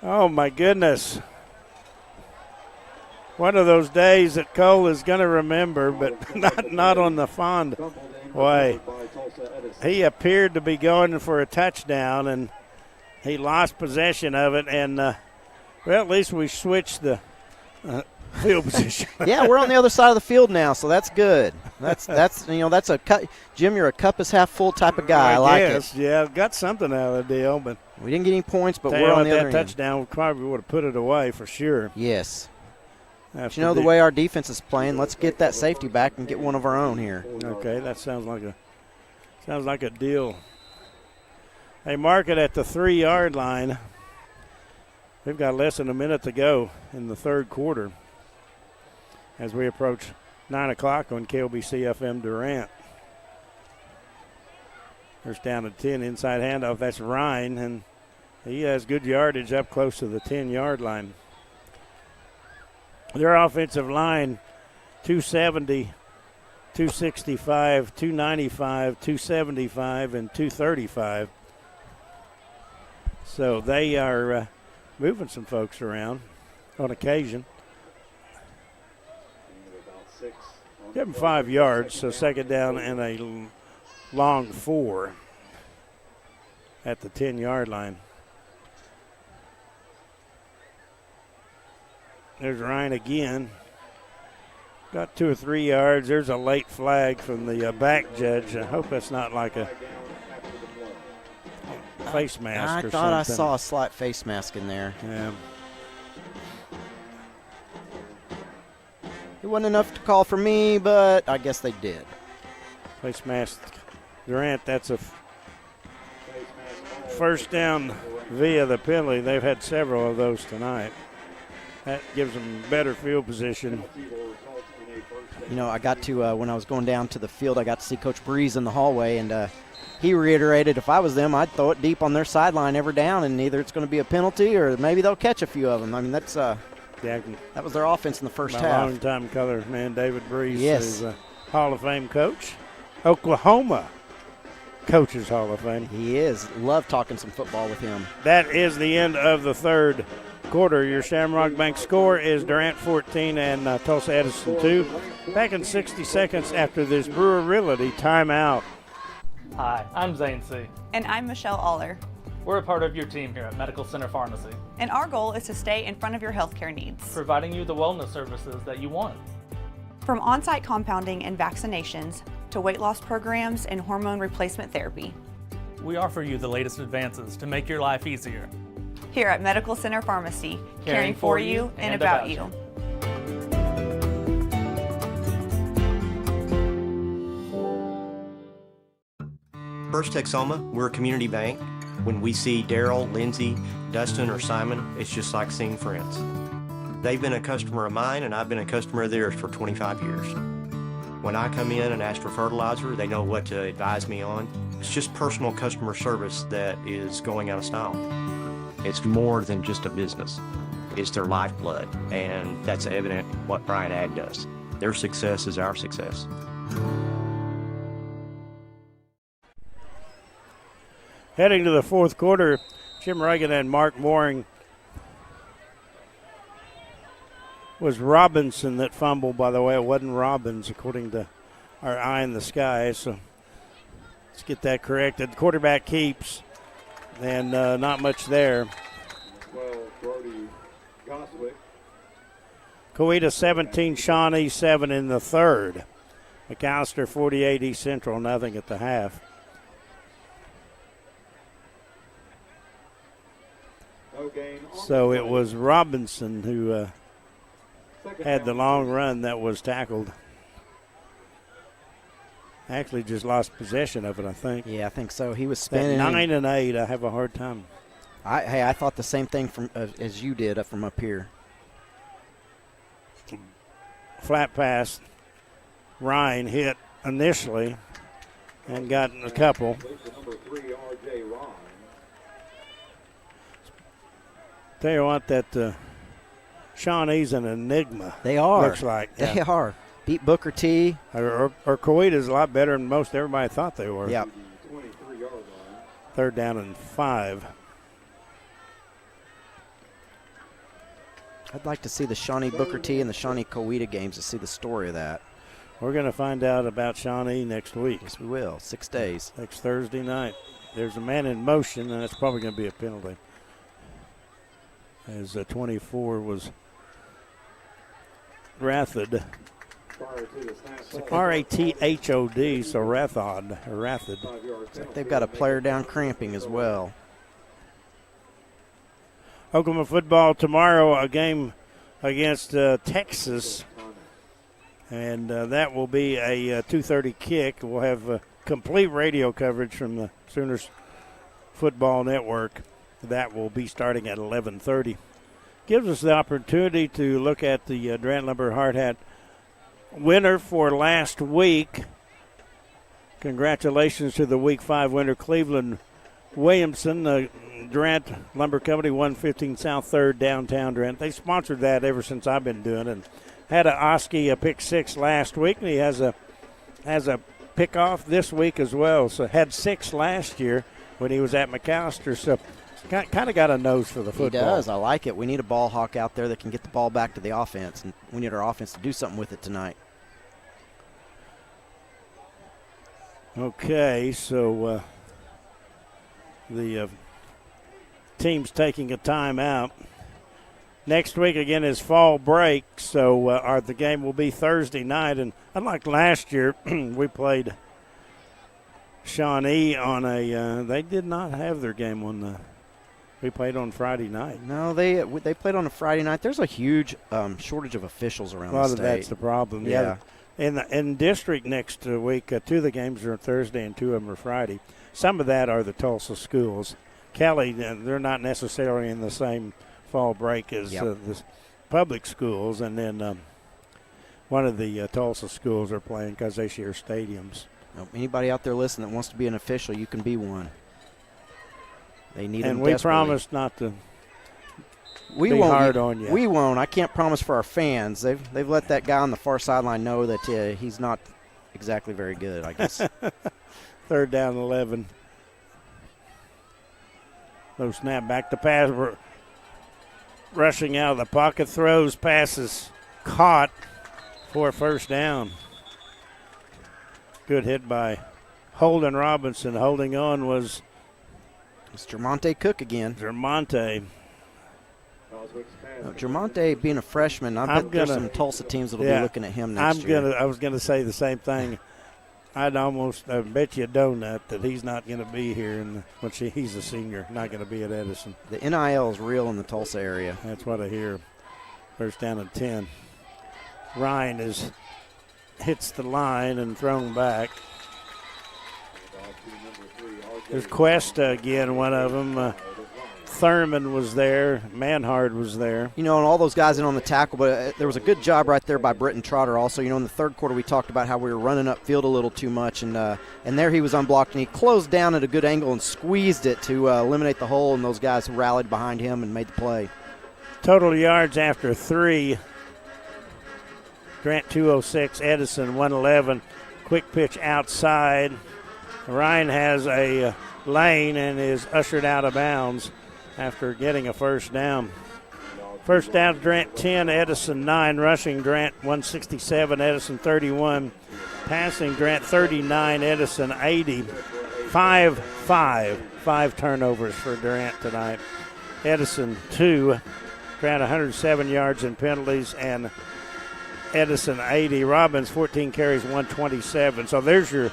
Oh, my goodness. One of those days that Cole is going to remember, but not on the fond way. He appeared to be going for a touchdown, and he lost possession of it. And, well, at least we switched the field position. Yeah, we're on the other side of the field now, so that's good. That's a cut. Jim, you're a cup is half full type of guy. I like it. Yeah, got something out of the deal, but we didn't get any points, but we're on the other end. That touchdown probably would have put it away for sure. Yes. But you know the way our defense is playing, let's get that safety back and get one of our own here. Okay, that sounds like a deal. They mark it at the 3-yard line. We've got less than a minute to go in the third quarter as we approach 9 o'clock on KLBC FM Durant. First down at 10, inside handoff. That's Ryan, and he has good yardage up close to the 10-yard line. Their offensive line, 270, 265, 295, 275, and 235. So they are moving some folks around on occasion. Give them 5 yards, so second down and a long 4 at the 10-yard line. There's Ryan again. Got 2 or 3 yards. There's a late flag from the back judge. I hope that's not like a face mask or something. I thought I saw a slight face mask in there. Yeah. It wasn't enough to call for me, but I guess they did. Face mask. Durant, that's a first down via the penalty. They've had several of those tonight. That gives them better field position. You know, I got to, when I was going down to the field, I got to see Coach Breeze in the hallway, and he reiterated if I was them, I'd throw it deep on their sideline every down, and either it's going to be a penalty or maybe they'll catch a few of them. I mean, that was their offense in the first half. Long-time color man, David Breeze, yes, is a Hall of Fame coach. Oklahoma Coaches Hall of Fame. He is. Love talking some football with him. That is the end of the third quarter. Your Shamrock Bank score is Durant 14 and Tulsa Edison 2. Back in 60 seconds after this Brewer Realty timeout. Hi, I'm Zane C. And I'm Michelle Aller. We're a part of your team here at Medical Center Pharmacy. And our goal is to stay in front of your healthcare needs, providing you the wellness services that you want. From on-site compounding and vaccinations to weight loss programs and hormone replacement therapy. We offer you the latest advances to make your life easier. Here at Medical Center Pharmacy, caring for you and about you. First Texoma, we're a community bank. When we see Daryl, Lindsay, Dustin, or Simon, it's just like seeing friends. They've been a customer of mine, and I've been a customer of theirs for 25 years. When I come in and ask for fertilizer, they know what to advise me on. It's just personal customer service that is going out of style. It's more than just a business. It's their lifeblood, and that's evident what Bryant Ag does. Their success is our success. Heading to the fourth quarter, Jim Reagan and Mark Mooring. Was Robinson that fumbled, by the way. It wasn't Robbins, according to our eye in the sky. So let's get that corrected. The quarterback keeps, and not much there. Well, Brody Goswick. Coweta 17, Shawnee 7 in the third. McAllister 48, East Central, nothing at the half. So it was Robinson who had the long run that was tackled. Actually just lost possession of it, I think. Yeah, I think so. He was spinning. At 9 and 8, I have a hard time. I thought the same thing from as you did from up here. Flat pass. Ryan hit initially and got a couple. Tell you what, that Shawnee's an enigma. They are. Looks like. They are. Beat Booker T. Or Coweta's a lot better than most everybody thought they were. Yep. Third down and 5. I'd like to see the Shawnee Booker T and the Shawnee Coweta games to see the story of that. We're going to find out about Shawnee next week. Yes, we will. 6 days. Next Thursday night. There's a man in motion, and that's probably going to be a penalty. As 24 was Rathod. Rathod, so Rathod. They've got a player down cramping as well. Oklahoma football tomorrow, a game against Texas, and that will be a 2:30 kick. We'll have complete radio coverage from the Sooners Football Network. That will be starting at 11:30. Gives us the opportunity to look at the Durant Lumber Hard Hat winner for last week. Congratulations to the Week 5 winner, Cleveland Williamson. Durant Lumber Company, 115 South 3rd, downtown Durant. They sponsored that ever since I've been doing it. And had a Oski a pick 6 last week, and he has a pick-off this week as well. So had 6 last year when he was at McAllister. So kind of got a nose for the football. He does. I like it. We need a ball hawk out there that can get the ball back to the offense, and we need our offense to do something with it tonight. Okay, so the team's taking a timeout. Next week, again, is fall break, so the game will be Thursday night. And unlike last year, we played Shawnee on they did not have their game we played on Friday night. No, they played on a Friday night. There's a huge shortage of officials around the state. That's the problem. Yeah. In district next week, 2 of the games are Thursday and 2 of them are Friday. Some of that are the Tulsa schools. Kelly, they're not necessarily in the same fall break as the public schools, and then one of the Tulsa schools are playing because they share stadiums. Anybody out there listening that wants to be an official, you can be one. They need them and we desperately. promise not to be hard on you. We won't. I can't promise for our fans. They've let that guy on the far sideline know that he's not exactly very good, I guess. 3rd down 11. No snap, back to pass. We're rushing out of the pocket, throws, passes, caught for a 1st down. Good hit by Holden Robinson. Holding on was it's Jermonte Cook again. Jermonte. Jermonte being a freshman, I bet there's some Tulsa teams that will be looking at him next year. I was going to say the same thing. I'd almost bet you a donut that he's not going to be here, and he's a senior, not going to be at Edison. The NIL is real in the Tulsa area. That's what I hear. 1st down and 10. Ryan hits the line and thrown back. There's Cuesta again, one of them. Thurman was there. Manhard was there. And all those guys in on the tackle, but there was a good job right there by Britton Trotter also. In the 3rd quarter we talked about how we were running upfield a little too much, and there he was unblocked, and he closed down at a good angle and squeezed it to eliminate the hole, and those guys rallied behind him and made the play. Total yards after 3. Grant 206, Edison 111. Quick pitch outside. Ryan has a lane and is ushered out of bounds after getting a 1st down. 1st down, Durant 10, Edison 9. Rushing, Durant 167, Edison 31. Passing, Durant 39, Edison 80. 5 turnovers for Durant tonight. Edison 2. Durant 107 yards in penalties, and Edison 80. Robbins 14 carries, 127. So there's your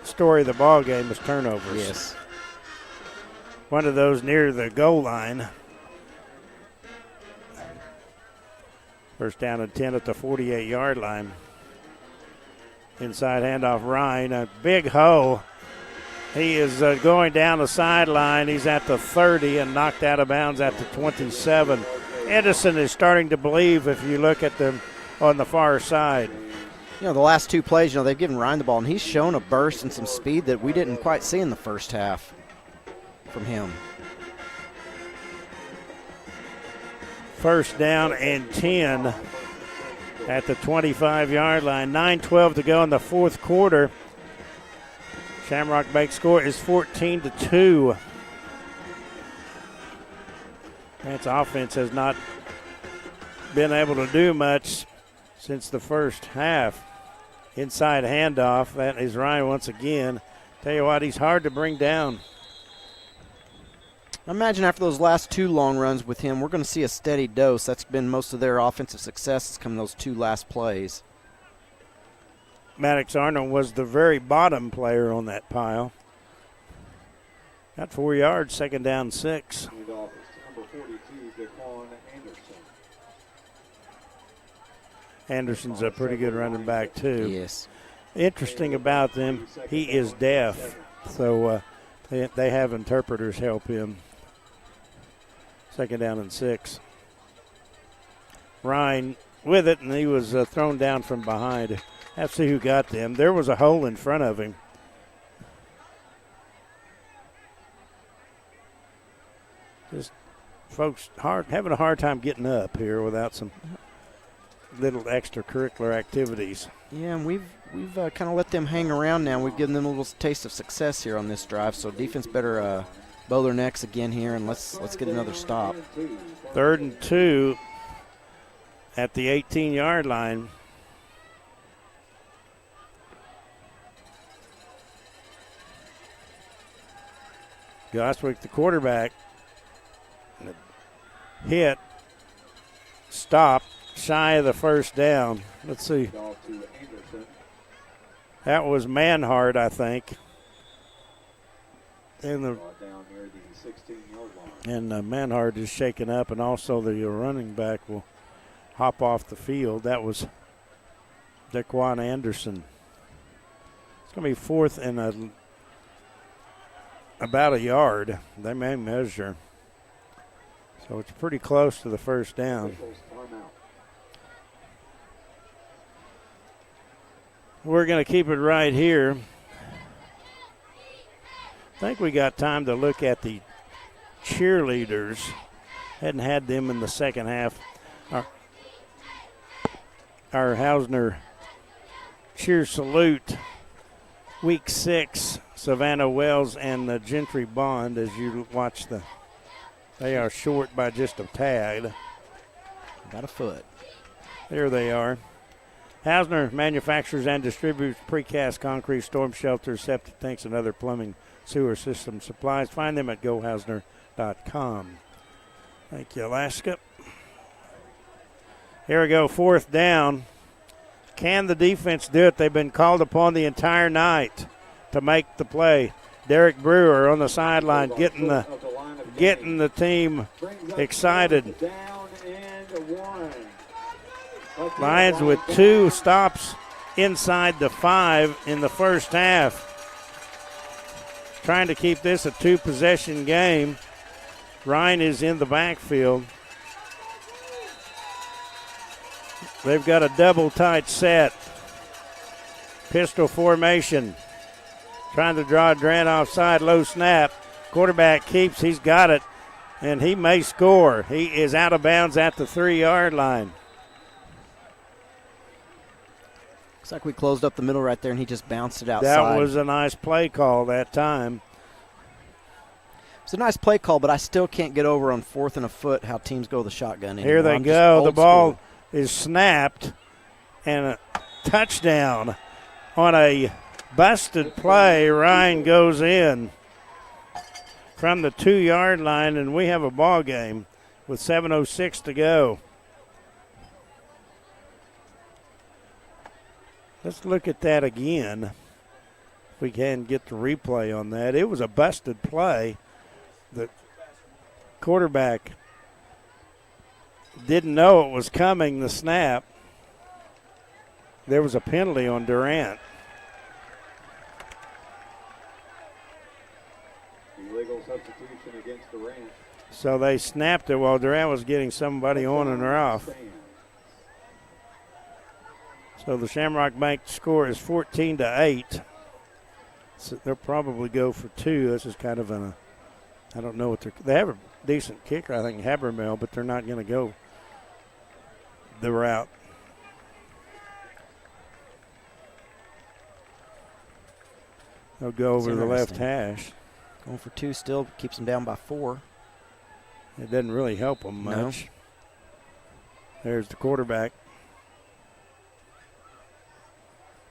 story of the ball game is turnovers. Yes. One of those near the goal line. 1st down and 10 at the 48-yard line. Inside handoff, Ryan. A big hole. He is going down the sideline. He's at the 30 and knocked out of bounds at the 27. Edison is starting to believe if you look at them on the far side. The last 2 plays, they've given Ryan the ball, and he's shown a burst and some speed that we didn't quite see in the 1st half from him. 1st down and 10 at the 25-yard line. 9:12 to go in the 4th quarter. Shamrock Bank score is 14-2. Grant's offense has not been able to do much since the 1st half. Inside handoff. That is Ryan once again. Tell you what, he's hard to bring down. Imagine after those last 2 long runs with him, we're going to see a steady dose. That's been most of their offensive success has come in those 2 last plays. Maddox Arnold was the very bottom player on that pile. Got 4 yards, second down 6. Number 42, Daquan Anderson. Anderson's a pretty good running back, too. Yes. Interesting about them, he is deaf, so they have interpreters help him. Second down and 6. Ryan with it, and he was thrown down from behind. Have to see who got them. There was a hole in front of him. Just folks having a hard time getting up here without some little extracurricular activities. Yeah, and we've kind of let them hang around now. We've given them a little taste of success here on this drive, so defense better bow their necks again here, and let's get another stop. 3rd and 2 at the 18-yard line. Goswick, the quarterback, hit, stop, shy of the first down. Let's see. That was Manhart, I think. And Manhart is shaken up, and also the running back will hop off the field. That was Daquan Anderson. It's going to be 4th and about a yard. They may measure. So it's pretty close to the first down. We're going to keep it right here. I think we got time to look at the cheerleaders. Hadn't had them in the second half. Our Hausner cheer salute, week 6, Savannah Wells and the Gentry Bond. As you watch they are short by just a tad. About a foot. There they are. Hausner manufactures and distributes precast concrete, storm shelters, septic tanks, and other plumbing sewer system supplies. Find them at gohausner.com. Thank you, Alaska. Here we go, 4th down. Can the defense do it? They've been called upon the entire night to make the play. Derek Brewer on the sideline getting the team excited. Lions with 2 stops inside the 5 in the first half. Trying to keep this a 2-possession game. Ryan is in the backfield. They've got a double tight set. Pistol formation. Trying to draw Durant offside, low snap. Quarterback keeps, he's got it, and he may score. He is out of bounds at the 3-yard line. Looks like we closed up the middle right there, and he just bounced it outside. That was a nice play call that time. It's a nice play call, but I still can't get over on 4th and a foot how teams go the shotgun anymore. Here they go. The ball is snapped, and a touchdown on a busted play. Ryan goes in from the 2-yard line, and we have a ball game with 7:06 to go. Let's look at that again. If we can get the replay on that. It was a busted play. The quarterback didn't know it was coming, the snap. There was a penalty on Durant. Illegal substitution against Durant. So they snapped it while Durant was getting somebody on and off. So the Shamrock Bank score is 14-8. So they'll probably go for 2. This is kind of I don't know what they have a decent kicker, I think, Habermel, but they're not going to go the route. They'll go over the left hash. Going for 2 still, keeps them down by 4. It doesn't really help them much. No. There's the quarterback.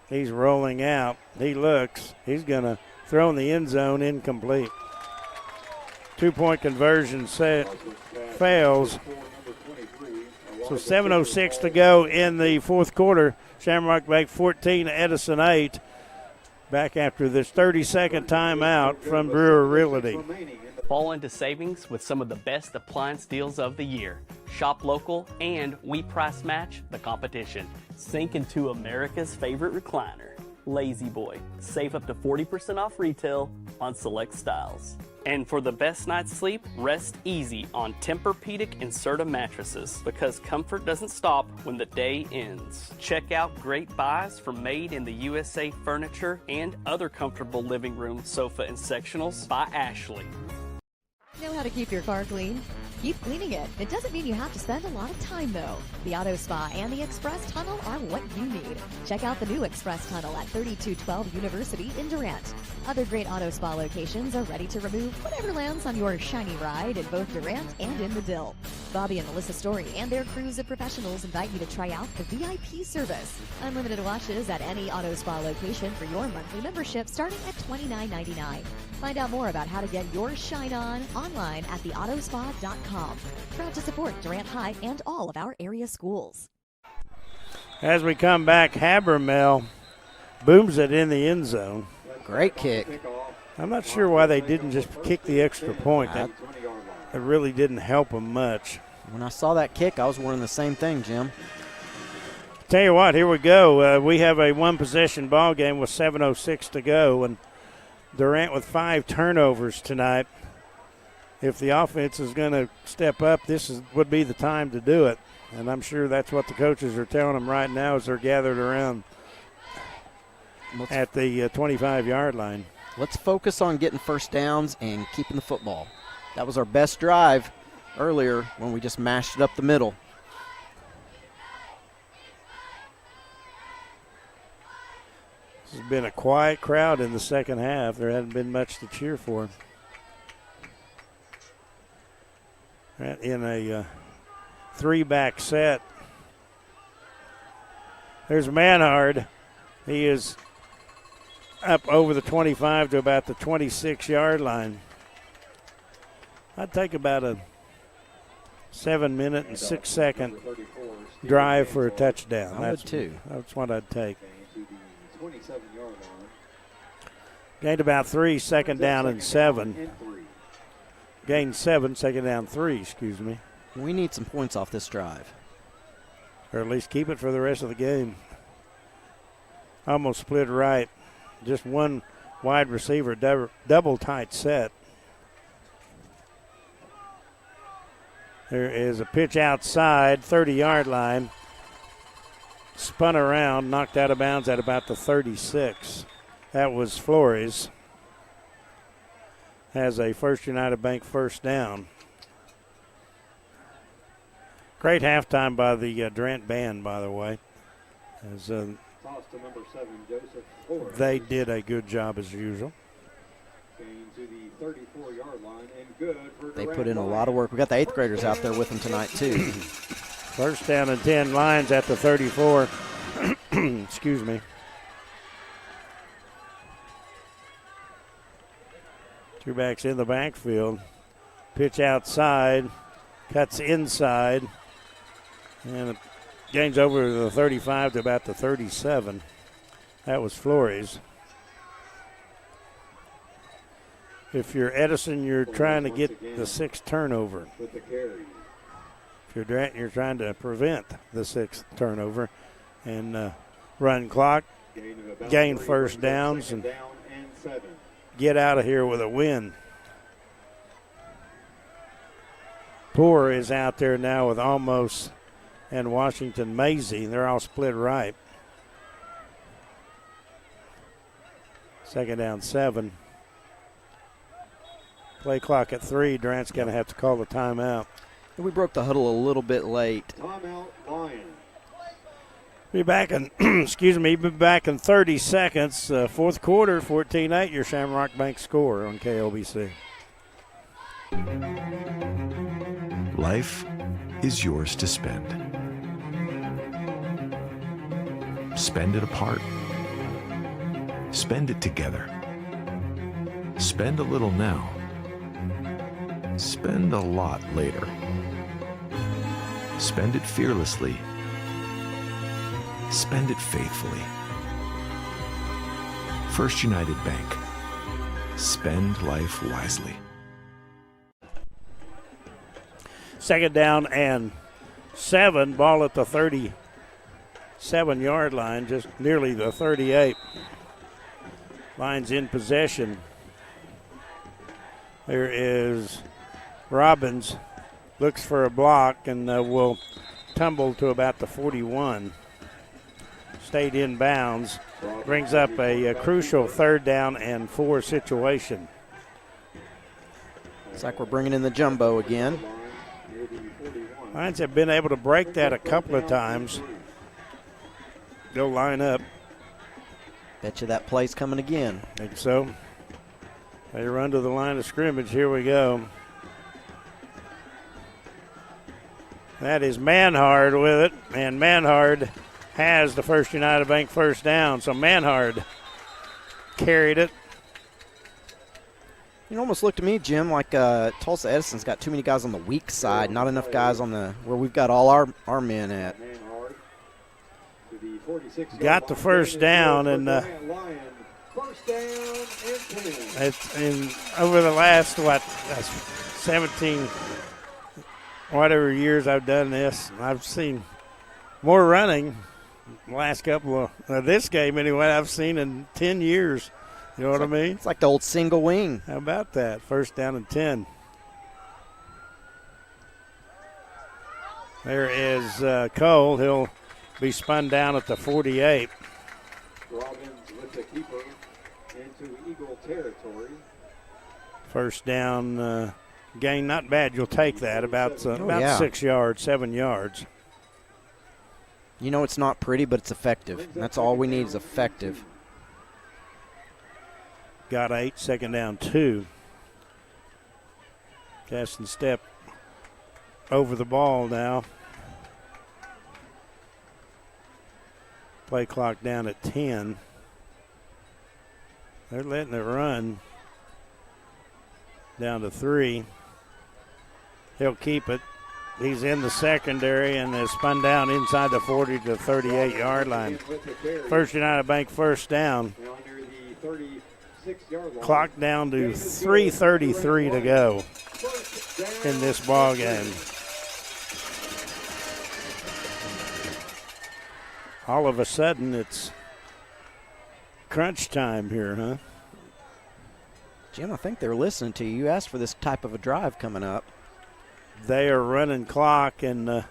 He's rolling out. He looks. He's going to throw in the end zone, incomplete. 2-point conversion fails. So 7:06 to go in the fourth quarter. Shamrock Bank 14, Edison 8. Back after this 30-second timeout from Brewer Realty. Fall into savings with some of the best appliance deals of the year. Shop local and we price match the competition. Sink into America's favorite recliner, Lazy Boy. Save up to 40% off retail on select styles. And for the best night's sleep, rest easy on Tempur-Pedic and Serta mattresses because comfort doesn't stop when the day ends. Check out great buys from Made in the USA Furniture and other comfortable living room, sofa, and sectionals by Ashley. Know how to keep your car clean? Keep cleaning it. It doesn't mean you have to spend a lot of time, though. The Auto Spa and the Express Tunnel are what you need. Check out the new Express Tunnel at 3212 University in Durant. Other great Auto Spa locations are ready to remove whatever lands on your shiny ride in both Durant and in the Dill. Bobby and Melissa Story and their crews of professionals invite you to try out the VIP service. Unlimited washes at any Auto Spa location for your monthly membership starting at $29.99. Find out more about how to get your shine on online at theautospa.com. Proud to support Durant High and all of our area schools. As we come back, Habermel booms it in the end zone. Great kick. I'm not sure why they didn't just kick the extra point. That really didn't help them much. When I saw that kick, I was wondering the same thing, Jim. Tell you what, here we go. We have a one-possession ball game with 7:06 to go, and Durant with 5 turnovers tonight. If the offense is going to step up, would be the time to do it. And I'm sure that's what the coaches are telling them right now as they're gathered around at the 25-yard line. Let's focus on getting first downs and keeping the football. That was our best drive earlier when we just mashed it up the middle. This has been a quiet crowd in the second half. There hasn't been much to cheer for. In a 3-back set. There's Manhard. He is up over the 25 to about the 26-yard line. I'd take about a 7-minute and 6-second drive for a touchdown. I would too. That's what I'd take. Gained about 3, second down and 7. Gained 7, second down 3, excuse me. We need some points off this drive. Or at least keep it for the rest of the game. Almost split right. Just one wide receiver, double tight set. There is a pitch outside, 30-yard line. Spun around, knocked out of bounds at about the 36. That was Flores. Has a First United Bank first down. Great halftime by the Durant band, by the way. As they did a good job as usual. They put in a lot of work. We got the 8th graders out there with them tonight, too. First down and 10, Lions at the 34. Excuse me. Two backs in the backfield. Pitch outside, cuts inside, and it gains over the 35 to about the 37. That was Flores. If you're Edison, you're trying to get the 6th turnover. If you're Durant, you're trying to prevent the 6th turnover and run clock, gain first downs, and get out of here with a win. Poor is out there now with Almost and Washington Maisie. They're all split right. Second down 7. Play clock at 3. Durant's going to have to call the timeout. We broke the huddle a little bit late. Timeout, Lions. Be back in, be back in 30 seconds. Fourth quarter, 14-8, your Shamrock Bank score on KLBC. Life is yours to spend. Spend it apart. Spend it together. Spend a little now. spend a lot later. Spend it fearlessly. Spend it faithfully. First United Bank. Spend life wisely. Second down and 7. Ball at the 37-yard line, just nearly the 38. Lions in possession. There is Robbins. Looks for a block and will tumble to about the 41. Stayed in bounds. Brings up a crucial 3rd down and 4 situation. It's like we're bringing in the jumbo again. Lions have been able to break that a couple of times. They'll line up. Bet you that play's coming again. Think so. They run to the line of scrimmage. Here we go. That is Manhard with it, and Manhard has the First United Bank first down. So Manhard carried it. It almost looked to me, Jim, like Tulsa Edison's got too many guys on the weak side, not enough guys on the where we've got all our men at. Got the first down, and it's in over the last 17 whatever years I've done this, I've seen more running the last couple of this game anyway I've seen in 10 years. You know what I mean? It's like the old single wing. How about that? First down and 10. There is Cole. He'll be spun down at the 48. Robbins with the keeper into Eagle territory. First down gain, not bad. You'll take that about 6 yards, 7 yards. You know it's not pretty, but it's effective. That's all we need is effective. Got 8, second down 2. Casting step over the ball now. Play clock down at 10. They're letting it run down to 3. He'll keep it. He's in the secondary and is spun down inside the 40 to 38-yard line. First United Bank first down. Clock down to 3:33 to go in this ball game. All of a sudden, it's crunch time here, huh? Jim, I think they're listening to you. You asked for this type of a drive coming up. They are running clock, and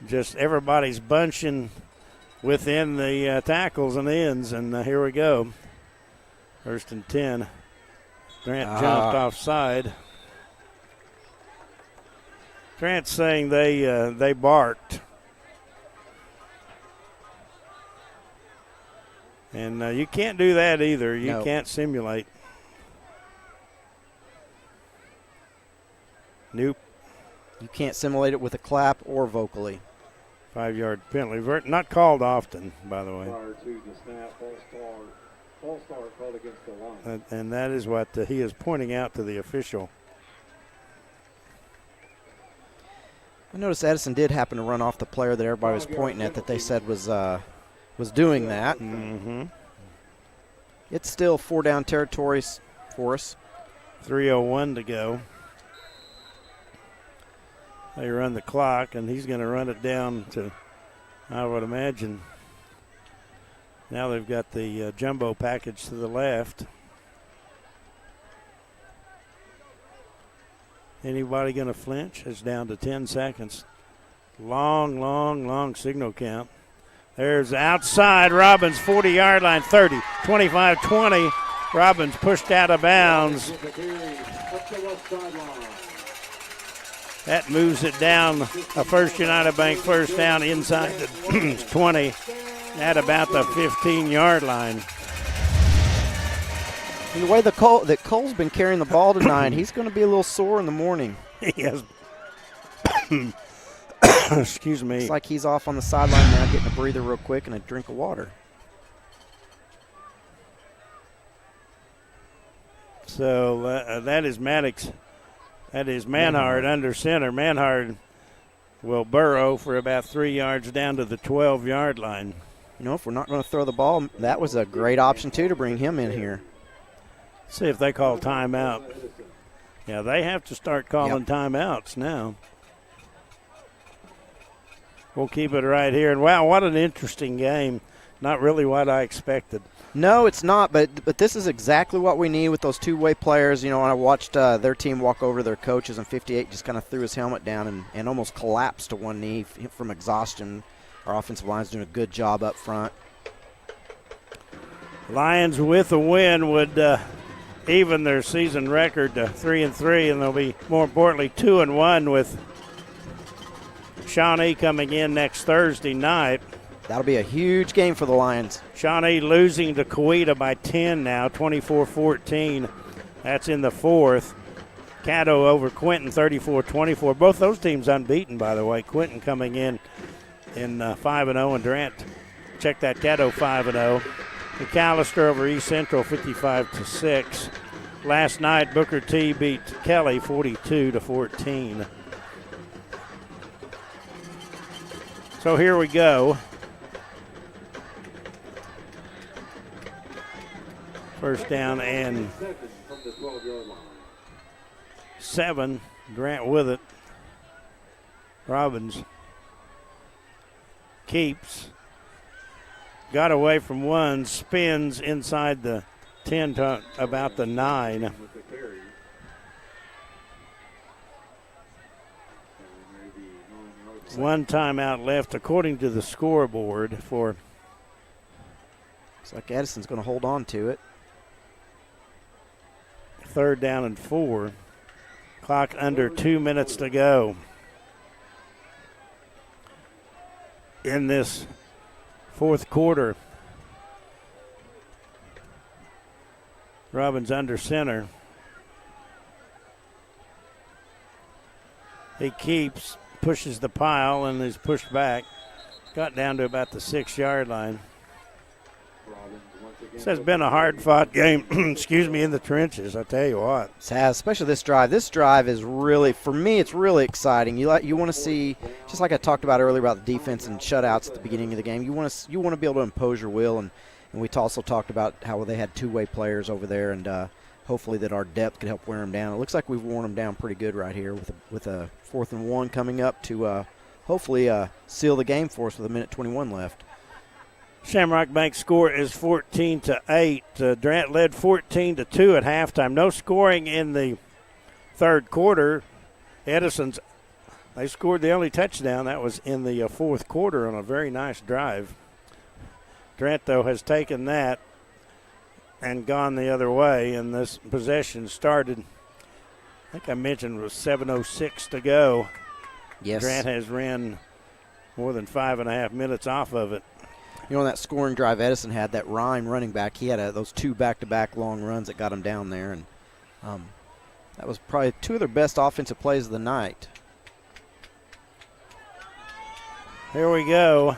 just everybody's bunching within the tackles and ends, and here we go. First and 10. Grant jumped offside. Grant's saying they barked. And you can't do that either. You can't simulate. Nope. You can't simulate it with a clap or vocally. 5-yard penalty. Not called often, by the way. Prior to the snap, false start called against the line. And that is what he is pointing out to the official. I noticed Edison did happen to run off the player that everybody was pointing at that they said was doing that. Mm-hmm. It's still 4-down territories for us. 3:01 to go. They run the clock, and he's going to run it down to, I would imagine. Now they've got the jumbo package to the left. Anybody going to flinch? It's down to 10 seconds. Long signal count. There's outside Robbins, 40-yard line, 30, 25, 20. Robbins pushed out of bounds. That moves it down. A First United Bank first down inside the 20 at about the 15-yard line. And the way that Cole's been carrying the ball tonight, he's going to be a little sore in the morning. He has. Excuse me. It's like he's off on the sideline now, getting a breather real quick and a drink of water. So that is Maddox That is Manhard under center. Manhard will burrow for about 3 yards down to the 12-yard line. You know, if we're not going to throw the ball, that was a great option, too, to bring him in here. See if they call timeout. Yeah, they have to start calling timeouts now. We'll keep it right here. And, wow, what an interesting game. Not really what I expected. No, it's not, but this is exactly what we need with those two-way players. You know, I watched their team walk over their coaches, and 58 just kind of threw his helmet down and almost collapsed to one knee from exhaustion. Our offensive line's doing a good job up front. Lions with a win would even their season record to 3-3, and they'll be, more importantly, 2-1 with Shawnee coming in next Thursday night. That'll be a huge game for the Lions. Shawnee losing to Coweta by 10 now, 24-14. That's in the fourth. Caddo over Quinton, 34-24. Both those teams unbeaten, by the way. Quinton coming in 5-0, and Durant, check that, Caddo 5-0. McAllister over East Central, 55-6. Last night, Booker T beat Kelly 42-14. So here we go. First down and 7. Durant with it. Robbins keeps. Got away from one. Spins inside the 10 to about the 9. One timeout left according to the scoreboard for. Looks like Edison's going to hold on to it. 3rd down and 4. Clock under 2 minutes to go in this fourth quarter. Robbins under center. He keeps, pushes the pile, and is pushed back. Got down to about the 6-yard line. This has been a hard-fought game, in the trenches, I tell you what. It has, especially this drive. This drive is really, for me, it's really exciting. You want to see, just like I talked about earlier about the defense and shutouts at the beginning of the game, you want to be able to impose your will, and we also talked about how they had two-way players over there, and hopefully that our depth could help wear them down. It looks like we've worn them down pretty good right here with a 4th and 1 coming up to hopefully seal the game for us with 1:21 left. Shamrock Bank score is 14-8. Durant led 14-2 at halftime. No scoring in the third quarter. Edison's, they scored the only touchdown. That was in the fourth quarter on a very nice drive. Durant, though, has taken that and gone the other way, and this possession started, I think I mentioned, was 7:06 to go. Yes. Durant has ran more than 5.5 minutes off of it. You know, on that scoring drive Edison had, that Rhyme running back, he had those 2 back-to-back long runs that got him down there, and that was probably 2 of their best offensive plays of the night. Here we go.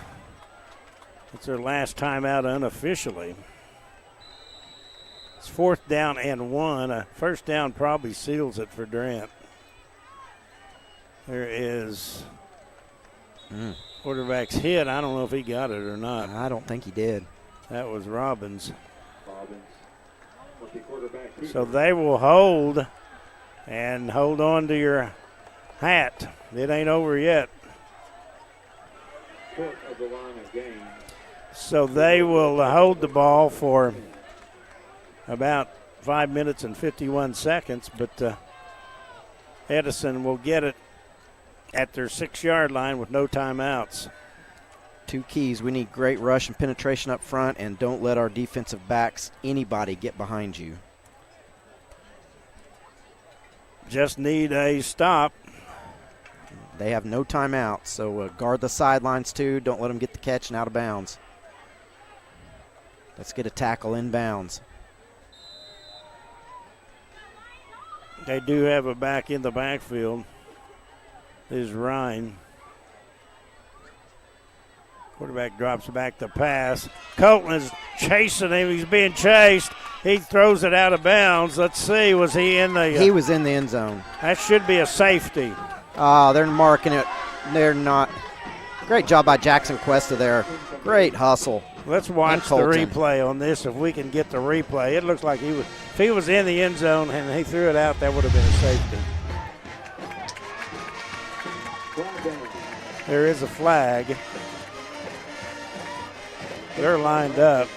It's their last timeout unofficially. It's 4th down and 1. A first down probably seals it for Durant. There is quarterback's hit. I don't know if he got it or not. I don't think he did. That was Robbins. So they will hold and hold on to your hat. It ain't over yet. So they will hold the ball for about 5 minutes and 51 seconds, but Edison will get it at their 6-yard line with no timeouts. 2 keys. We need great rush and penetration up front, and don't let our defensive backs, anybody, get behind you. Just need a stop. They have no timeouts, so guard the sidelines too. Don't let them get the catch and out of bounds. Let's get a tackle inbounds. They do have a back in the backfield. Is Ryan. Quarterback drops back the pass. Colton is chasing him. He's being chased. He throws it out of bounds. Let's see. Was he in the? He was in the end zone. That should be a safety. They're marking it. They're not. Great job by Jackson Cuesta there. Great hustle. Let's watch the replay on this if we can get the replay. It looks like he was. If he was in the end zone and he threw it out, that would have been a safety. There is a flag. They're lined up.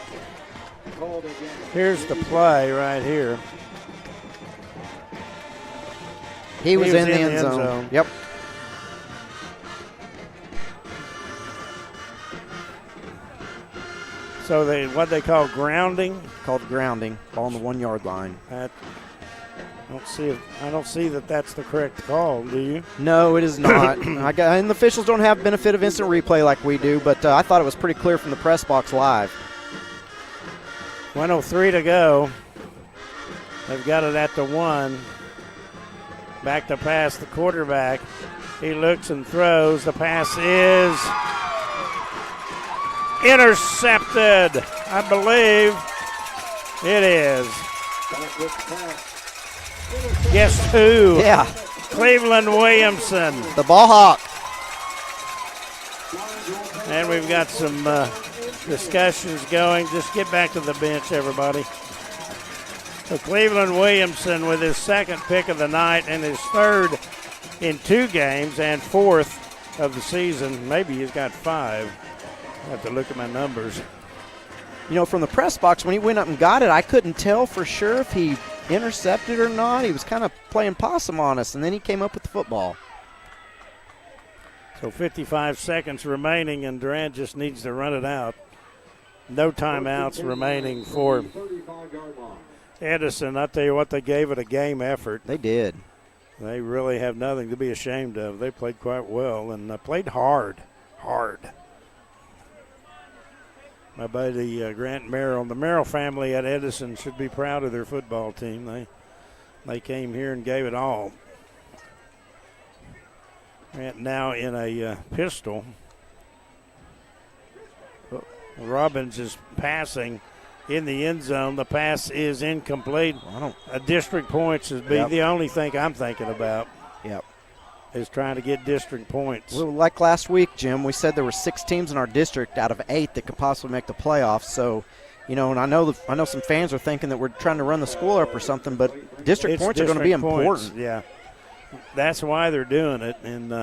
Here's the play right here. He was in the end zone. Yep. So what they call grounding? Called grounding. Ball on the 1 yard line. I don't see that that's the correct call, do you? No, it is not. And the officials don't have benefit of instant replay like we do, but I thought it was pretty clear from the press box live. 1:03 to go. They've got it at the 1. Back to pass the quarterback. He looks and throws. The pass is intercepted. I believe it is. Guess who? Yeah. Cleveland Williamson. The ball hawk. And we've got some discussions going. Just get back to the bench, everybody. So Cleveland Williamson with his second pick of the night and his third in 2 games and 4th of the season. Maybe he's got 5. I have to look at my numbers. You know, from the press box, when he went up and got it, I couldn't tell for sure if he intercepted or not. He was kind of playing possum on us, and then he came up with the football. So 55 seconds remaining, and Durant just needs to run it out. No timeouts remaining for Edison. I'll tell you what, they gave it a game effort. They did. They really have nothing to be ashamed of. They played quite well and played hard. My buddy Grant Merrill, the Merrill family at Edison should be proud of their football team. They came here and gave it all. Grant now in a pistol. Robbins is passing in the end zone. The pass is incomplete. A district points is the only thing I'm thinking about. Yep. Is trying to get district points. Well, like last week, Jim, we said there were 6 teams in our district out of 8 that could possibly make the playoffs. So, you know, and I know some fans are thinking that we're trying to run the school up or something, but district points are going to be important. Points, yeah, that's why they're doing it. And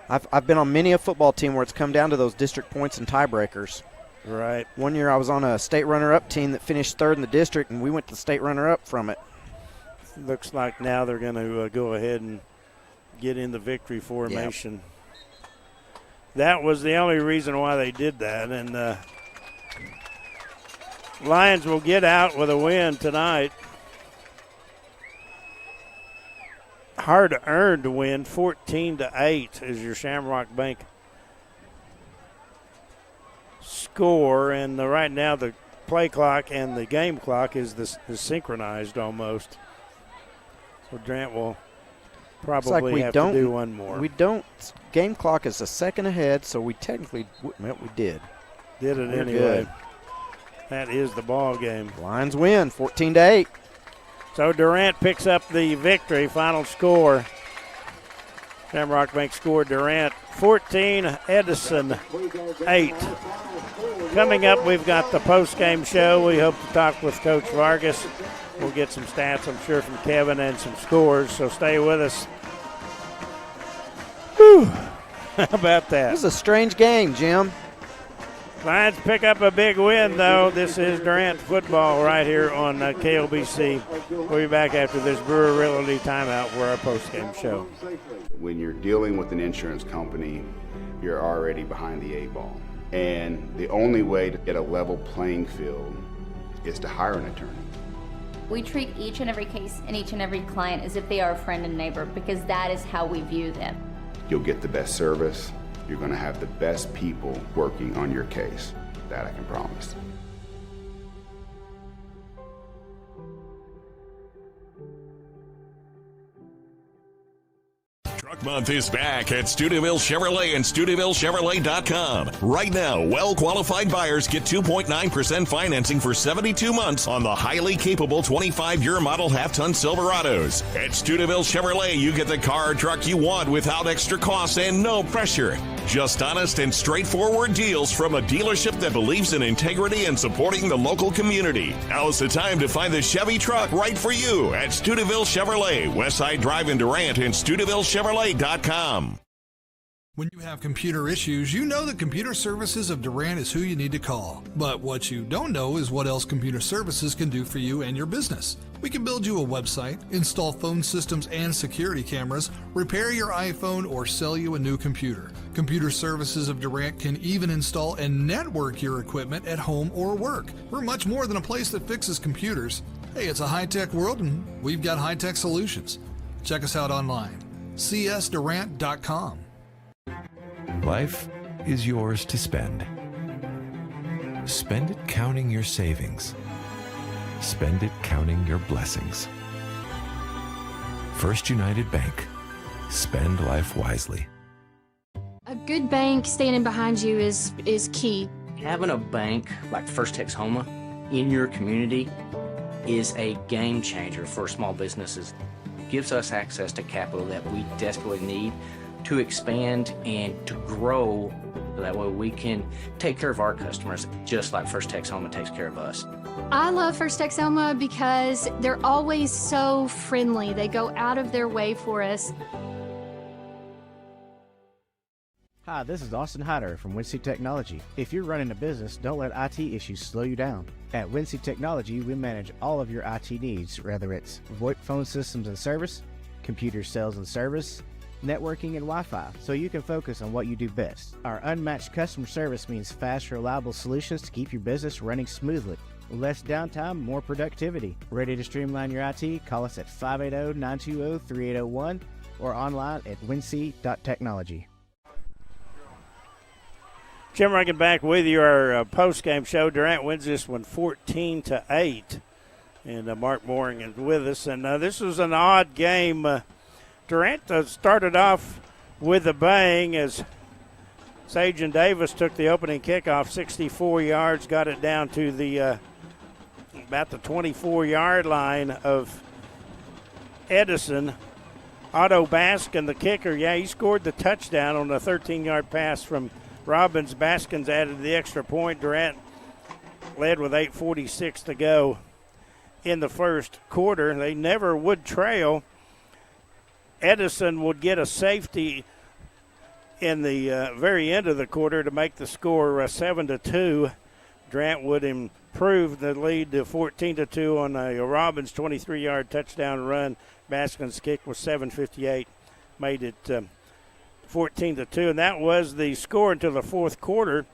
I've been on many a football team where it's come down to those district points and tiebreakers. Right. One year I was on a state runner-up team that finished 3rd in the district, and we went to the state runner-up from it. Looks like now they're going to go ahead and get in the victory formation. Yep. That was the only reason why they did that. And Lions will get out with a win tonight. Hard-earned win, 14-8 is your Shamrock Bank score. And right now the play clock and the game clock is synchronized almost. So Durant will probably have to do one more. We don't. Game clock is a second ahead, so we technically, we did. Did it anyway. Good. That is the ball game. Lions win, 14-8. So Durant picks up the victory. Final score. Shamrock Bank scored Durant 14, Edison 8. Coming up, we've got the post-game show. We hope to talk with Coach Vargas. We'll get some stats, I'm sure, from Kevin and some scores, so stay with us. Whew. How about that? This is a strange game, Jim. Lions pick up a big win, though. This is Durant football right here on KLBC. We'll be back after this Brewer Realty timeout for our post-game show. When you're dealing with an insurance company, you're already behind the 8 ball. And the only way to get a level playing field is to hire an attorney. We treat each and every case and each and every client as if they are a friend and neighbor because that is how we view them. You'll get the best service. You're going to have the best people working on your case. That I can promise. Truck Month is back at Steubenville Chevrolet and SteubenvilleChevrolet.com. Right now, well-qualified buyers get 2.9% financing for 72 months on the highly capable 25-year model half-ton Silverados. At Steubenville Chevrolet, you get the car or truck you want without extra costs and no pressure. Just honest and straightforward deals from a dealership that believes in integrity and supporting the local community. Now's the time to find the Chevy truck right for you at Steubenville Chevrolet, Westside Drive in Durant, and SteubenvilleChevrolet.com. When you have computer issues, you know that Computer Services of Durant is who you need to call. But what you don't know is what else Computer Services can do for you and your business. We can build you a website, install phone systems and security cameras, repair your iPhone, or sell you a new computer. Computer Services of Durant can even install and network your equipment at home or work. We're much more than a place that fixes computers. Hey, it's a high-tech world, and we've got high-tech solutions. Check us out online, csdurant.com. Life is yours to spend. Spend it counting your savings. Spend it counting your blessings. First United Bank. Spend life wisely. A good bank standing behind you is key. Having a bank like First Texoma in your community is a game changer for small businesses. It gives us access to capital that we desperately need to expand and to grow, so that way we can take care of our customers just like First Texoma takes care of us. I love First Texoma because they're always so friendly. They go out of their way for us. Hi, this is Austin Hyder from Wincy Technology. If you're running a business, don't let IT issues slow you down. At Wincy Technology, we manage all of your IT needs, whether it's VoIP phone systems and service, computer sales and service, networking, and Wi-Fi, so you can focus on what you do best. Our unmatched customer service means fast, reliable solutions to keep your business running smoothly. Less downtime, more productivity. Ready to streamline your IT? Call us at 580-920-3801 or online at wincy.technology. Jim Reagan back with you, our post-game show. Durant wins this one 14-8, and Mark Mooring is with us. And this was an odd game. Durant started off with a bang as Sagen Davis took the opening kickoff, 64 yards, got it down to the about the 24-yard line of Edison. Otto Baskin, the kicker, he scored the touchdown on a 13-yard pass from Robbins. Baskins added the extra point. Durant led with 8:46 to go in the first quarter. They never would trail. Edison would get a safety in the very end of the quarter to make the score 7-2. Durant would improve the lead to 14-2 on a Robbins 23-yard touchdown run. Baskin's kick was 7:58, made it 14-2, and that was the score until the fourth quarter.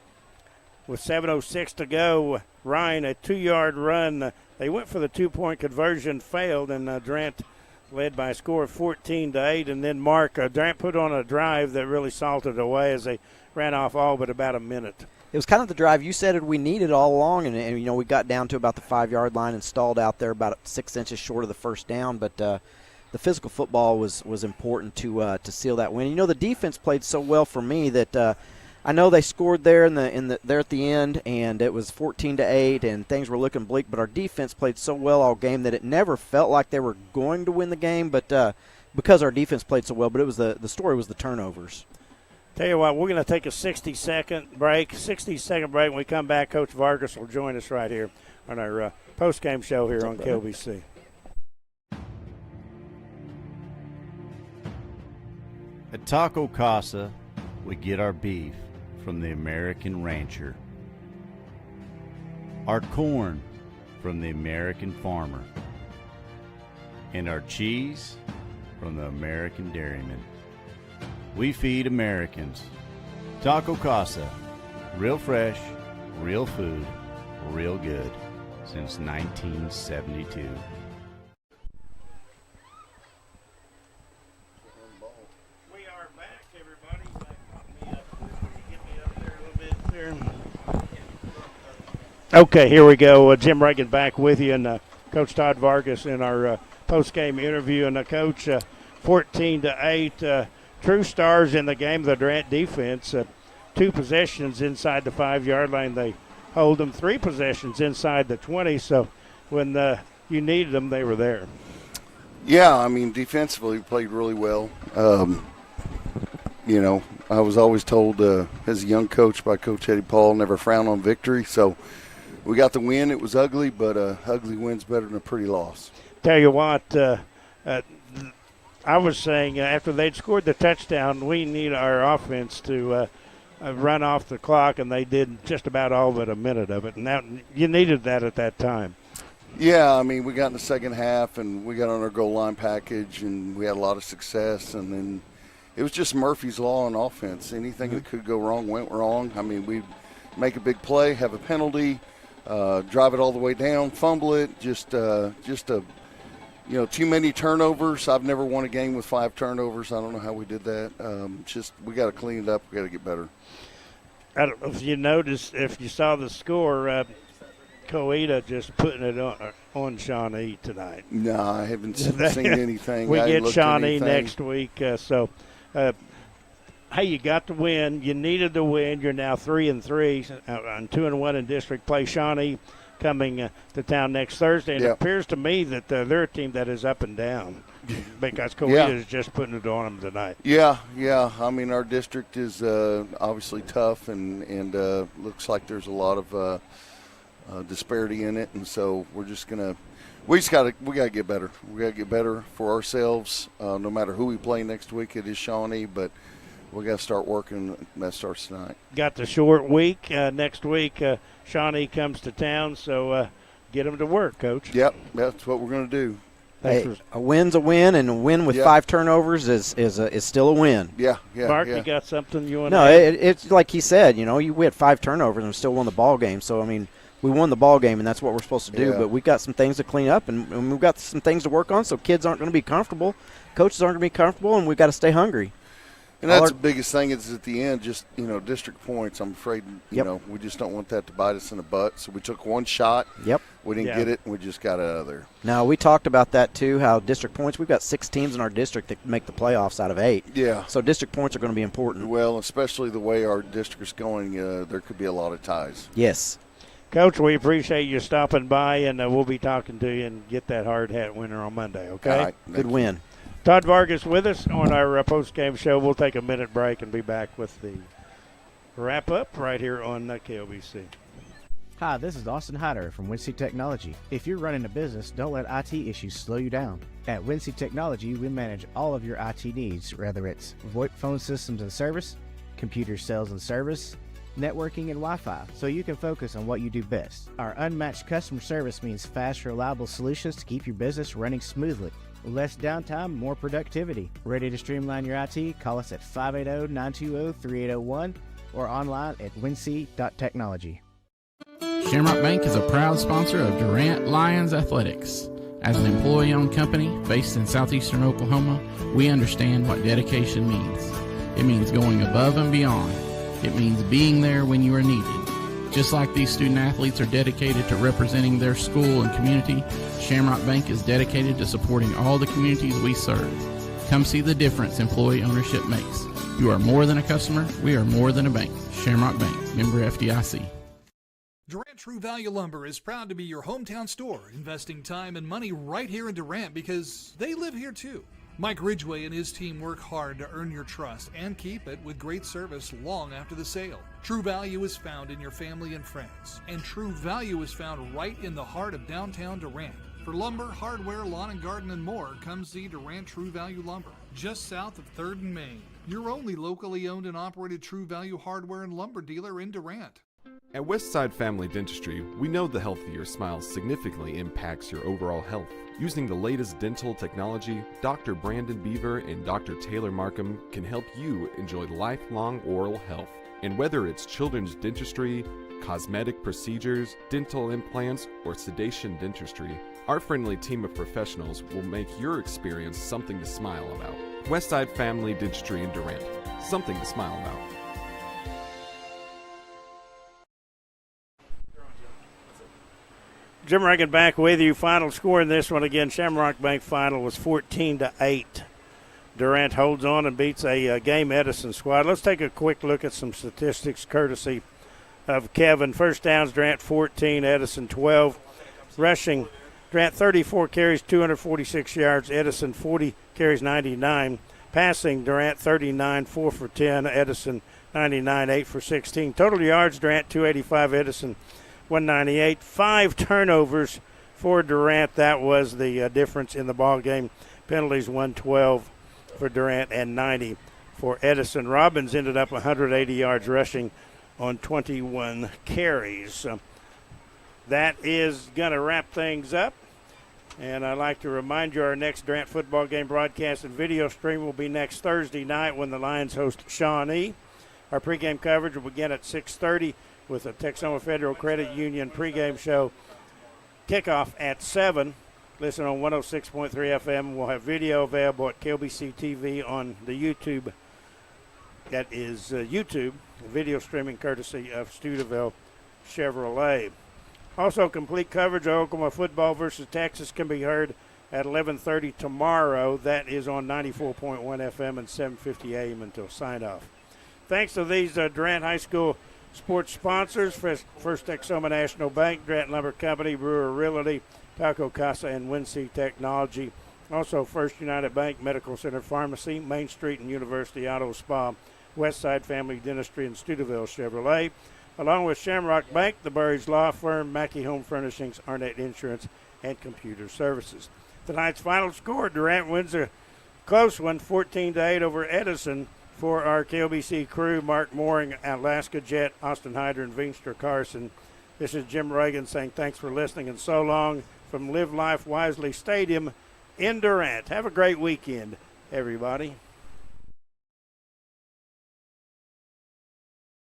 With 7:06 to go, Ryan, a 2-yard run. They went for the 2-point conversion, failed, and Durant led by a score of 14-8. And then Durant put on a drive that really salted away as they ran off all but about a minute. It was kind of the drive you said we needed all along, and we got down to about the 5-yard line and stalled out there about 6 inches short of the first down. But the physical football was important to seal that win. The defense played so well for me that I know they scored there there at the end, and it was 14-8, and things were looking bleak. But our defense played so well all game that it never felt like they were going to win the game. But because our defense played so well, but it was the story was the turnovers. Tell you what, we're going to take a 60-second break. 60-second break. When we come back, Coach Vargas will join us right here on our post-game show here on KLBC. At Taco Casa, we get our beef from the American rancher, our corn from the American farmer, and our cheese from the American dairyman. We feed Americans. Taco Casa, real fresh, real food, real good, since 1972. Okay, here we go. Jim Reagan back with you, and Coach Todd Vargas in our post-game interview. And Coach, 14-8, true stars in the game, the Durant defense. 2 possessions inside the 5-yard line. They hold them 3 possessions inside the 20. So when you needed them, they were there. Yeah, I mean, defensively we played really well. You know, I was always told as a young coach by Coach Eddie Paul, never frown on victory. So we got the win. It was ugly, but ugly win's better than a pretty loss. Tell you what, I was saying after they'd scored the touchdown, we need our offense to run off the clock, and they did just about all but a minute of it. And that, you needed that at that time. Yeah, I mean, we got in the second half, and we got on our goal line package, and we had a lot of success. And then it was just Murphy's Law on offense. Anything that could go wrong went wrong. I mean, we'd make a big play, have a penalty, drive it all the way down, fumble it, just too many turnovers. I've never won a game with 5 turnovers. I don't know how we did that. We got to clean it up. We got to get better. I don't know if you noticed, if you saw the score, Coeta just putting it on Shawnee tonight. No, I haven't seen anything. We get Shawnee next week. Hey, you got the win. You needed the win. You're now 3-3 and 2-1 in district play. Shawnee coming to town next Thursday. And It appears to me that they're a team that is up and down because Coeta is just putting it on them tonight. Yeah. I mean, our district is obviously tough, and looks like there's a lot of disparity in it, and so we got to get better. We got to get better for ourselves. No matter who we play next week, it is Shawnee, but we got to start working. That starts tonight. Got the short week. Next week, Shawnee comes to town, so get them to work, Coach. Yep, that's what we're going to do. Hey, a win's a win, and a win with 5 turnovers is still a win. Yeah. Mark, you got something you want to add? No, it's like he said, we had 5 turnovers and still won the ball game. So, I mean, we won the ball game, and that's what we're supposed to do. Yeah. But we've got some things to clean up, and we've got some things to work on, so kids aren't going to be comfortable. Coaches aren't going to be comfortable, and we've got to stay hungry. And that's the biggest thing is at the end, just, district points. I'm afraid, we just don't want that to bite us in the butt. So we took 1 shot. Yep. We didn't get it, and we just got out of there. Now, we talked about that, too, how district points, we've got 6 teams in our district that make the playoffs out of 8. Yeah. So district points are going to be important. Well, especially the way our district is going, there could be a lot of ties. Yes. Coach, we appreciate you stopping by, and we'll be talking to you and get that hard hat winner on Monday, okay? All right. Good win. Todd Vargas with us on our post-game show. We'll take a minute break and be back with the wrap-up right here on KOBC. Hi, this is Austin Hyder from Wincy Technology. If you're running a business, don't let IT issues slow you down. At Wincy Technology, we manage all of your IT needs, whether it's VoIP phone systems and service, computer sales and service, networking, and Wi-Fi, so you can focus on what you do best. Our unmatched customer service means fast, reliable solutions to keep your business running smoothly. Less downtime, more productivity. Ready to streamline your IT? Call us at 580-920-3801 or online at wincy.technology. Shamrock Bank is a proud sponsor of Durant Lions Athletics. As an employee-owned company based in southeastern Oklahoma, we understand what dedication means. It means going above and beyond. It means being there when you are needed. Just like these student athletes are dedicated to representing their school and community, Shamrock Bank is dedicated to supporting all the communities we serve. Come see the difference employee ownership makes. You are more than a customer. We are more than a bank. Shamrock Bank, member FDIC. Durant True Value Lumber is proud to be your hometown store, investing time and money right here in Durant because they live here too. Mike Ridgway and his team work hard to earn your trust and keep it with great service long after the sale. True value is found in your family and friends, and true value is found right in the heart of downtown Durant. For lumber, hardware, lawn and garden, and more, come see Durant True Value Lumber, just south of 3rd and Main. Your only locally owned and operated True Value hardware and lumber dealer in Durant. At Westside Family Dentistry, we know the health of your smile significantly impacts your overall health. Using the latest dental technology, Dr. Brandon Beaver and Dr. Taylor Markham can help you enjoy lifelong oral health. And whether it's children's dentistry, cosmetic procedures, dental implants, or sedation dentistry, our friendly team of professionals will make your experience something to smile about. Westside Family Dentistry in Durant, something to smile about. Jim Reagan back with you. Final score in this one again. Shamrock Bank final was 14-8 Durant holds on and beats a game Edison squad. Let's take a quick look at some statistics courtesy of Kevin. First downs, Durant 14, Edison 12. Rushing, Durant 34 carries, 246 yards. Edison 40 carries, 99. Passing, Durant 39, 4 for 10. Edison 99, 8 for 16. Total yards, Durant 285, Edison 198. 5 turnovers for Durant. That was the difference in the ball game. Penalties 112 for Durant and 90 for Edison. Robbins ended up 180 yards rushing on 21 carries. That is going to wrap things up. And I'd like to remind you our next Durant football game broadcast and video stream will be next Thursday night when the Lions host Shawnee. Our pregame coverage will begin at 6:30 with the Texoma Federal Credit Union pregame show. Kickoff at 7. Listen on 106.3 FM. We'll have video available at KLBC TV on the YouTube. That is YouTube, video streaming courtesy of Studeville Chevrolet. Also, complete coverage of Oklahoma football versus Texas can be heard at 11:30 tomorrow. That is on 94.1 FM and 7:50 AM until sign-off. Thanks to these Durant High School sports sponsors, First Texoma National Bank, Durant Lumber Company, Brewer Realty, Taco Casa, and Wincy Technology. Also, First United Bank, Medical Center Pharmacy, Main Street and University Auto Spa, Westside Family Dentistry, and Studeville Chevrolet. Along with Shamrock Bank, the Burridge Law Firm, Mackey Home Furnishings, Arnett Insurance, and Computer Services. Tonight's final score, Durant wins a close one, 14-8 over Edison. For our KLBC crew, Mark Mooring, Alaska Jet, Austin Hyder, and Veenstra Carson, this is Jim Reagan saying thanks for listening and so long from Live Life Wisely Stadium in Durant. Have a great weekend, everybody.